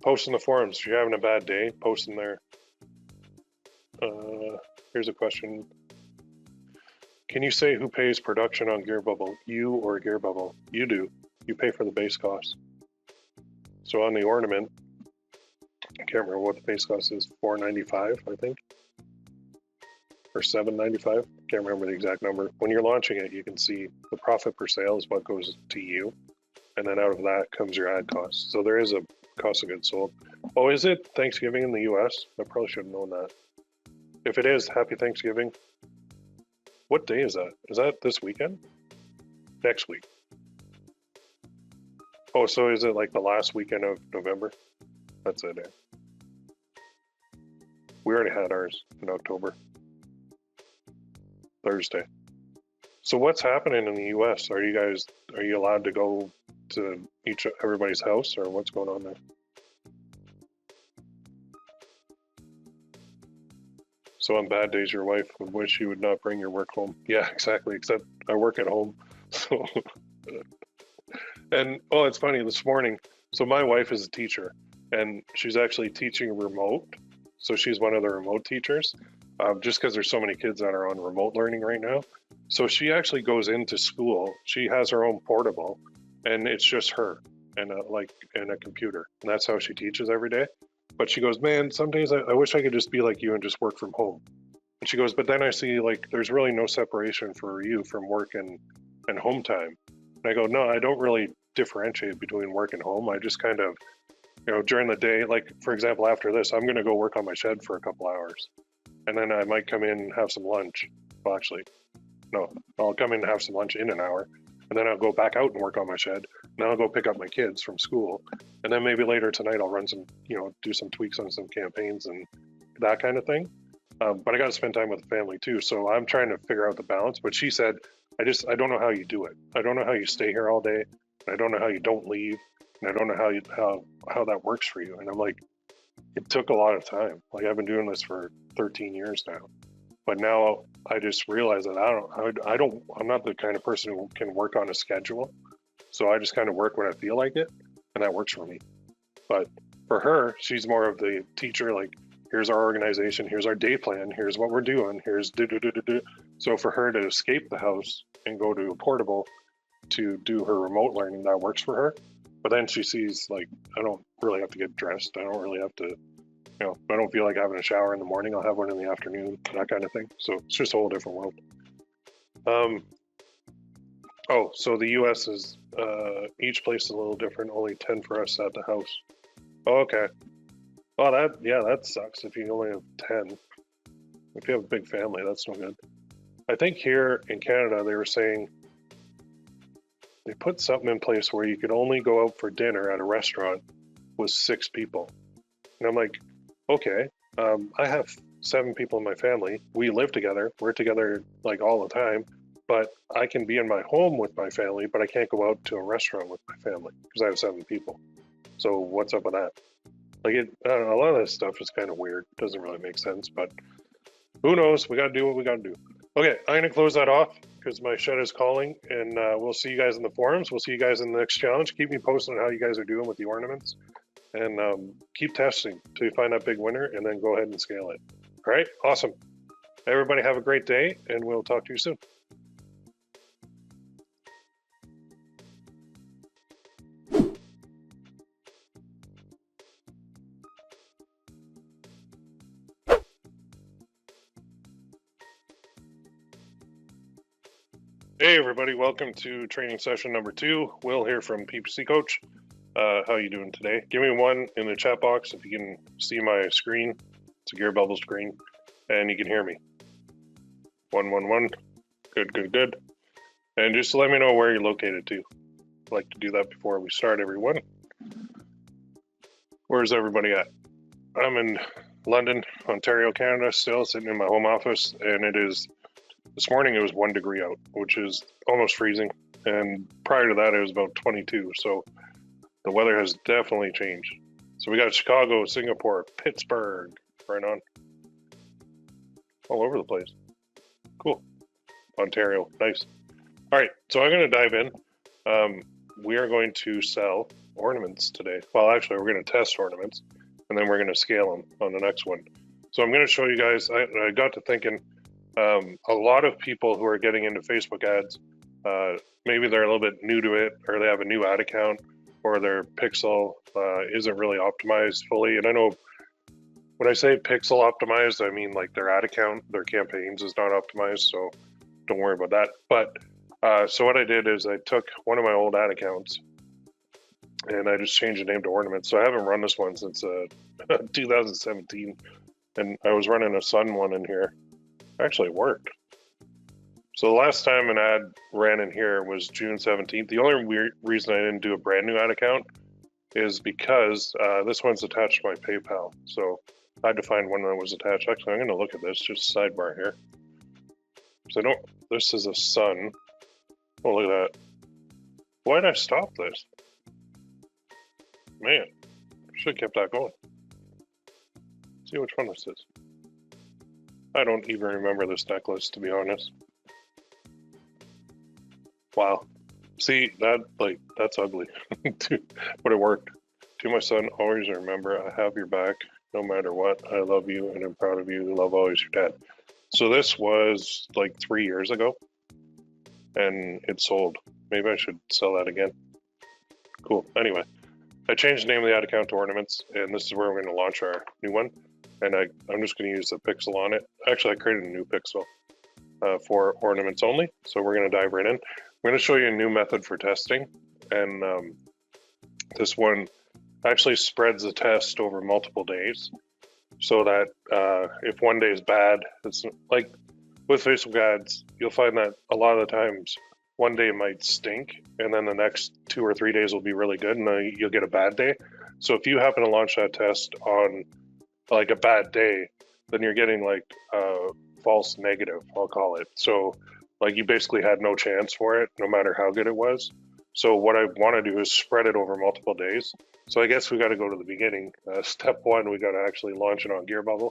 post in the forums. If you're having a bad day, post in there. Here's a question. Can you say who pays production on Gearbubble? You or Gearbubble? You do. You pay for the base cost. So on the ornament, I can't remember what the base cost is, $4.95, I think, or $7.95. Can't remember the exact number. When you're launching it, you can see the profit per sale is what goes to you, and then out of that comes your ad costs. So there is a cost of goods sold. Oh, is it Thanksgiving in the US? I probably should have known that. If it is, happy Thanksgiving. What day is that? Is that this weekend? Next week. Oh, so is it like the last weekend of November? That's it. We already had ours in October. Thursday. So what's happening in the US? Are you allowed to go to everybody's house, or what's going on there? So on bad days, your wife would wish you would not bring your work home. Yeah, exactly. Except I work at home. So, and oh, it's funny this morning. So my wife is a teacher, and she's actually teaching remote. So she's one of the remote teachers, just because there's so many kids that are on remote learning right now. So she actually goes into school. She has her own portable, and it's just her and a computer, and that's how she teaches every day. But she goes, man, some days I wish I could just be like you and just work from home. And she goes, but then I see like there's really no separation for you from work and home time. And I go, no, I don't really differentiate between work and home. I just kind of, during the day, like for example, after this, I'm going to go work on my shed for a couple hours. And then I might come in and have some lunch. Well, actually, no, I'll come in and have some lunch in an hour. And then I'll go back out and work on my shed. Then I'll go pick up my kids from school. And then maybe later tonight I'll run some, do some tweaks on some campaigns and that kind of thing. But I got to spend time with the family too. So I'm trying to figure out the balance. But she said, I don't know how you do it. I don't know how you stay here all day. And I don't know how you don't leave. And I don't know how that works for you. And I'm like, it took a lot of time. Like I've been doing this for 13 years now. But now I just realized that I'm not the kind of person who can work on a schedule. So I just kind of work when I feel like it, and that works for me. But for her, she's more of the teacher, like, here's our organization, here's our day plan, here's what we're doing, here's do. So for her to escape the house and go to a portable to do her remote learning, that works for her. But then she sees, like, I don't really have to get dressed. I don't really have to You know, if I don't feel like having a shower in the morning, I'll have one in the afternoon, that kind of thing. So it's just a whole different world. Oh, so the U.S. is each place is a little different. Only 10 for us at the house. Oh, okay. Oh, that sucks if you only have 10. If you have a big family, that's no good. I think here in Canada they were saying they put something in place where you could only go out for dinner at a restaurant with 6 people. And I'm like, okay, I have 7 people in my family. We live together. We're together like all the time. But I can be in my home with my family, but I can't go out to a restaurant with my family because I have 7 people. So what's up with that? Like I don't know, a lot of this stuff is kind of weird. Doesn't really make sense, but who knows? We got to do what we got to do. Okay, I'm gonna close that off because my shed is calling, and we'll see you guys in the forums. We'll see you guys in the next challenge. Keep me posted on how you guys are doing with the ornaments, and keep testing till you find that big winner, and then go ahead and scale it. All right, awesome. Everybody have a great day, and we'll talk to you soon. Hey everybody, welcome to training session number 2. Will here from PPC Coach. How you doing today? Give me 1 in the chat box if you can see my screen. It's a Gearbubble screen, and you can hear me. 1, 1, 1. Good, good, good. And just let me know where you're located too. I like to do that before we start, everyone. Where's everybody at? I'm in London, Ontario, Canada, still sitting in my home office, and it is this morning it was 1 degree out, which is almost freezing. And prior to that, it was about 22. So the weather has definitely changed. So we got Chicago, Singapore, Pittsburgh, right on. All over the place. Cool. Ontario, nice. All right, so I'm going to dive in. We are going to sell ornaments today. Well, actually, we're going to test ornaments, and then we're going to scale them on the next one. So I'm going to show you guys, I got to thinking, a lot of people who are getting into Facebook ads, maybe they're a little bit new to it, or they have a new ad account, or their pixel isn't really optimized fully. And I know when I say pixel optimized, I mean like their ad account, their campaigns is not optimized, so don't worry about that. But so what I did is I took one of my old ad accounts and I just changed the name to Ornaments. So I haven't run this one since 2017, and I was running a Sun one in here. Actually, it worked. So the last time an ad ran in here was June 17th. The only reason I didn't do a brand new ad account is because this one's attached to my PayPal. So I had to find one that was attached. Actually, I'm going to look at this, just sidebar here. So this is a Sun. Oh, look at that. Why did I stop this? Man, should have kept that going. Let's see which one this is. I don't even remember this necklace, to be honest. Wow. See, that's ugly. But it worked. To my son, always remember, I have your back, no matter what. I love you, and I'm proud of you. Love always, your dad. So this was like 3 years ago, and it sold. Maybe I should sell that again. Cool. Anyway, I changed the name of the ad account to Ornaments, and this is where we're going to launch our new one. And I'm just going to use the pixel on it. Actually, I created a new pixel for ornaments only. So we're going to dive right in. I'm going to show you a new method for testing. And this one actually spreads the test over multiple days. So that if one day is bad, it's like with Facebook ads, you'll find that a lot of the times one day might stink. And then the next 2 or 3 days will be really good. And then you'll get a bad day. So if you happen to launch that test on like a bad day, then you're getting like false negative, I'll call it. So like you basically had no chance for it, no matter how good it was. So what I want to do is spread it over multiple days. So I guess we got to go to the beginning. Step 1, we got to actually launch it on Gearbubble,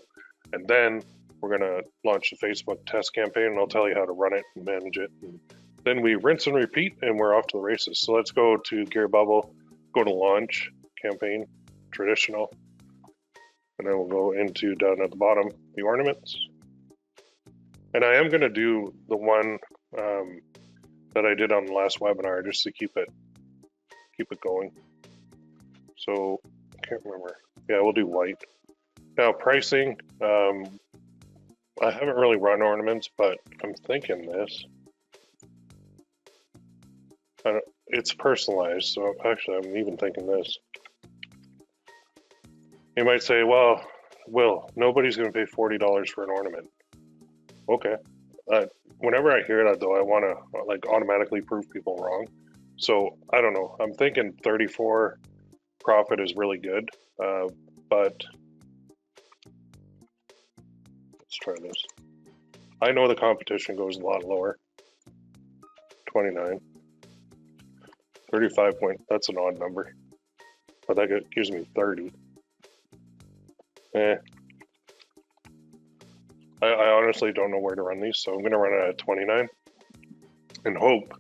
and then we're going to launch the Facebook test campaign, and I'll tell you how to run it and manage it. And then we rinse and repeat, and we're off to the races. So let's go to Gearbubble, go to launch campaign, traditional. And then we'll go into down at the bottom, the ornaments. And I am going to do the one that I did on the last webinar just to keep it going. So I can't remember. Yeah, we'll do white. Now pricing, I haven't really run ornaments, but I'm thinking this. It's personalized, so actually I'm even thinking this. You might say, well, Will, nobody's going to pay $40 for an ornament. Okay. Whenever I hear that, though, I want to like automatically prove people wrong. So I don't know. I'm thinking 34 profit is really good, but let's try this. I know the competition goes a lot lower. 29. 35 point, that's an odd number. But that gives me 30. I honestly don't know where to run these, so I'm going to run it at 29 and hope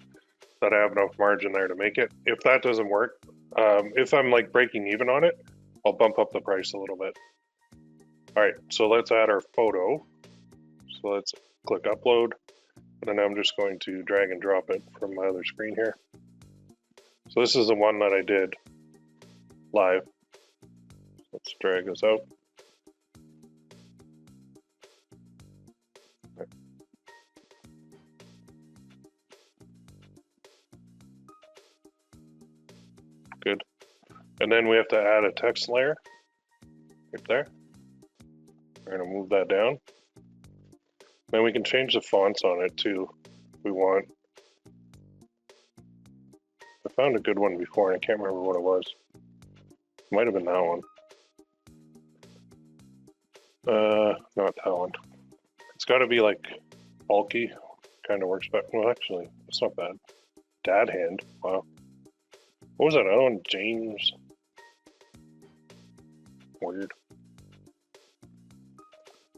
that I have enough margin there to make it. If that doesn't work, if I'm like breaking even on it, I'll bump up the price a little bit. All right, so let's add our photo. So let's click upload, and then I'm just going to drag and drop it from my other screen here. So this is the one that I did live. Let's drag this out. Good. And then we have to add a text layer right there. We're going to move that down. Then we can change the fonts on it too if we want. I found a good one before and I can't remember what it was. It might have been that one. Not that one. It's got to be like bulky. Kind of works better. Well, actually, it's not bad. Dad hand. Wow. What was that other one? James. Weird.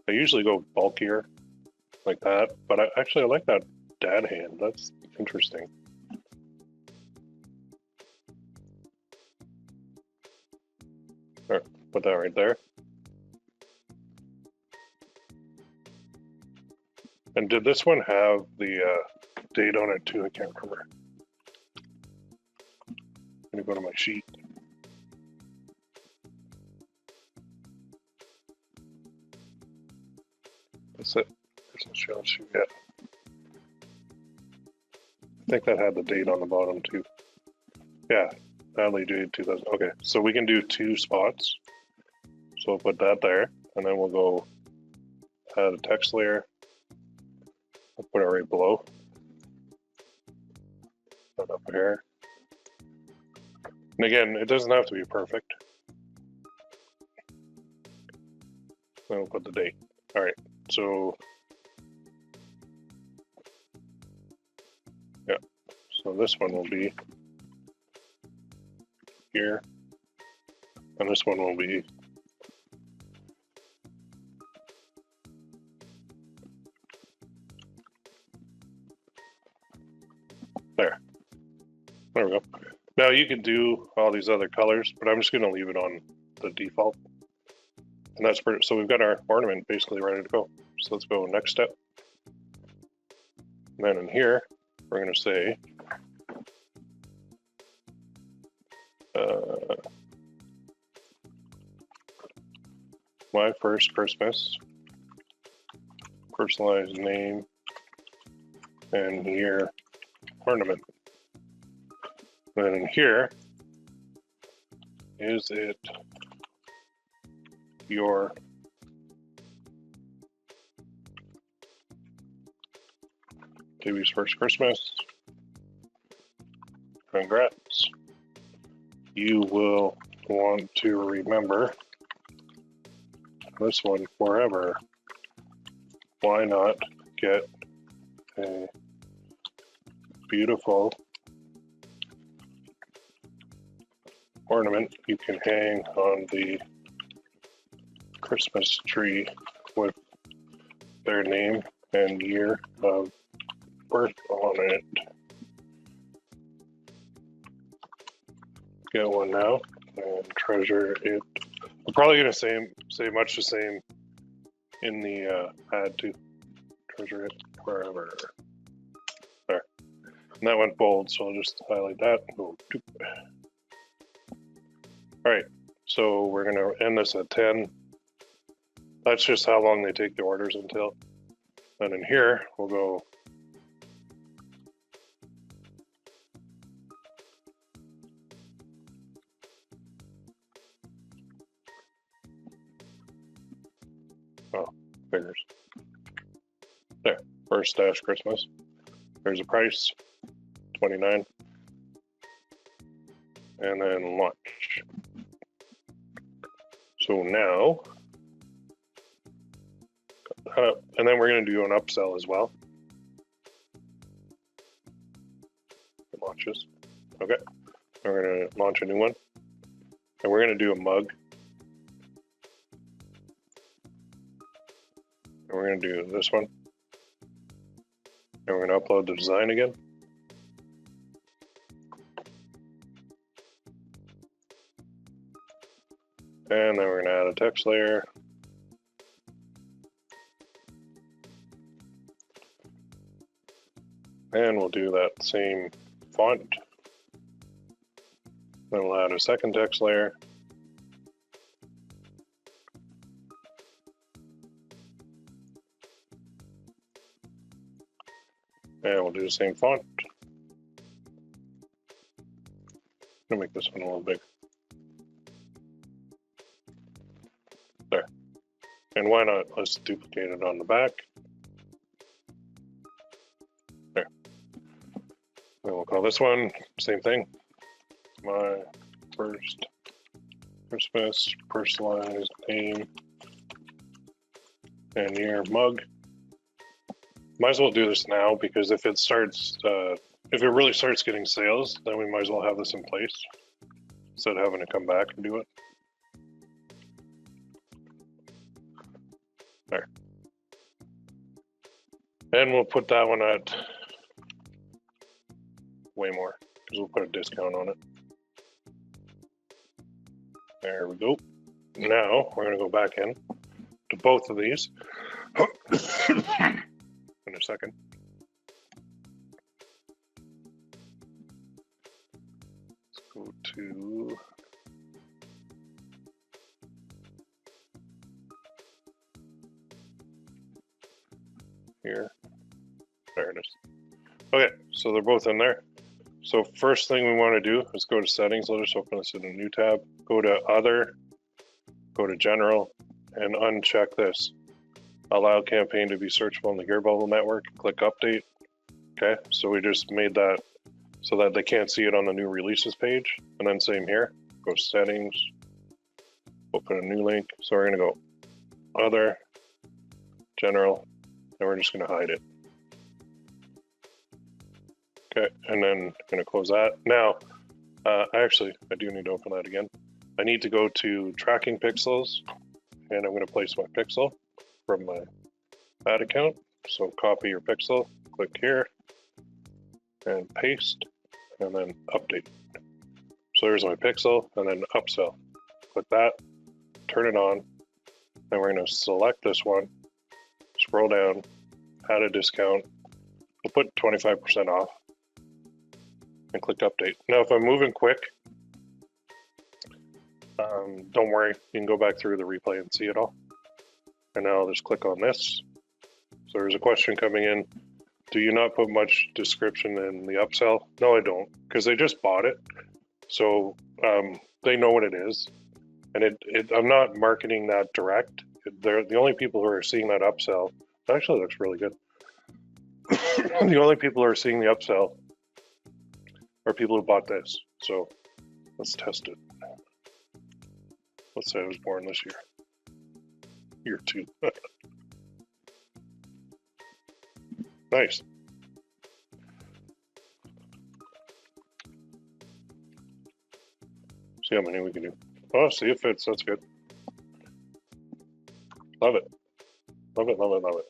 I usually go bulkier like that, but I like that dad hand. That's interesting. All right, put that right there. And did this one have the date on it too? I can't remember. I'm gonna go to my sheet. That's it. Doesn't show us yet. I think that had the date on the bottom too. Yeah, Natalie Jade 2000. Okay, so we can do 2 spots. So we'll put that there, and then we'll go add a text layer. I'll put it right below. Put it up here. And again, it doesn't have to be perfect. Then we'll put the date. All right, so yeah, so this one will be here, and this one will be there. There we go. Now you can do all these other colors, but I'm just going to leave it on the default. And that's pretty, so we've got our ornament basically ready to go. So let's go next step. And then in here, we're going to say, my first Christmas, personalized name, and year ornament. And then in here, is it your baby's first Christmas? Congrats. You will want to remember this one forever. Why not get a beautiful ornament you can hang on the Christmas tree with their name and year of birth on it. Get one now and treasure it. I'm probably going to say much the same in the ad too. Treasure it forever. There. And that went bold, so I'll just highlight that. All right, so we're going to end this at 10. That's just how long they take the orders until. And in here, we'll go figures. There, first dash Christmas. There's a price, 29. And then launch. So now, and then we're going to do an upsell as well. It launches. Okay. We're going to launch a new one. And we're going to do a mug. And we're going to do this one. And we're going to upload the design again. And then we're going to add a text layer. And we'll do that same font. Then we'll add a second text layer. And we'll do the same font. I'm going to make this one a little bigger. There. And why not? Let's duplicate it on the back. There. And we'll call this one, same thing. My first Christmas personalized name and year mug. Might as well do this now because if it starts, if it really starts getting sales, then we might as well have this in place instead of having to come back and do it. There. And we'll put that one at way more because we'll put a discount on it. There we go. Now we're going to go back in to both of these in a second. Let's go to here. There it is. Okay, so they're both in there. So first thing we want to do is go to settings. Let us open this in a new tab. Go to other, go to general, and uncheck this. Allow campaign to be searchable in the Gearbubble network. Click update. Okay, so we just made that so that they can't see it on the new releases page. And then same here. Go settings. We'll put a new link. So we're going to go other, general, and we're just going to hide it. Okay, and then I'm going to close that. Now, actually, I do need to open that again. I need to go to tracking pixels, and I'm going to place my pixel from my ad account. So copy your pixel, click here, and paste, and then update. So there's my pixel, and then upsell. Click that, turn it on, and we're going to select this one, scroll down, add a discount. We'll put 25% off. And click update. Now, if I'm moving quick, don't worry, you can go back through the replay and see it all. And now I'll just click on this. So there's a question coming in. Do you not put much description in the upsell? No, I don't, because they just bought it. So they know what it is. And I'm not marketing that direct. They're the only people who are seeing that upsell. It actually looks really good. The only people who are seeing the upsell are people who bought this. So let's test it. Let's say I was born this year. Year 2. Nice. See how many we can do. Oh, see if it fits. That's good. Love it. Love it, love it, love it.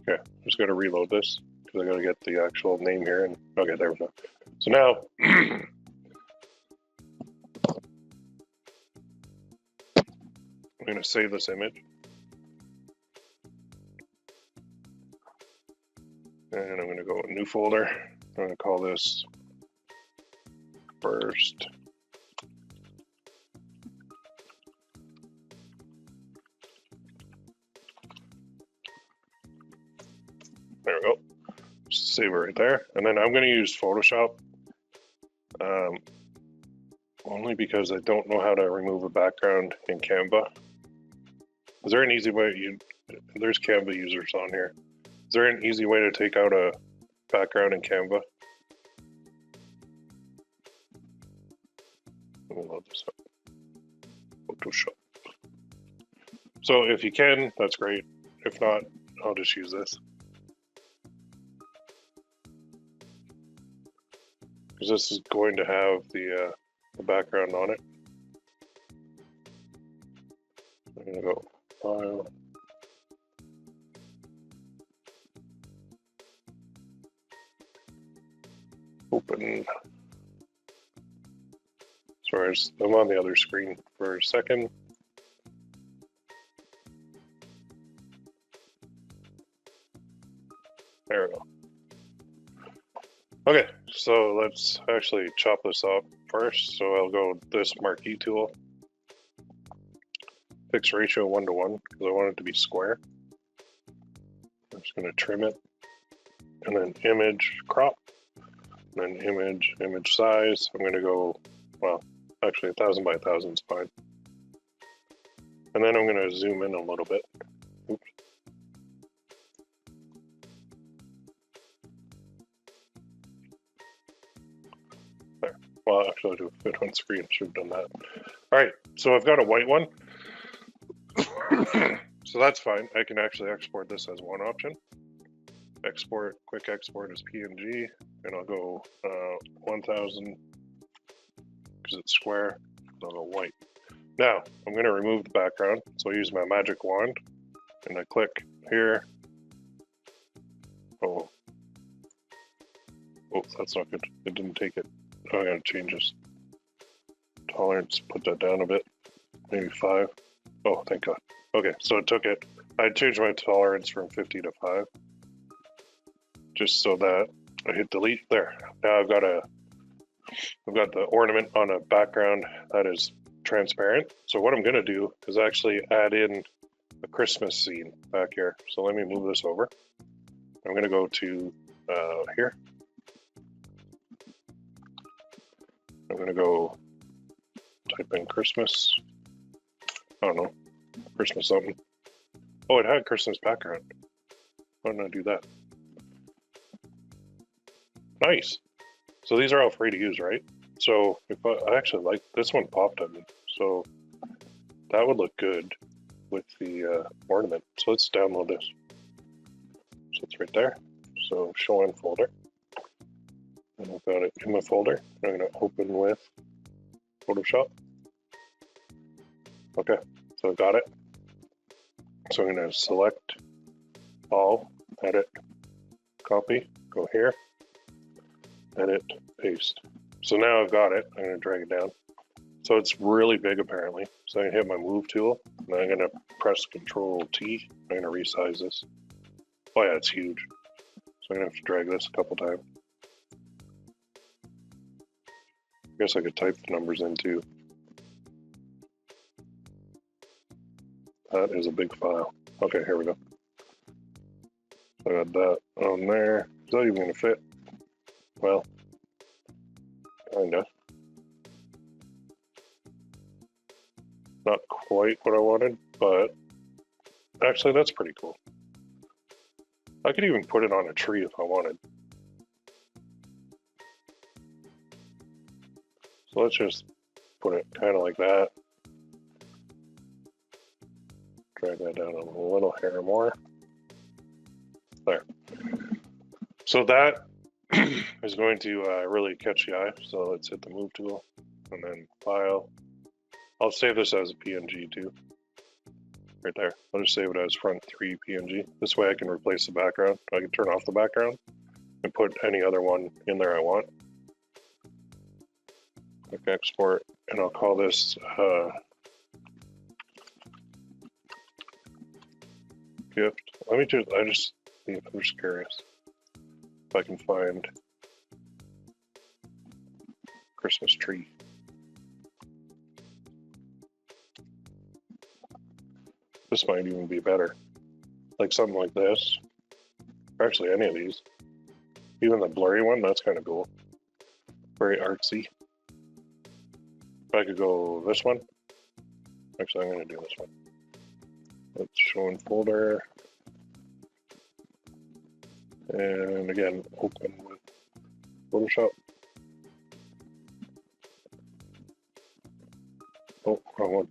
Okay, just got to reload this because I got to get the actual name here. And okay, there we go. So now, I'm going to save this image. And I'm going to go new folder. I'm going to call this first save it right there. And then I'm going to use Photoshop only because I don't know how to remove a background in Canva. Is there an easy way? There's Canva users on here. Is there an easy way to take out a background in Canva? Let me load this up. Photoshop. So if you can, that's great. If not, I'll just use this. Because this is going to have the background on it. I'm going to go File. Open. Sorry, I'm on the other screen for a second. There we go. Okay, so let's actually chop this up first. So I'll go this marquee tool. Fix ratio 1:1 because I want it to be square. I'm just going to trim it. And then image crop. And then image size. I'm going to go, well, actually 1000 by 1000 is fine. And then I'm going to zoom in a little bit. Oops. There. Well, actually, to fit on screen, I should have done that. All right, so I've got a white one. So that's fine. I can actually export this as one option. Export, quick export as PNG, and I'll go 1000 because it's square. I'll go white. Now I'm going to remove the background, so I use my magic wand, and I click here. Oh, that's not good. It didn't take it. Oh, I gotta change this tolerance. Put that down a bit, maybe 5. Oh, thank God. Okay, so it took it. I changed my tolerance from 50 to 5. Just so that I hit delete there. Now I've got the ornament on a background that is transparent. So what I'm gonna do is actually add in a Christmas scene back here. So let me move this over. I'm gonna go to here. I'm gonna go type in Christmas. I don't know, Christmas something. Oh, it had Christmas background. Why didn't I do that? Nice. So these are all free to use, right? So if I actually like this one popped at me, so that would look good with the ornament. So let's download this. So it's right there. So show in folder. And I've got it in my folder. I'm going to open with Photoshop. Okay, so I got it. So I'm going to select all, edit, copy, go here, edit, paste. So now I've got it. I'm going to drag it down. So it's really big apparently. So I'm going to hit my move tool, and I'm going to press Control T. I'm going to resize this. Oh yeah, it's huge. So I'm going to have to drag this a couple times. I guess I could type the numbers in too. That is a big file. Okay, here we go. So I got that on there. Is that even going to fit? Well, kinda. Not quite what I wanted, but actually that's pretty cool. I could even put it on a tree if I wanted. So let's just put it kind of like that. Drag that down a little hair more. There. So that is going to really catch the eye. So let's hit the move tool and then file. I'll save this as a PNG too. Right there. I'll just save it as front 3 PNG. This way I can replace the background. I can turn off the background and put any other one in there I want. Click export, and I'll call this gift. Let me just, I'm just curious if I can find Christmas tree. This might even be better. Like something like this. Or actually any of these. Even the blurry one, that's kind of cool. Very artsy. If I could go this one. Actually, I'm going to do this one. Let's show in folder. And again, open with Photoshop. Oh, wrong one.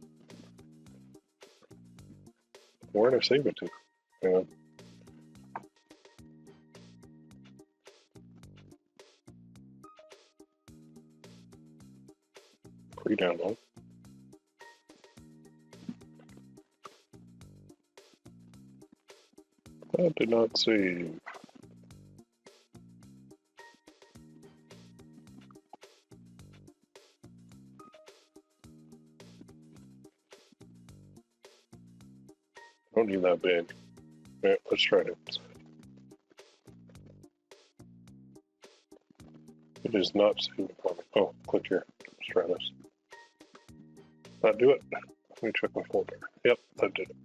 Where did I save it to? Hang on. Pre-download. That did not save. Don't need that big. Okay, let's try it. It is not saving for me. Oh, click here. Let's try this. That do it? Let me check my folder. Yep, that did it.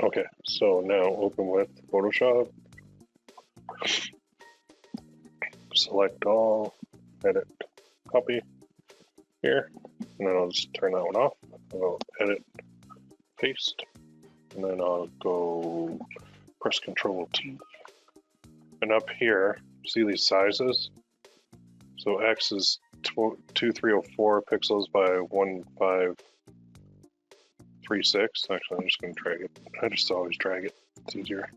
Okay, so now open with Photoshop. Select all, edit, copy here, and then I'll just turn that one off. I'll edit, paste, and then I'll go press Control T. And up here, see these sizes? So X is 2304 pixels by 1536. Actually, I'm just going to drag it. I just always drag it. It's easier.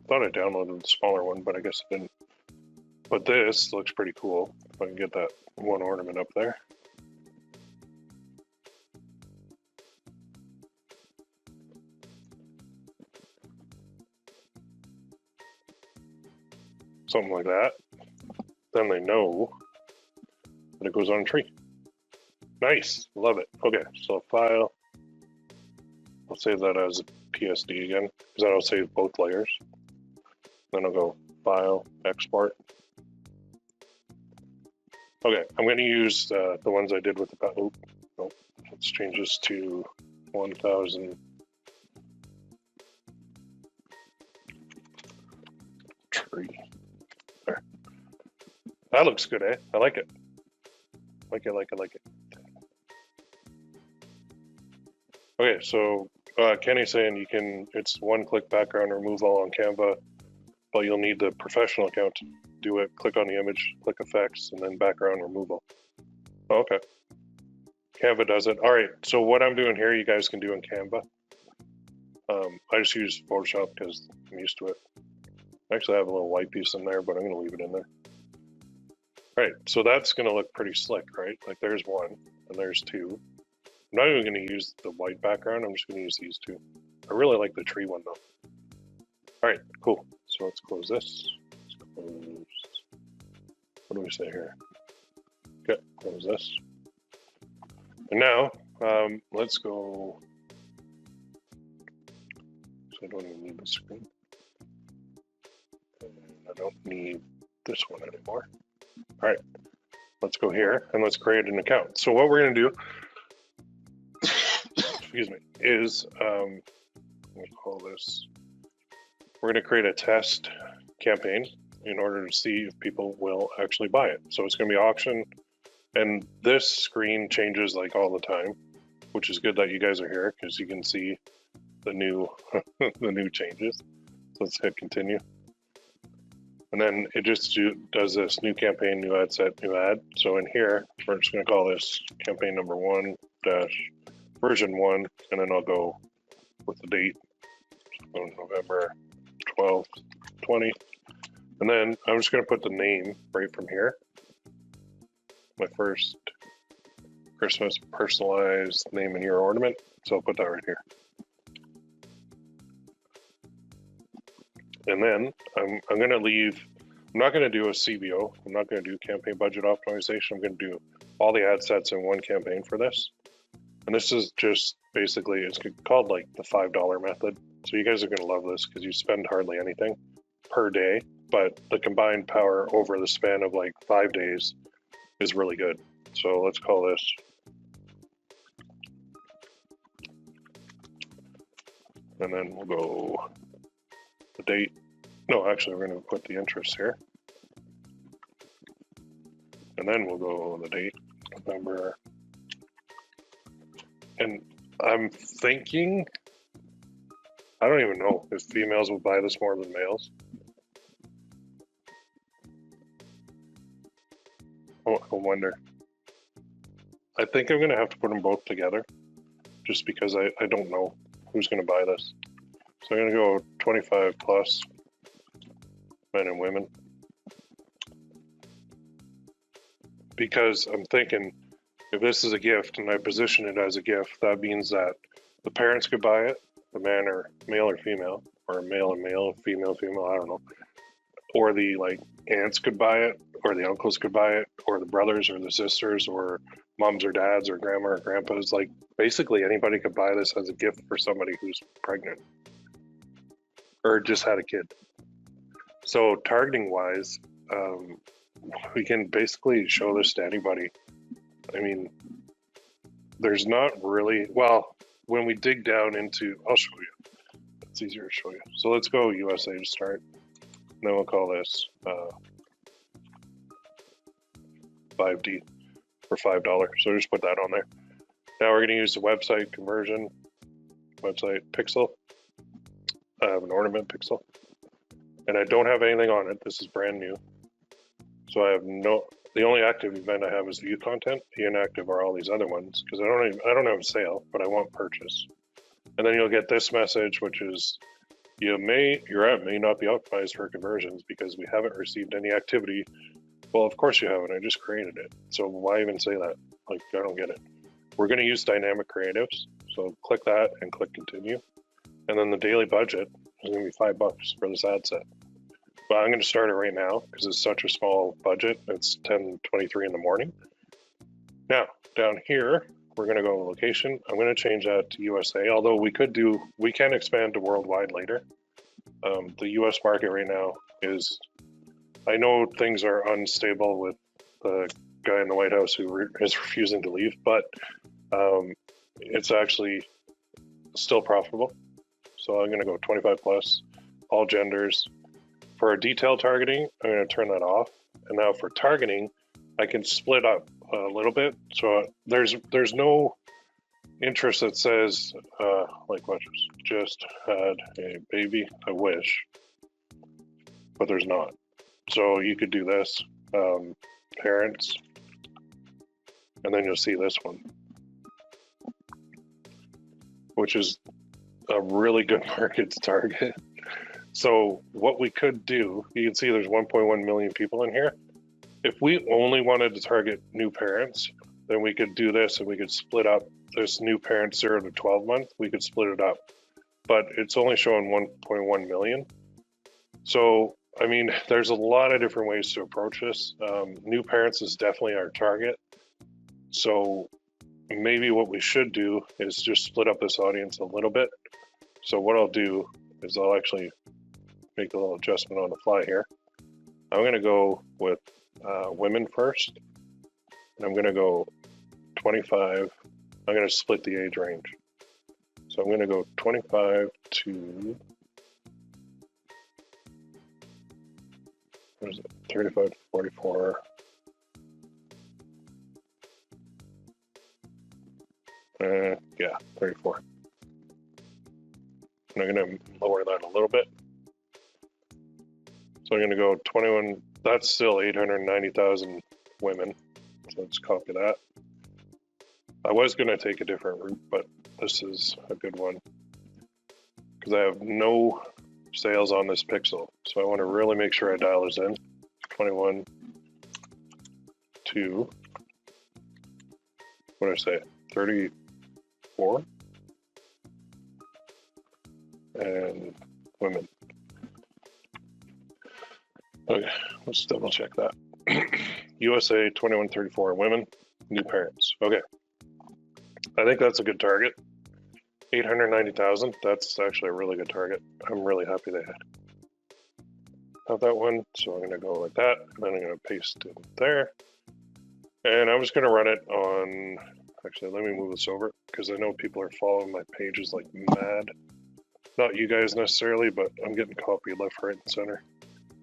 Thought I downloaded the smaller one, but I guess I didn't. But this looks pretty cool. If I can get that one ornament up there. Something like that. Then they know that it goes on a tree. Nice, love it. Okay, so file. I'll save that as a PSD again, because that'll save both layers. Then I'll go File, Export. Okay, I'm going to use the ones I did with the oh, nope. Let's change this to 1000. Tree. There. That looks good, eh? I like it. Like it. Okay, so Kenny's saying you can, it's one-click background removal on Canva, but you'll need the professional account to do it. Click on the image, click effects, and then background removal. Oh, okay. Canva does it. All right, so what I'm doing here, you guys can do in Canva. I just use Photoshop because I'm used to it. Actually, I have a little white piece in there, but I'm gonna leave it in there. All right, so that's gonna look pretty slick, right? Like there's one, and there's two. I'm not even gonna use the white background, I'm just gonna use these two. I really like the tree one though. All right, cool. So let's close this. Let's close. What do we say here? Okay, close this. And now, let's go. So I don't even need the screen. And I don't need this one anymore. All right, let's go here and let's create an account. So what we're gonna do, excuse me, is, let me call this, we're gonna create a test campaign in order to see if people will actually buy it. So it's gonna be auction, and this screen changes like all the time, which is good that you guys are here because you can see the new, the new changes. So let's hit continue. And then it just does this new campaign, new ad set, new ad. So in here, we're just gonna call this campaign number 1 dash version 1, and then I'll go with the date, so November 12th, 20. And then I'm just gonna put the name right from here. My first Christmas personalized name in your ornament. So I'll put that right here. And then I'm gonna leave, I'm not gonna do a CBO, I'm not gonna do campaign budget optimization, I'm gonna do all the ad sets in one campaign for this. And this is just basically, it's called like the $5 method. So you guys are gonna love this because you spend hardly anything per day, but the combined power over the span of like 5 days is really good. So let's call this and then we'll go the date. No, actually, we're going to put the interest here. And then we'll go the date, November. And I'm thinking, I don't even know if females will buy this more than males. Oh, I wonder. I think I'm going to have to put them both together just because I don't know who's going to buy this. So I'm going to go 25 plus men and women. Because I'm thinking if this is a gift and I position it as a gift, that means that the parents could buy it, the man or male or female, or male and male, female, female, I don't know. Or the like aunts could buy it, or the uncles could buy it, or the brothers or the sisters, or moms or dads or grandma or grandpas. Like basically anybody could buy this as a gift for somebody who's pregnant or just had a kid. So targeting wise, we can basically show this to anybody. I mean, there's not really, well, when we dig down into, I'll show you. It's easier to show you. So let's go USA to start. And then we'll call this 5D for $5. So just put that on there. Now we're going to use the website conversion, website pixel. I have an ornament pixel. And I don't have anything on it. This is brand new. So I have the only active event I have is view content. The inactive are all these other ones because I don't have a sale, but I want purchase. And then you'll get this message, which is your app may not be optimized for conversions because we haven't received any activity. Well, of course you haven't. I just created it. So why even say that? Like, I don't get it. We're going to use dynamic creatives. So click that and click continue. And then the daily budget is going to be $5 for this ad set. But I'm going to start it right now because it's such a small budget. It's 10:23 in the morning. Now, down here, we're going to go location. I'm going to change that to USA, although we can expand to worldwide later. The US market right now is, I know things are unstable with the guy in the White House who is refusing to leave, but it's actually still profitable. So I'm going to go 25 plus, all genders. For our detail targeting, I'm going to turn that off. And now for targeting, I can split up a little bit. So there's no interest that says, like what just had a baby, I wish, but there's not. So you could do this, parents, and then you'll see this one, which is a really good market to target. So what we could do, you can see there's 1.1 million people in here. If we only wanted to target new parents, then we could do this and we could split up this new parent 0 to 12 month. We could split it up, but it's only showing 1.1 million. So, I mean, there's a lot of different ways to approach this. New parents is definitely our target. So maybe what we should do is just split up this audience a little bit. So what I'll do is I'll actually make a little adjustment on the fly here. I'm going to go with women first, and I'm going to go 25. I'm going to split the age range. So I'm going to go 25 to, what is it, 35 to 44. Yeah, 34. And I'm going to lower that a little bit. So I'm going to go 21, that's still 890,000 women. So let's copy that. I was going to take a different route, but this is a good one because I have no sales on this pixel. So I want to really make sure I dial this in. 21 to, what did I say, 34? And women. Okay, let's double check that. USA 2134 women, new parents. Okay, I think that's a good target. 890,000. That's actually a really good target. I'm really happy they have that one. So I'm going to go like that, and then I'm going to paste it there. And I'm just going to run it on. Actually, let me move this over because I know people are following my pages like mad. Not you guys necessarily, but I'm getting copied left, right, and center.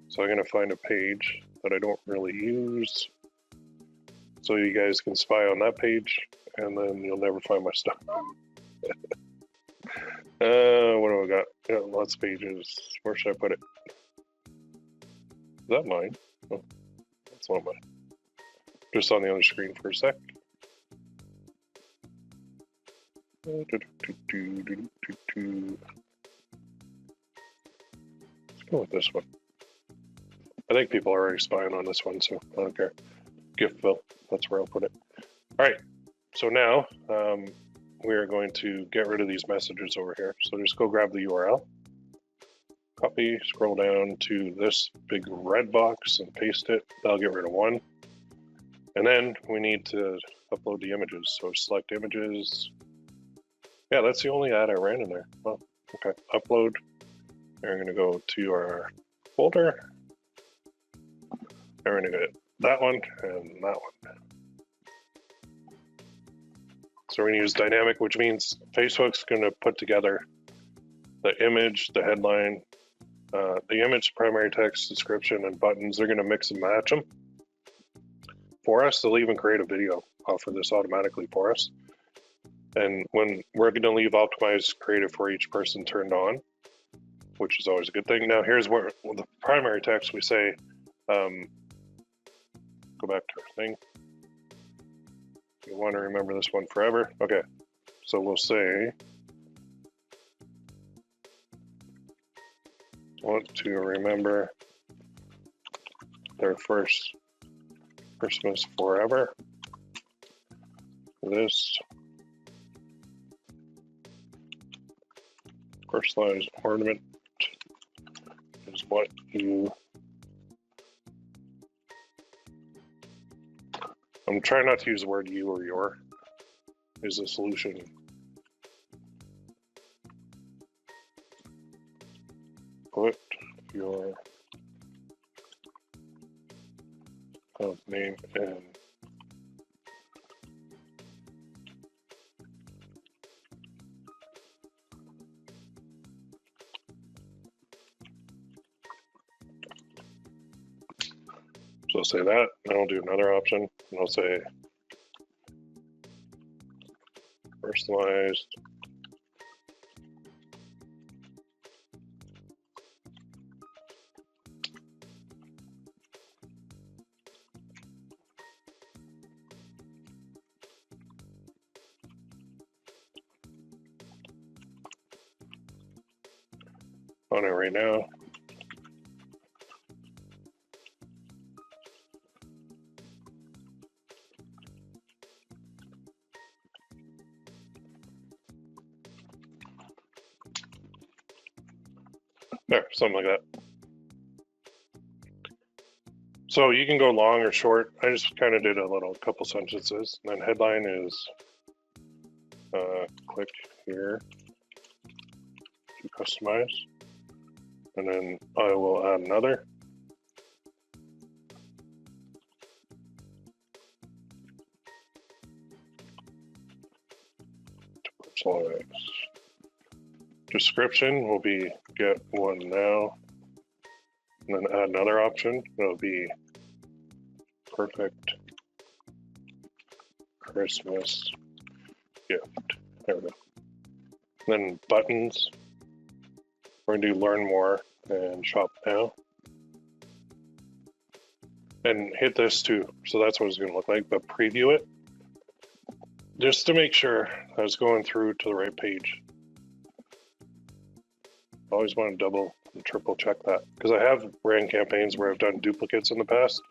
So I'm going to find a page that I don't really use, so you guys can spy on that page, and then you'll never find my stuff. What do I got? Yeah, lots of pages. Where should I put it? Is that mine? Oh, that's not mine. Just on the other screen for a sec. Let's go with this one. I think people are already spying on this one, so I don't care. Giftville, that's where I'll put it. All right, so now we are going to get rid of these messages over here. So just go grab the URL, copy, scroll down to this big red box and paste it. That'll get rid of one. And then we need to upload the images. So select images. Yeah, that's the only ad I ran in there. Oh, okay, upload. And we're gonna go to our folder. And we're gonna get that one and that one. So we're going to use dynamic, which means Facebook's going to put together the image, the headline, the image, primary text, description, and buttons. They're going to mix and match them for us. They'll even create a video off of this automatically for us. And when we're going to leave optimized creative for each person turned on, which is always a good thing. Now here's where the primary text we say, go back to our thing. You want to remember this one forever? Okay, so we'll say, want to remember their first Christmas forever. This personalized ornament is what you... I'm trying not to use the word you or your, is the solution. Put your name in. So I'll say that, and I'll do another option, and I'll say personalized on it right now. There, something like that. So you can go long or short. I just kind of did a little couple sentences. And then headline is click here to customize. And then I will add another. Personalize. Description will be get one now, and then add another option. It'll be perfect Christmas gift. There we go. And then buttons. We're gonna do learn more and shop now. And hit this too. So that's what it's gonna look like, but preview it. Just to make sure that it's going through to the right page. Always want to double and triple check that, because I have ran campaigns where I've done duplicates in the past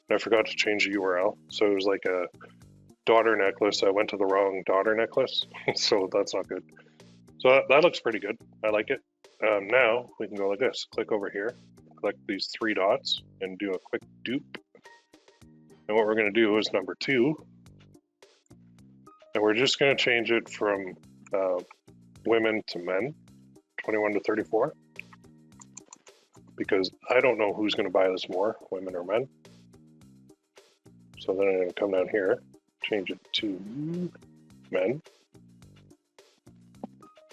and I forgot to change the URL. So it was like a daughter necklace. I went to the wrong daughter necklace. So that's not good. So that looks pretty good. I like it. Now we can go like this. Click over here, click these three dots and do a quick dupe. And what we're going to do is number 2. And we're just going to change it from women to men. 21 to 34, because I don't know who's going to buy this more, women or men. So then I'm going to come down here, change it to men.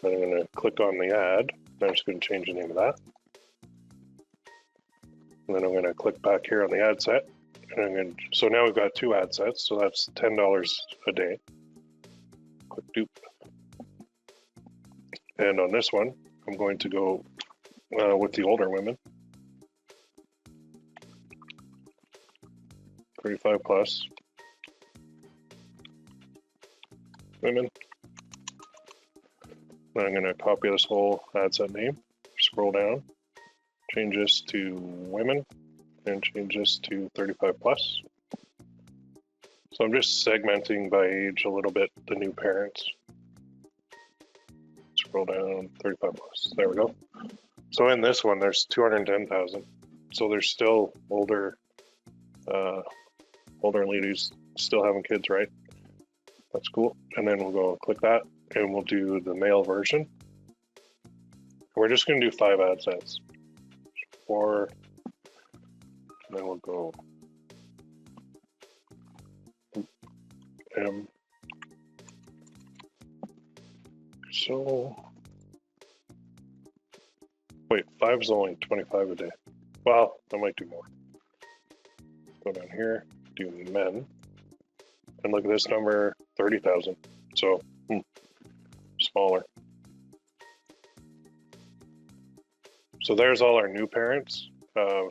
Then I'm going to click on the ad, I'm just going to change the name of that. And then I'm going to click back here on the ad set. And I'm going to, so now we've got 2 ad sets, so that's $10 a day. Click dupe. And on this one, I'm going to go with the older women. 35 plus women. And I'm going to copy this whole ad set name, scroll down, change this to women, and change this to 35 plus. So I'm just segmenting by age a little bit the new parents. Scroll down, 35 plus. There we go. So in this one, there's 210,000. So there's still older ladies still having kids, right? That's cool. And then we'll go click that, and we'll do the male version. We're just going to do 5 ad sets. 4, and then we'll go M. So, wait, 5 is only 25 a day. Well, I might do more. Go down here, do men, and look at this number, 30,000. So, smaller. So there's all our new parents,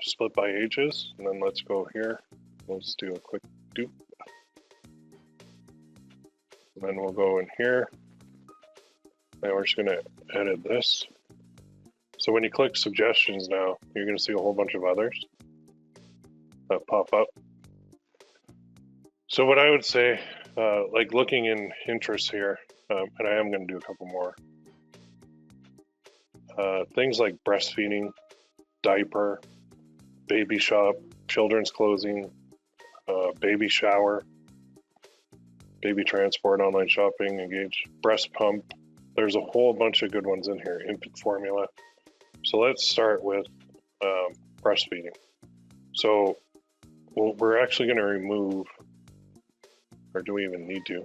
split by ages, and then let's go here. Let's do a quick dupe. And then we'll go in here, and we're just gonna edit this. So when you click suggestions now, you're gonna see a whole bunch of others that pop up. So what I would say, like looking in interests here, and I am gonna do a couple more. Things like breastfeeding, diaper, baby shop, children's clothing, baby shower, baby transport, online shopping, engage, breast pump. There's a whole bunch of good ones in here, infant formula. So let's start with breastfeeding. So we're actually going to remove, or do we even need to?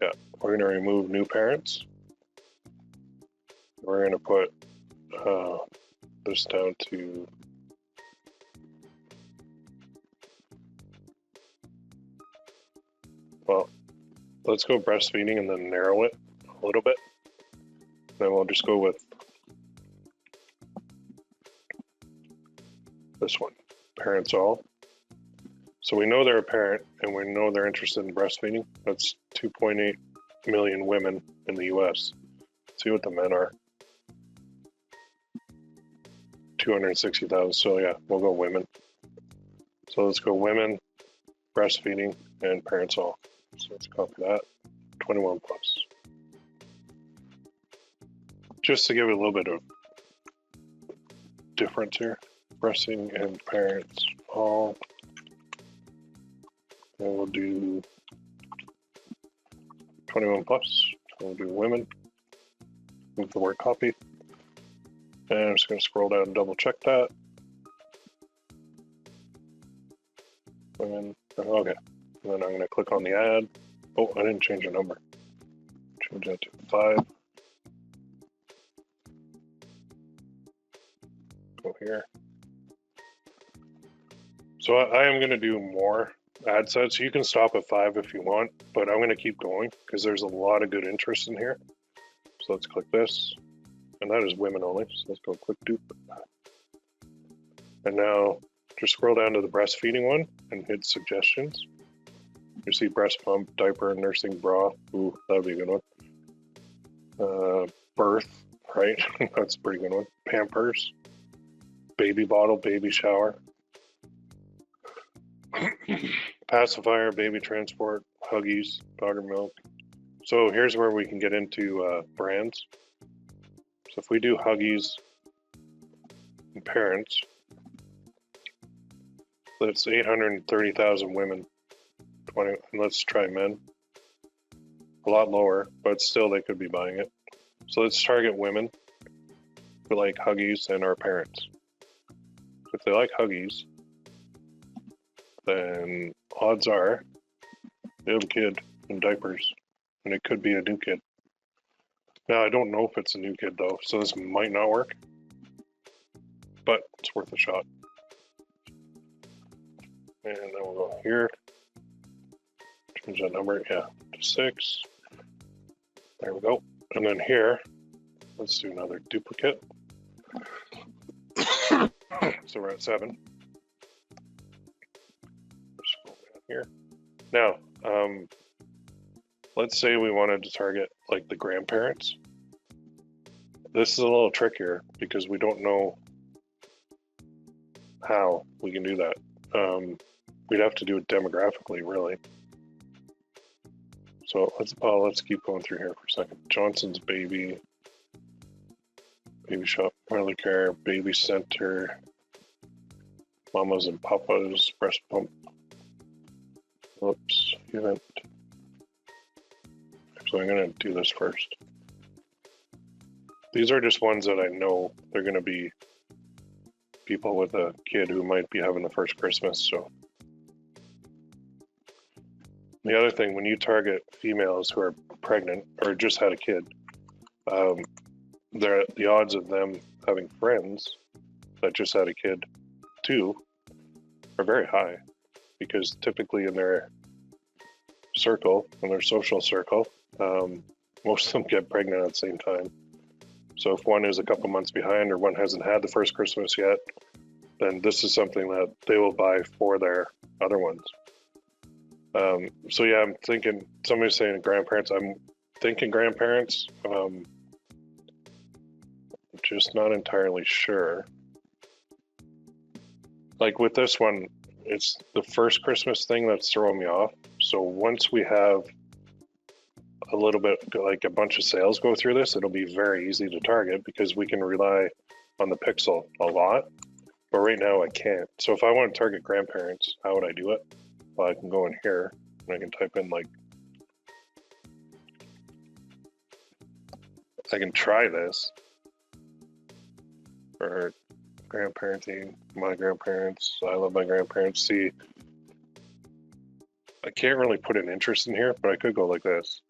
Yeah, we're going to remove new parents. We're going to put this down to well, let's go breastfeeding and then narrow it a little bit. Then we'll just go with this one, parents all. So we know they're a parent and we know they're interested in breastfeeding. That's 2.8 million women in the US. Let's see what the men are. 260,000. So yeah, we'll go women. So let's go women, breastfeeding, and parents all. So let's copy that. 21 plus. Just to give it a little bit of difference here. Breastfeeding and parents all. And we'll do 21 plus. So we'll do women. Move the word copy. And I'm just going to scroll down and double check that. And okay. And then I'm going to click on the ad. Oh, I didn't change the number. Change that to 5. Go here. So I am going to do more ad sets. You can stop at 5 if you want, but I'm going to keep going because there's a lot of good interest in here. So let's click this. And that is women only. So let's go click dupe. And now just scroll down to the breastfeeding one and hit suggestions. You see breast pump, diaper, nursing bra. Ooh, that'd be a good one. Birth, right? That's a pretty good one. Pampers, baby bottle, baby shower, pacifier, baby transport, Huggies, powdered milk. So here's where we can get into brands. So if we do Huggies and parents, that's 830,000 women. 20, and let's try men. A lot lower, but still they could be buying it. So let's target women who like Huggies and our parents. If they like Huggies, then odds are they have a kid in diapers, and it could be a new kid. Now, I don't know if it's a new kid though, so this might not work, but it's worth a shot. And then we'll go here, change that number, yeah, to 6. There we go. And then here, let's do another duplicate. So we're at 7. Here. Now, let's say we wanted to target like the grandparents. This is a little trickier because we don't know how we can do that. We'd have to do it demographically, really. So let's keep going through here for a second. Johnson's baby, baby shop, mother care, baby center, mamas and papas, breast pump. Whoops, event. Actually, I'm going to do this first. These are just ones that I know they're going to be people with a kid who might be having the first Christmas. So the other thing, when you target females who are pregnant or just had a kid, the odds of them having friends that just had a kid too are very high, because typically in their circle, in their social circle, most of them get pregnant at the same time. So if one is a couple months behind or one hasn't had the first Christmas yet, then this is something that they will buy for their other ones. So yeah, I'm thinking, somebody's saying grandparents, I'm thinking grandparents, just not entirely sure. Like with this one, it's the first Christmas thing that's throwing me off. So once we have a little bit, like a bunch of sales go through this, it'll be very easy to target because we can rely on the pixel a lot. But right now I can't. So if I want to target grandparents, how would I do it? Well, I can go in here and I can type in like, I can try this. Or grandparenting, my grandparents, I love my grandparents. See, I can't really put an interest in here, but I could go like this.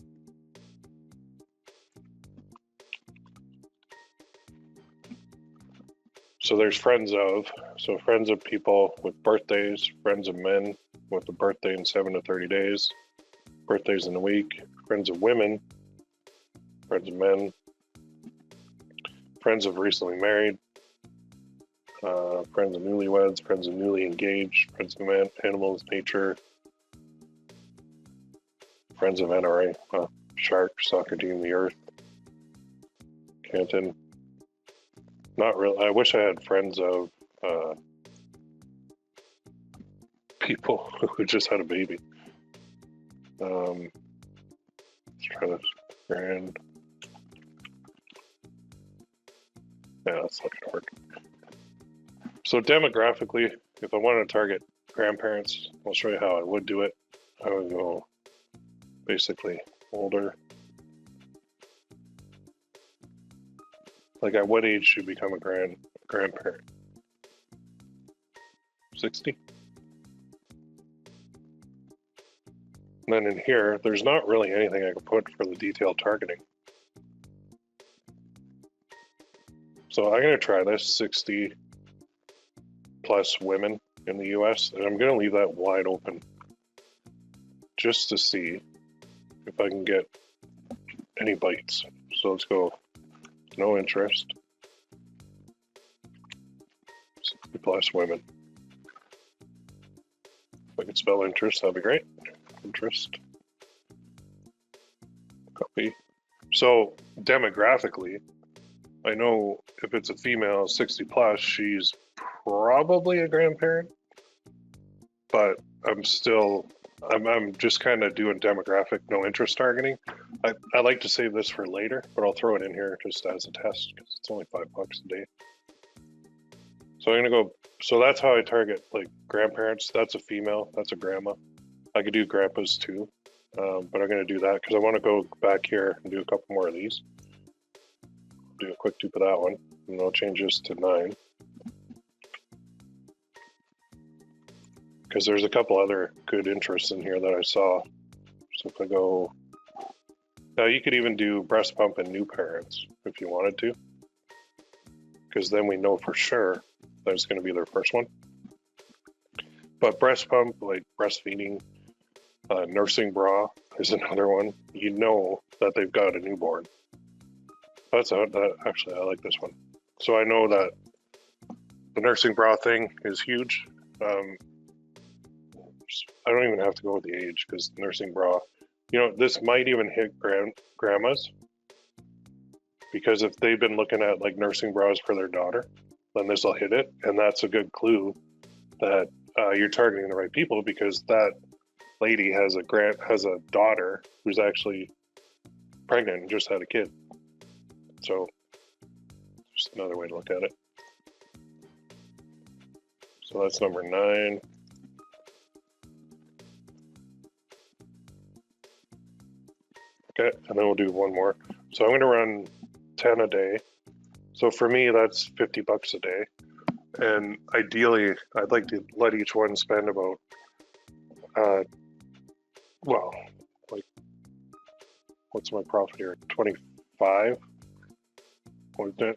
So there's friends of people with birthdays, friends of men with a birthday in 7 to 30 days, birthdays in a week, friends of women, friends of men, friends of recently married, friends of newlyweds, friends of newly engaged, friends of animals, nature, friends of NRA, Shark, Soccer Team, the Earth, Canton. Not really. I wish I had friends of people who just had a baby. Let's try this. Grand. Yeah, that's not gonna work. So demographically, if I want to target grandparents, I'll show you how I would do it. I would go basically older. Like at what age should you become a grandparent? 60? And then in here, there's not really anything I can put for the detailed targeting. So I'm going to try this, 60 plus women in the US, and I'm going to leave that wide open just to see if I can get any bites. So let's go, no interest, 60 plus women. If I could spell interest, that'd be great. Interest. Copy. So demographically, I know if it's a female 60 plus, she's probably a grandparent, but I'm just kind of doing demographic, no interest targeting. I like to save this for later, but I'll throw it in here just as a test because it's only $5 a day. So I'm gonna go, so that's how I target like grandparents. That's a female, that's a grandma. I could do grandpas too, but I'm gonna do that because I want to go back here and do a couple more of these. Do a quick dupe of that one, and I'll change this to 9. Because there's a couple other good interests in here that I saw. So if I go Now you could even do breast pump and new parents if you wanted to, because then we know for sure that it's going to be their first one. But breast pump, like breastfeeding, nursing bra is another one. You know that they've got a newborn. Actually, I like this one. So I know that the nursing bra thing is huge. I don't even have to go with the age because nursing bra, you know, this might even hit grandmas, because if they've been looking at like nursing bras for their daughter, then this will hit it, and that's a good clue that you're targeting the right people, because that lady has a daughter who's actually pregnant and just had a kid. So just another way to look at it. So that's number 9. Okay, and then we'll do one more. So I'm going to run 10 a day. So for me, that's $50 a day. And ideally, I'd like to let each one spend about, well, like, what's my profit here? 25?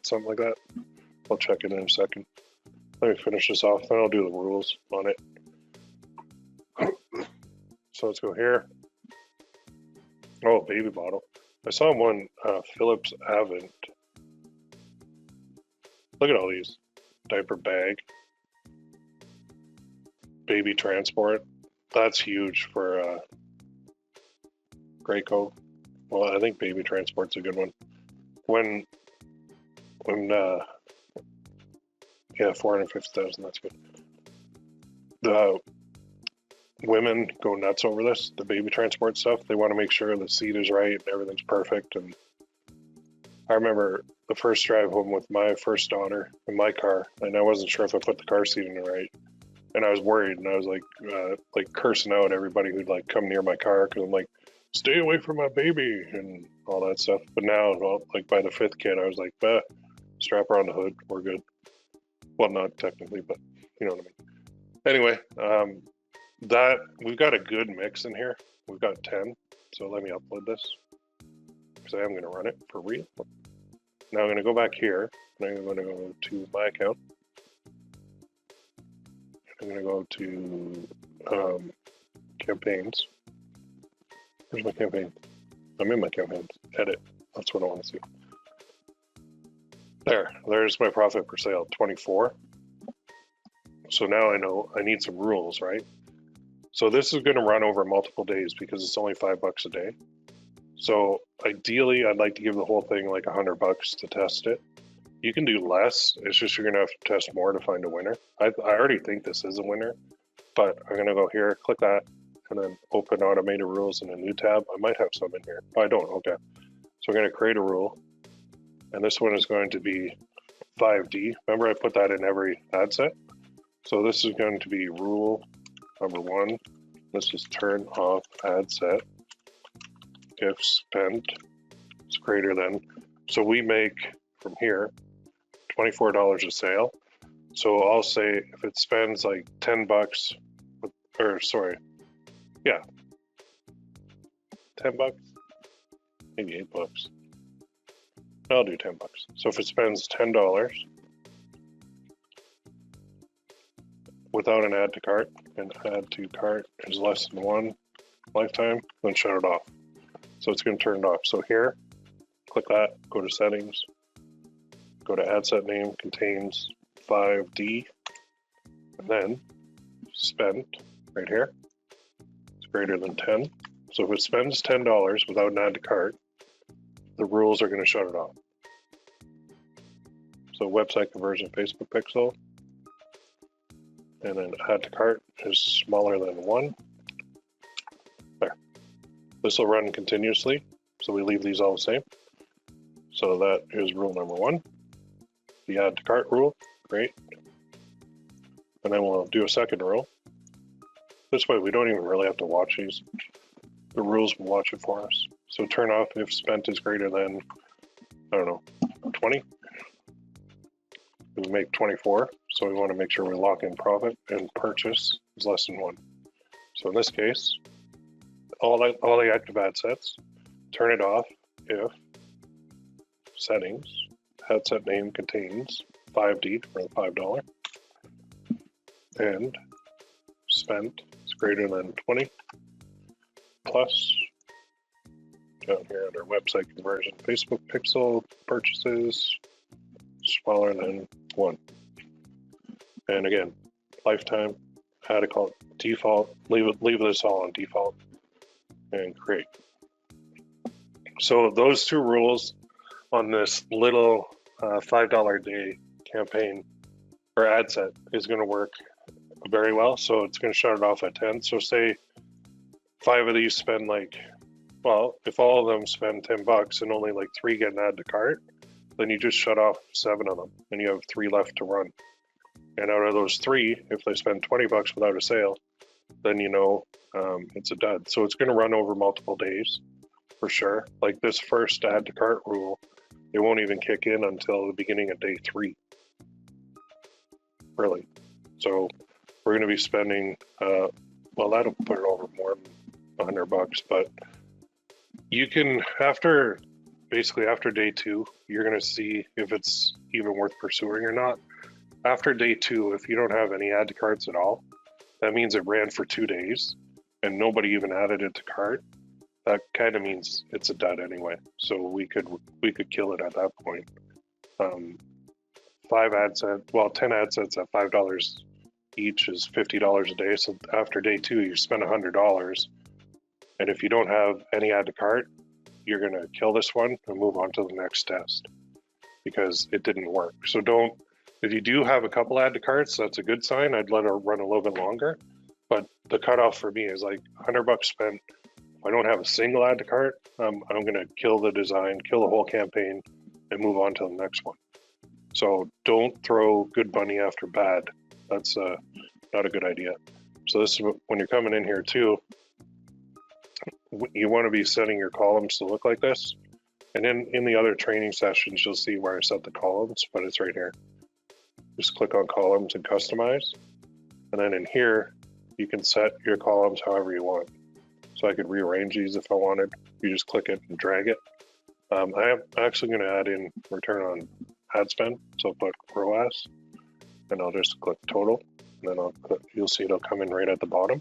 Something like that. I'll check it in a second. Let me finish this off, then I'll do the rules on it. So let's go here. Oh, baby bottle. I saw one, Philips Avent. Look at all these. Diaper bag. Baby transport. That's huge for Graco. Well, I think baby transport's a good one. When yeah, 450,000, that's good. The women go nuts over this, the baby transport stuff. They want to make sure the seat is right and everything's perfect. And I remember the first drive home with my first daughter in my car, and I wasn't sure if I put the car seat in right. And I was worried, and I was like cursing out everybody who'd like come near my car, because I'm like, stay away from my baby and all that stuff. But now, well, like by the 5th kid, I was like, strap her on the hood, we're good. Well, not technically, but you know what I mean. Anyway, that we've got a good mix in here. We've got 10. So let me upload this, because I am going to run it for real. Now I'm going to go back here, and I'm going to go to my account. I'm going to go to campaigns. Where's my campaign? I'm in my campaigns. Edit. That's what I want to see. There's my profit per sale, 24. So now I know I need some rules, right? So this is going to run over multiple days because it's only $5 a day. So ideally, I'd like to give the whole thing like $100 to test it. You can do less. It's just you're going to have to test more to find a winner. I already think this is a winner, but I'm going to go here, click that, and then open automated rules in a new tab. I might have some in here. Oh, I don't. Okay. So I'm going to create a rule. And this one is going to be 5D. Remember, I put that in every ad set. So this is going to be rule number 1. This is turn off ad set if spent is greater than. So we make from here $24 a sale. So I'll say if it spends like $10, or sorry, yeah, $10, maybe $8. I'll do $10. So if it spends $10 without an add to cart, and add to cart is less than 1 lifetime, then shut it off. So it's going to turn it off. So here, click that, go to settings, go to ad set name, contains 5D, and then spent right here. It's greater than 10. So if it spends $10 without an add to cart, the rules are going to shut it off. So website conversion Facebook pixel, and then add to cart is smaller than 1. There. This will run continuously, so we leave these all the same. So that is rule number 1. The add to cart rule, great. And then we'll do a second rule. This way we don't even really have to watch these. The rules will watch it for us. So turn off if spent is greater than, I don't know, 20. We make 24, so we want to make sure we lock in profit, and purchase is less than 1. So in this case, all the active ad sets, turn it off if settings, ad set name contains 5D for the $5, and spent is greater than 20, plus down here under website conversion, Facebook pixel purchases smaller than 1. And again, lifetime, add a call default, leave this all on default, and create. So those two rules on this little $5 a day campaign or ad set is going to work very well. So it's going to shut it off at 10. So say 5 of these spend like, well, if all of them spend $10 and only like 3 get an add to cart, then you just shut off 7 of them and you have 3 left to run. And out of those 3, if they spend $20 without a sale, then you know it's a dud. So it's going to run over multiple days for sure. Like this first add to cart rule, it won't even kick in until the beginning of day 3. Really. So we're going to be spending, well, that'll put it over more than $100, but you can, basically after day 2, you're going to see if it's even worth pursuing or not. After day 2, if you don't have any add to carts at all, that means it ran for 2 days and nobody even added it to cart. That kind of means it's a dud anyway. So we could kill it at that point. 5 ad sets, well, 10 ad sets at $5 each is $50 a day. So after day 2, you spend $100. And if you don't have any add to cart, you're going to kill this one and move on to the next test because it didn't work. So if you do have a couple add to carts, that's a good sign. I'd let it run a little bit longer. But the cutoff for me is like $100 spent. If I don't have a single add to cart, I'm going to kill the design, kill the whole campaign, and move on to the next one. So don't throw good money after bad. That's not a good idea. So this is when you're coming in here too, you want to be setting your columns to look like this. And in the other training sessions, you'll see where I set the columns, but it's right here. Just click on columns and customize. And then in here, you can set your columns however you want. So I could rearrange these if I wanted. You just click it and drag it. I am actually going to add in return on ad spend. So I'll put ROAS and I'll just click total. And then you'll see it'll come in right at the bottom.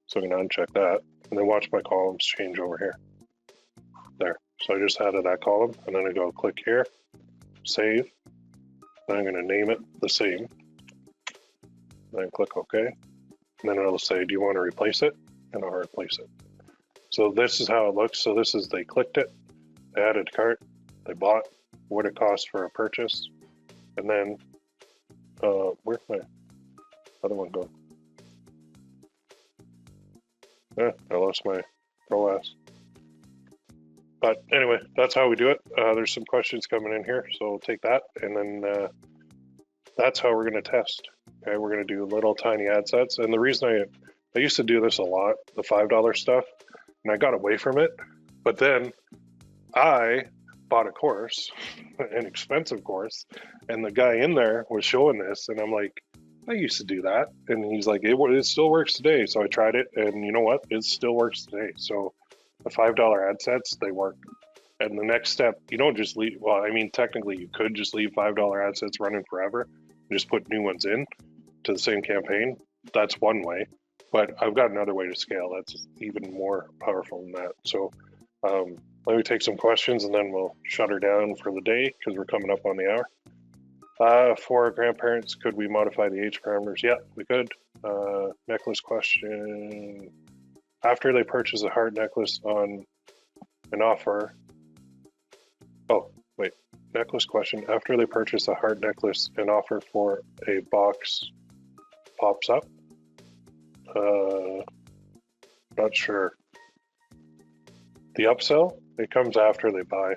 So I'm going to uncheck that. And then watch my columns change over here. There. So I just added that column. And then I go click here, save. Then I'm going to name it the same. Then click OK. And then it'll say, do you want to replace it? And I'll replace it. So this is how it looks. So this is, they clicked it, they added to cart, they bought, what it cost for a purchase. And then, where's my other one go? I lost my ROAS. But anyway, that's how we do it. There's some questions coming in here, so we'll take that. And then that's how we're going to test. Okay, we're going to do little tiny ad sets. And the reason I used to do this a lot, the $5 stuff, and I got away from it. But then I bought a course, an expensive course, and the guy in there was showing this, and I'm like, I used to do that. And he's like, it still works today. So I tried it, and you know what? It still works today. So the $5 ad sets, they work. And the next step, you don't just leave, well, I mean, technically you could just leave $5 ad sets running forever and just put new ones in to the same campaign. That's one way. But I've got another way to scale that's even more powerful than that. So let me take some questions and then we'll shut her down for the day because we're coming up on the hour. For our grandparents, could we modify the age parameters? Yeah, we could. Necklace question. After they purchase a heart necklace on an offer. Oh, wait. Necklace question. After they purchase a heart necklace, an offer for a box pops up. Not sure. The upsell, it comes after they buy.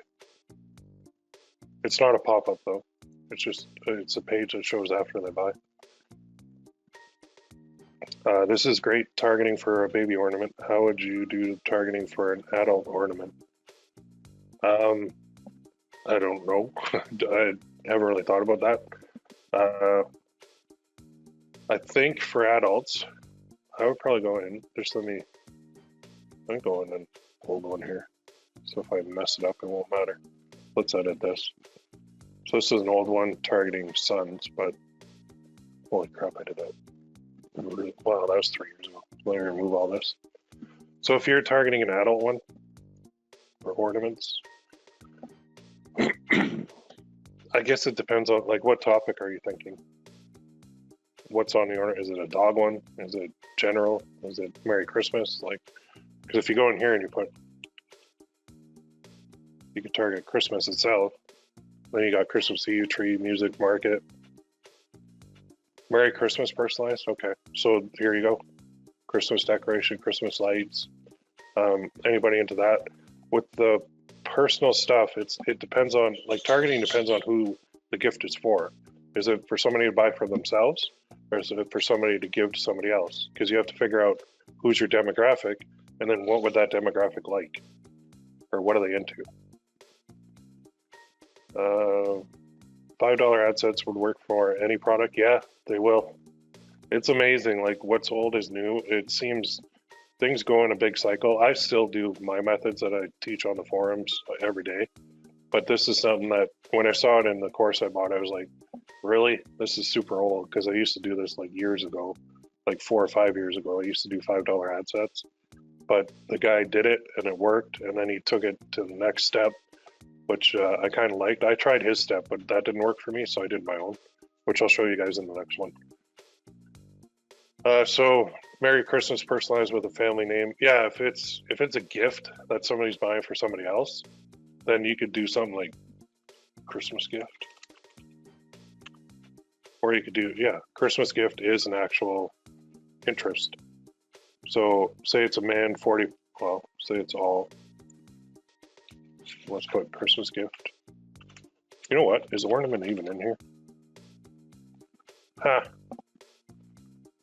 It's not a pop-up though. It's a page that shows after they buy. This is great targeting for a baby ornament. How would you do targeting for an adult ornament? I don't know. I haven't really thought about that. I think for adults, I would probably go in. Just let me go in and hold on here. So if I mess it up, it won't matter. Let's edit this. So this is an old one targeting sons, but holy crap, I did that. Wow, that was 3 years ago. Let me remove all this. So if you're targeting an adult one, or ornaments, I guess it depends on, like, what topic are you thinking? What's on the order? Is it a dog one? Is it general? Is it Merry Christmas? Like, because if you go in here and you could target Christmas itself. Then you got Christmas Eve, tree, music, market. Merry Christmas personalized. Okay, so here you go. Christmas decoration, Christmas lights. Anybody into that? With the personal stuff, it depends on, like, targeting depends on who the gift is for. Is it for somebody to buy for themselves, or is it for somebody to give to somebody else? Because you have to figure out who's your demographic, and then what would that demographic like, or what are they into? $5 ad sets would work for any product. Yeah, they will. It's amazing. Like, what's old is new. It seems things go in a big cycle. I still do my methods that I teach on the forums every day, but this is something that when I saw it in the course I bought, I was like, really? This is super old, because I used to do this like years ago, like 4 or 5 years ago. I used to do $5 ad sets, but the guy did it and it worked, and then he took it to the next step, which I kind of liked. I tried his step, but that didn't work for me, so I did my own, which I'll show you guys in the next one. So Merry Christmas personalized with a family name. Yeah, if it's a gift that somebody's buying for somebody else, then you could do something like Christmas gift. Or you could do, yeah, Christmas gift is an actual interest. So say it's a man 40, well, say it's all, let's put Christmas gift. You know what? Is the ornament even in here? Ha!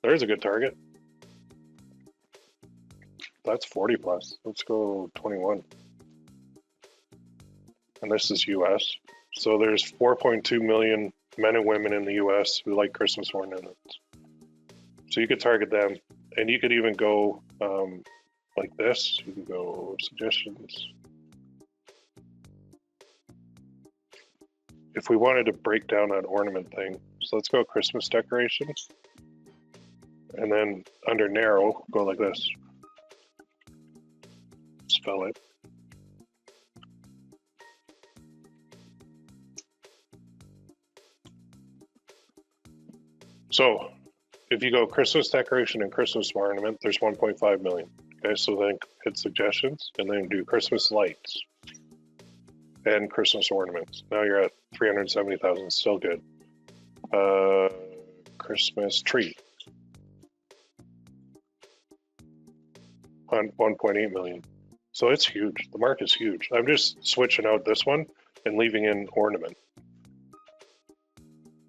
There's a good target. That's 40 plus. Let's go 21. And this is US. So there's 4.2 million men and women in the US who like Christmas ornaments. So you could target them, and you could even go like this. You can go suggestions. If we wanted to break down that ornament thing, so let's go Christmas decorations. And then under narrow, go like this. Spell it. So if you go Christmas decoration and Christmas ornament, there's 1.5 million. Okay, so then hit suggestions and then do Christmas lights and Christmas ornaments. Now you're at 370,000, still good. Christmas tree. On 1.8 million. So it's huge. The market's huge. I'm just switching out this one and leaving in ornament.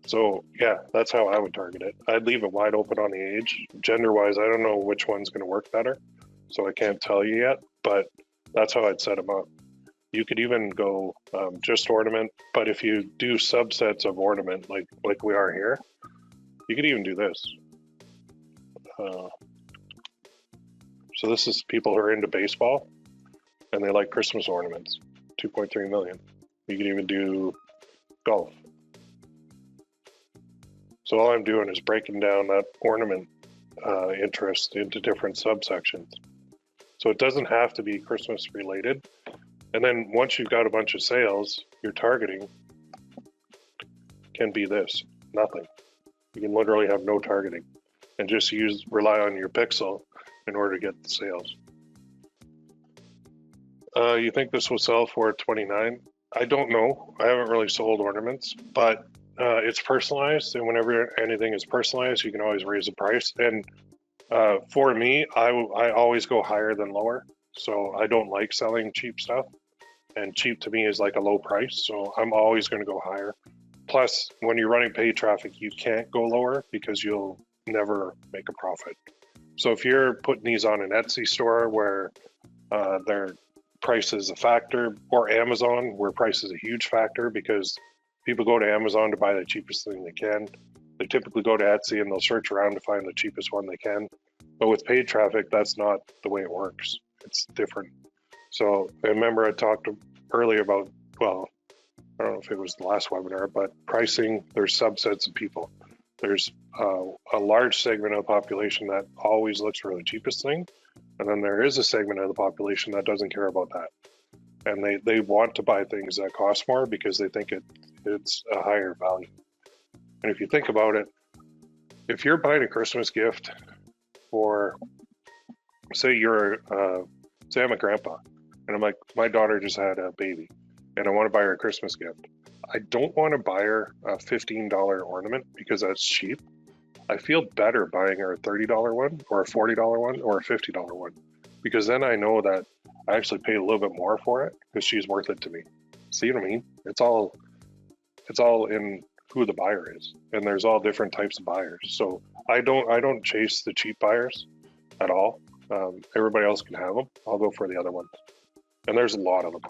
So yeah, that's how I would target it. I'd leave it wide open on the age. Gender-wise, I don't know which one's going to work better, so I can't tell you yet, but that's how I'd set them up. You could even go just ornament, but if you do subsets of ornament, like we are here, you could even do this. So this is people who are into baseball, and they like Christmas ornaments, 2.3 million. You can even do golf. So all I'm doing is breaking down that ornament interest into different subsections. So it doesn't have to be Christmas related. And then once you've got a bunch of sales, your targeting can be this, nothing. You can literally have no targeting and just rely on your pixel in order to get the sales. You think this will sell for 29? I don't know. I haven't really sold ornaments, but it's personalized, and whenever anything is personalized, you can always raise the price. And for me, I always go higher than lower. So I don't like selling cheap stuff, and cheap to me is like a low price. So I'm always going to go higher. Plus, when you're running paid traffic, you can't go lower because you'll never make a profit. So if you're putting these on an Etsy store where their price is a factor, or Amazon where price is a huge factor because people go to Amazon to buy the cheapest thing they can. They typically go to Etsy and they'll search around to find the cheapest one they can. But with paid traffic, that's not the way it works. It's different. So I remember I talked earlier about, well, I don't know if it was the last webinar, but pricing, there's subsets of people. There's a large segment of the population that always looks for the cheapest thing. And then there is a segment of the population that doesn't care about that. And they want to buy things that cost more because they think it's a higher value. And if you think about it, if you're buying a Christmas gift for, say say I'm a grandpa, and I'm like, my daughter just had a baby, and I want to buy her a Christmas gift. I don't want to buy her a $15 ornament because that's cheap. I feel better buying her a $30 one or a $40 one or a $50 one, because then I know that I actually paid a little bit more for it because she's worth it to me. See what I mean? It's all in who the buyer is, and there's all different types of buyers. So I don't chase the cheap buyers at all. Everybody else can have them. I'll go for the other ones, and there's a lot of them.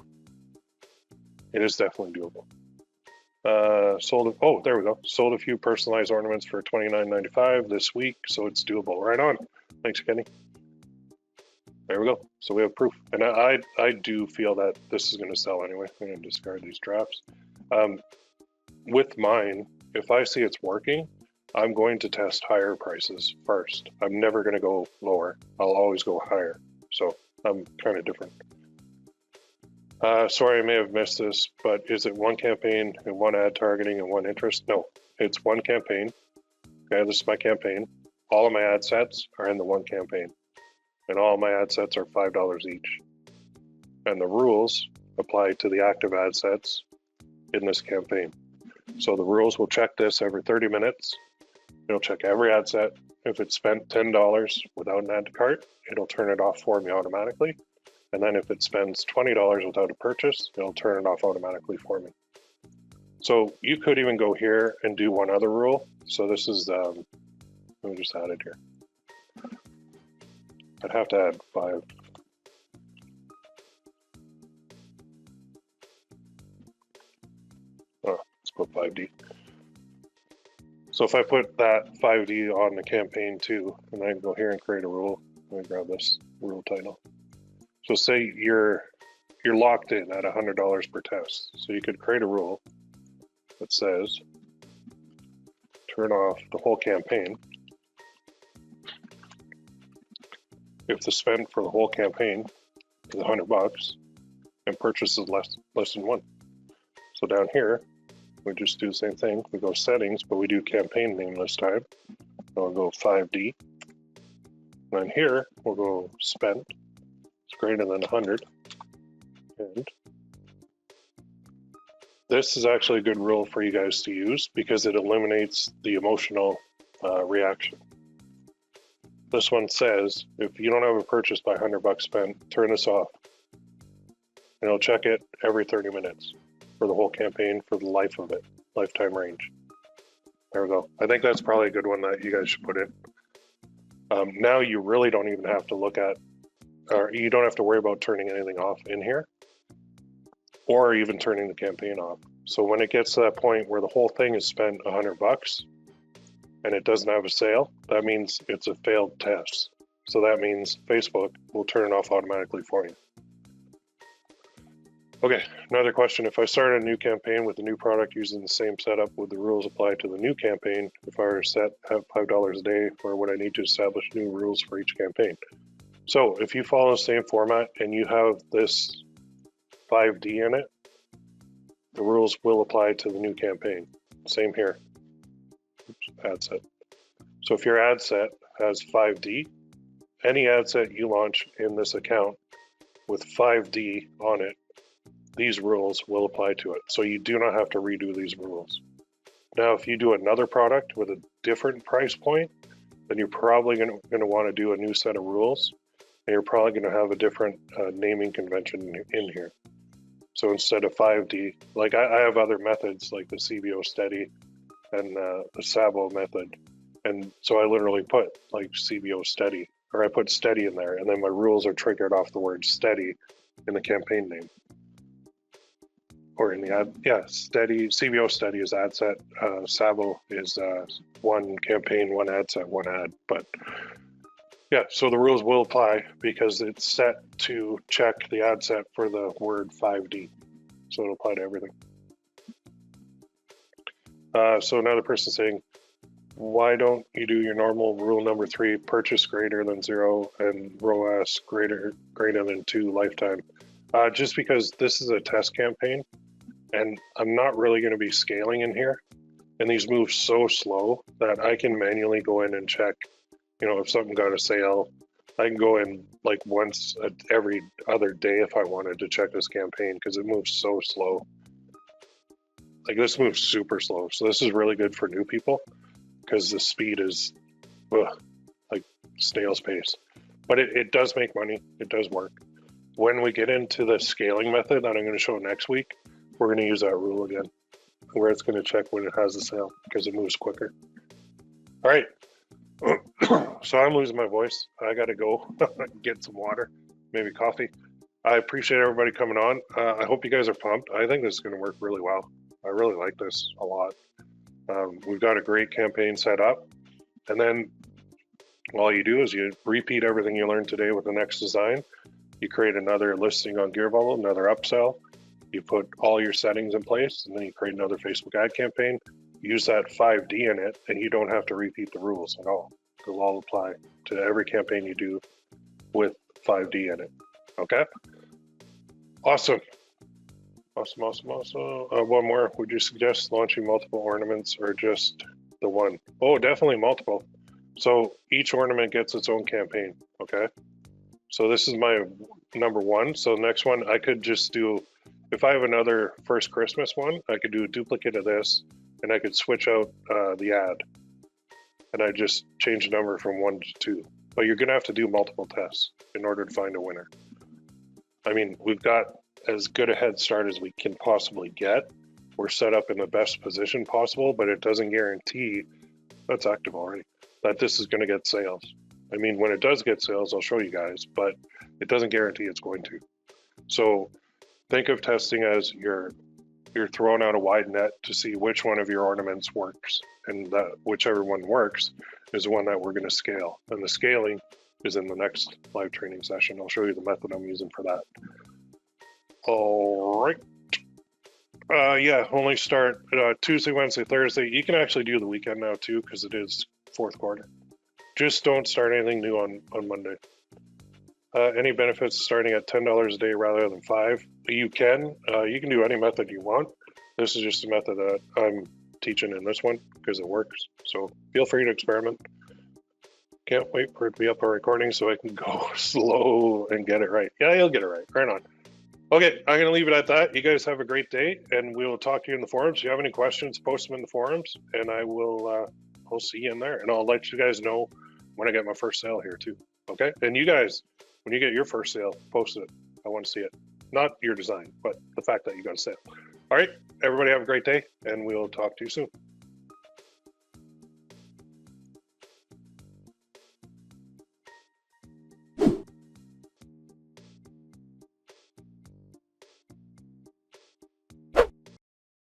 It is definitely doable. Oh, there we go. Sold a few personalized ornaments for $29.95 this week, so it's doable. Right on. Thanks, Kenny. There we go. So we have proof. And I do feel that this is going to sell anyway. I'm going to discard these drafts. With mine, if I see it's working, I'm going to test higher prices first. I'm never going to go lower. I'll always go higher. So I'm kind of different. Sorry, I may have missed this, but is it one campaign and one ad targeting and one interest? No, it's one campaign. Okay, this is my campaign. All of my ad sets are in the one campaign, and all of my ad sets are $5 each. And the rules apply to the active ad sets in this campaign. So the rules will check this every 30 minutes. It'll check every ad set. If it's spent $10 without an add to cart, it'll turn it off for me automatically. And then if it spends $20 without a purchase, it'll turn it off automatically for me. So you could even go here and do one other rule. So this is, let me just add it here. I'd have to add 5. Oh, let's put 5D. So if I put that 5D on the campaign too, and I can go here and create a rule. Let me grab this rule title. So say you're locked in at $100 per test. So you could create a rule that says turn off the whole campaign if the spend for the whole campaign is $100 and purchase is less than 1. So down here, we just do the same thing. We go settings, but we do campaign name this time. So we'll go 5D. And then here, we'll go spent. It's greater than 100. And this is actually a good rule for you guys to use because it eliminates the emotional reaction. This one says, if you don't have a purchase by $100 spent, turn this off. And it'll check it every 30 minutes for the whole campaign for the life of it, lifetime range. There we go. I think that's probably a good one that you guys should put in. Now you really don't even have to look at, or you don't have to worry about turning anything off in here, or even turning the campaign off. So when it gets to that point where the whole thing is spent $100 and it doesn't have a sale, that means it's a failed test. So that means Facebook will turn it off automatically for you. Okay, another question. If I start a new campaign with a new product using the same setup, would the rules apply to the new campaign if I were set at $5 a day, or would I need to establish new rules for each campaign? So if you follow the same format and you have this 5D in it, the rules will apply to the new campaign. Same here. Oops, ad set. So if your ad set has 5D, any ad set you launch in this account with 5D on it, these rules will apply to it. So you do not have to redo these rules. Now, if you do another product with a different price point, then you're probably going to want to do a new set of rules, and you're probably going to have a different naming convention in here. So instead of 5D, like I have other methods like the CBO steady and the Sabo method. And so I literally put like CBO steady, or I put steady in there, and then my rules are triggered off the word steady in the campaign name. Or in the ad, yeah, steady, CBO steady is ad set, Sabo is one campaign, one ad set, one ad. But Yeah, so the rules will apply because it's set to check the ad set for the word 5D. So it'll apply to everything. So another person saying, why don't you do your normal rule number 3, purchase greater than 0 and ROAS greater than 2 lifetime? Just because this is a test campaign and I'm not really going to be scaling in here. And these move so slow that I can manually go in and check, you know, if something got a sale. I can go in like once every other day if I wanted to check this campaign because it moves so slow. Like this moves super slow. So this is really good for new people because the speed is like snail's pace. But it does make money. It does work. When we get into the scaling method that I'm going to show next week, we're going to use that rule again, where it's going to check when it has a sale because it moves quicker. All right. So I'm losing my voice. I got to go get some water, maybe coffee. I appreciate everybody coming on. I hope you guys are pumped. I think this is going to work really well. I really like this a lot. We've got a great campaign set up. And then all you do is you repeat everything you learned today with the next design. You create another listing on Gearbubble, another upsell. You put all your settings in place, and then you create another Facebook ad campaign. Use that 5D in it, and you don't have to repeat the rules at all. They'll all apply to every campaign you do with 5D in it. Okay? Awesome. Awesome. One more. Would you suggest launching multiple ornaments or just the one? Oh, definitely multiple. So each ornament gets its own campaign. Okay? So this is my number 1. So the next one, I could just do, if I have another first Christmas one, I could do a duplicate of this, and I could switch out the ad. And I just change the number from 1 to 2. But you're going to have to do multiple tests in order to find a winner. I mean, we've got as good a head start as we can possibly get. We're set up in the best position possible, but it doesn't guarantee, that's active already, that this is going to get sales. I mean, when it does get sales, I'll show you guys, but it doesn't guarantee it's going to. So think of testing as you're throwing out a wide net to see which one of your ornaments works, and that whichever one works is the one that we're going to scale. And the scaling is in the next live training session. I'll show you the method I'm using for that. All right. Yeah, only start Tuesday, Wednesday, Thursday. You can actually do the weekend now too because it is 4th quarter. Just don't start anything new on Monday. Any benefits starting at $10 a day rather than $5? You can do any method you want. This is just a method that I'm teaching in this one because it works. So feel free to experiment. Can't wait for it to be up on recording so I can go slow and get it right. Yeah, you'll get it right. Right on. Okay, I'm going to leave it at that. You guys have a great day, and we will talk to you in the forums. If you have any questions, post them in the forums, and I will I'll see you in there. And I'll let you guys know when I get my first sale here too. Okay? And you guys, when you get your first sale, post it. I want to see it. Not your design, but the fact that you got a sale. All right, everybody have a great day, and we'll talk to you soon.